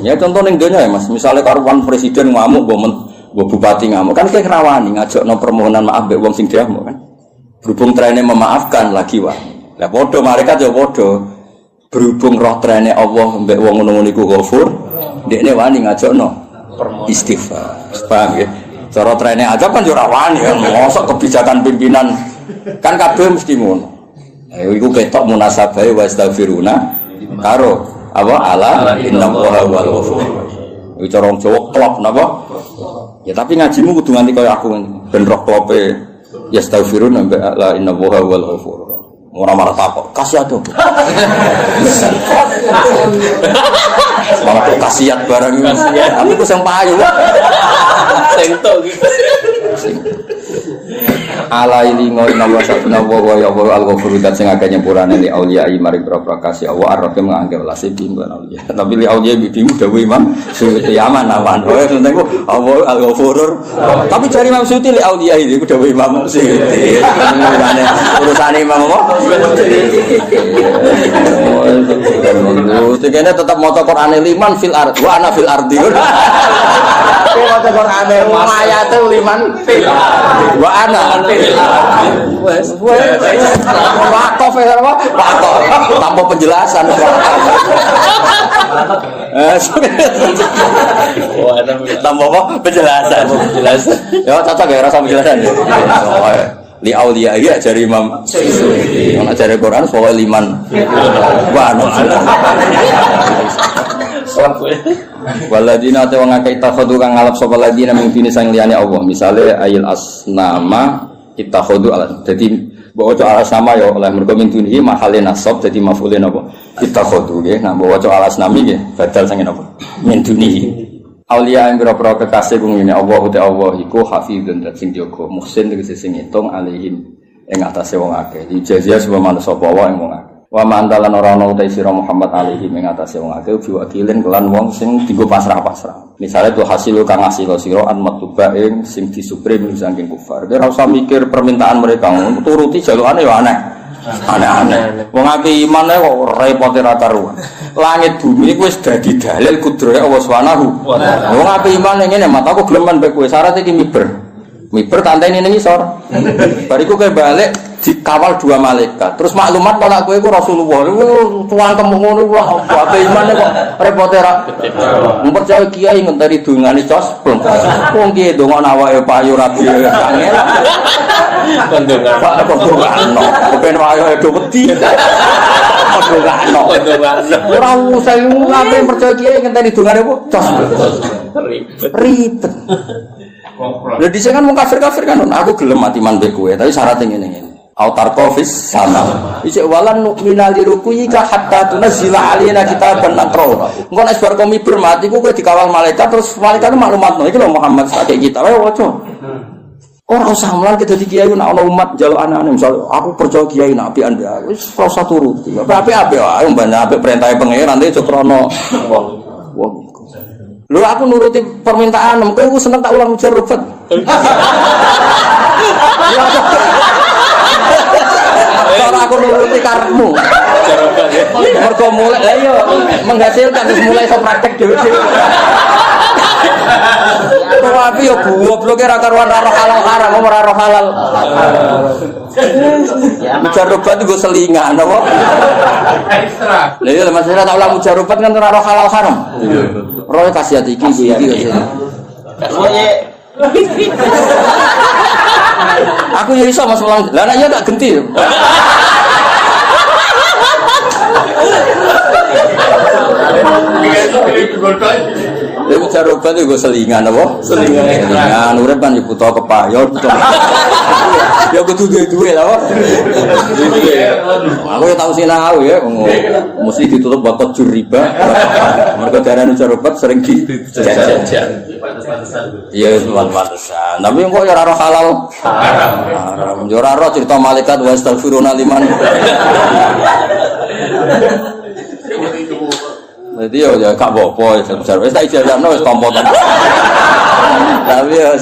Ya contoh ning donya ya Mas, misale karuan presiden ngamuk mbok bupati ngamuk kan kek rawani ngajakno permohonan maaf mbek wong sing diamuk kan. Berhubung trene memaafkan lagi wae. Lah padha malaikat ya padha. Berhubung roh trene Allah mbek wong ngono-ngono iku ghafur, ndekne wani ngajakno istighfar. Paham ya? Cara trene aja kan yo ora wani, mosok kebijakan pimpinan kan kabeh mesti ngono. Iku ketok munasabahe wa astaghfiruna karo apa ala innallaha wal ghafur. Iku cara Jawa klop napa? Ya tapi ngajimu kudu nganti kaya aku ben roh klope ya astaghfiruna mbek ala innallaha wal ghafur. Ora marah takok, kasiat to. Malah kasiat barang iki. Tapi ku sing payu. Sing tok iki. Ala ilingo innallaha satuna wa ya al-ghafur dan sing akeh nyepurane li auliya mari kasih Allah ar-rahim ngangge welas iki mbon auliya. Tapi li auliya bidimu dawuh Imam Suyuti aman awan. Oh enten ku Allah al-ghafurur. Tapi jare Imam Suyuti li auliya iku dawuh Imam Suyuti. Urusane Imam apa? Oh, tegene tetap maca Qur'ane liman fil ard wa ana fil ardi. Kowe maca Qur'ane ayate liman fil ard wa ana wes wakaf ya apa? Wakaf tanpa penjelasan. Tanpa apa? Penjelasan. Ya cocok ya rasa penjelasan. li auliya ya jari Imam Suyuti. Ana jare Quran soal liman. Wa ana. Waladina te wong akeh takhadu kang ngalap sapa ladina ming dini sang liyane Allah. Misale ayil asnama ittakhadu ala. Dadi mbok waca alasnama ya oleh mergo min dini mahale nasab dadi maf'ule napa? Ittakhadu nggih. Nah mbok waca alasnami nggih badal sange napa? Min dini. Aulia yang berapa kekasih ngene Allah uti Allah iku hafizun dat sing jaga muhsin tegese sing ngitung alihim ing atase wong akeh dijazia sebab manut sapa wae ing wong akeh wa mandalan ora ana uti sira Muhammad alihim ing atase wong akeh biwakilin kelan wong sing dienggo pasrah-pasrah misale tuh hasil kang asilo sira an matuba ing sing disupre saking kufar ora usah mikir permintaan mereka turuti jalukane ya aneh aneh-aneh wong akeh imane kok repot ra karuan langit bumi iku wis dadi dalil kudrate Allah Subhanahu wa taala wong akeh imane ngene mataku geleman mbek kowe syarat iki miber tanteni ning isor bariku kowe balik dikawal dua malaikat terus maklumat kalau kowe iku Rasulullah tuan temu ngono wah akeh imane kok repote ra percaya kiai ngenteni dungane cosplong wong kiai ndonga awake payu rabi angel Kondongan, bukan wayo itu wedi. Kondongan, orang usah ngapain percaya kiai ngenteni dungane bu, cos ribet. Lah dhisik kan wong kafir kan, aku gelem mati man mbek kowe, tapi syaratnya ngene. Autar kofis sama. Isik walan nu'mina lirukuika hatta tunzila alaina kitaban naqra. Engko nek bar komi bermati ku kowe dikawal malaikat terus malaikat maklumatno iki lho Muhammad sak kita wae waca. Ora usah mulan kita di kiai nek ana umat njaluk anane misal aku percaya kiai nek api anda wis ora usah turuti. Api-api wae mbane api perintahe pangeran iki cokrono wong. Lho aku nuruti permintaan kowe ku seneng tak ulang ujar rubet. Kalau aku nuruti karepmu. Mergo mulai lha iya menghasilkan wis mulai iso praktek dhewe-dhewe. Tapi yo goblok ora karuan roh halal haram ora roh halal. Mujarobat itu selingan apa? Ekstra. Lah iya masalah tak ulang mujarobat kan ora roh halal haram. Roh kasih hati iki. Aku ya iso Mas ulang. Lah anaknya tak genti. Iku jarobat iku selingan apa? Selingan urip kan yo buta kepayot. Ya kudu duwe lho. Aku ya tau sinau ya, mesti ditutup bakot juriba. Mergo darane jarobat sering dijajan. Iya, pantesan. Tapi kok ya ora roh halal. Haram. Ya ora roh cerita malaikat wa astaghfiruna liman. Jadi ya gak apa-apa sebesar wis tak ijazahno wis tampa to. Tapi ya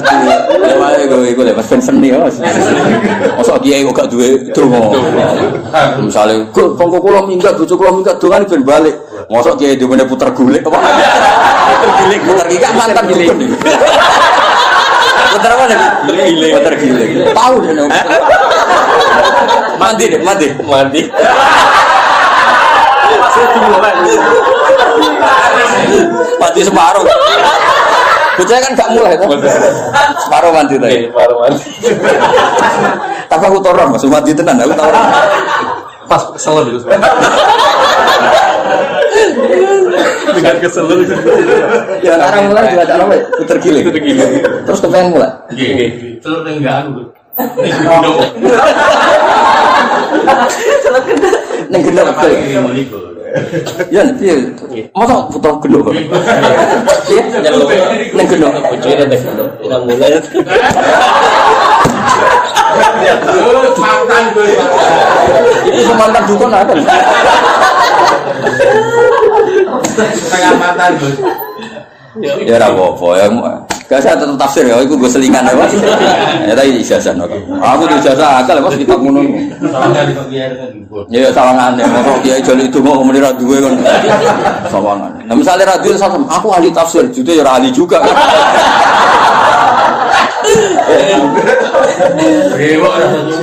lewat iku lek ben seni ya. Mosok kiai kok gak duwe donga. Misale kongko kula minggat bojo kula minggat dongane ben balik. Mosok kiai duwe puter gulik apa? Puter gigak mantan dukun. Puter apa lagi? Puter gilik. Tahu dene. Mandi. Mati separuh. Bocah kan gak mulai tuh. Separuh mati tadi. Tapi aku toron Mas, mati tenan aku toron. Pas kesel dulu. Dengan kesel dulu. Ya orang mulai juga ada apa? Puter giling. Terus kepengen mulai. Nggih. Telur enggak aku. Neng gendok betul. Ya piye? Masa putar gendok. Iya, neng gendok. Bojone neng gendok. Ora mulai. Mantan gue. Itu mantan dukun ada. Setengah mantan gue. Ya ora apa-apa ya. Gak saya tetap tafsir ya, itu gue selingan ya Mas. Ya tadi ijazah no. Aku di ijazah akal Mas kitab ngono. Ya sawangan ya, kok kiai jali itu mau ngomong ra duwe kan. Sawangan. Nah misalnya radio sama aku ahli tafsir, jude ya ahli juga kan. Rewa ora satu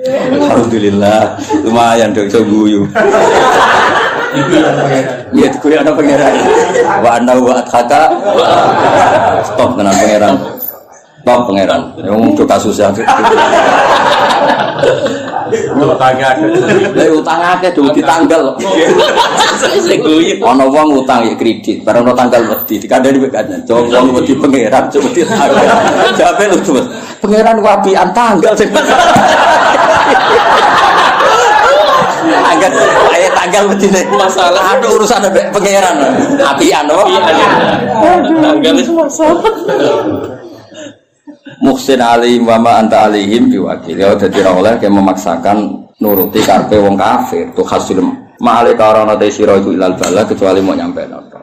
Alhamdulillah, lumayan dong iso guyu. Iya, guyu ana pangeran. Wa anna wa athaka. Stop tenan pangeran. Stop pangeran. Yang untuk kasus yang utang akeh do ditanggal. Ana wong utang ya kredit, bareng ono tanggal wedi dikandani mek kan. Wong wedi pangeran coba ditanggal. Jawabe lucu. Pangeran wabian tanggal sing. Angkat ayat tanggal wedi masalah ada urusan ambek pangeran. Apian oh. Tanggal wis masalah. Muhsin alim wa ma anta alihim biwakil. Ya dadi ora oleh kaya memaksakan nuruti karepe wong kafir. Tu hasil ma'ale karana te sira iku ilal bala kecuali mau nyampe napa.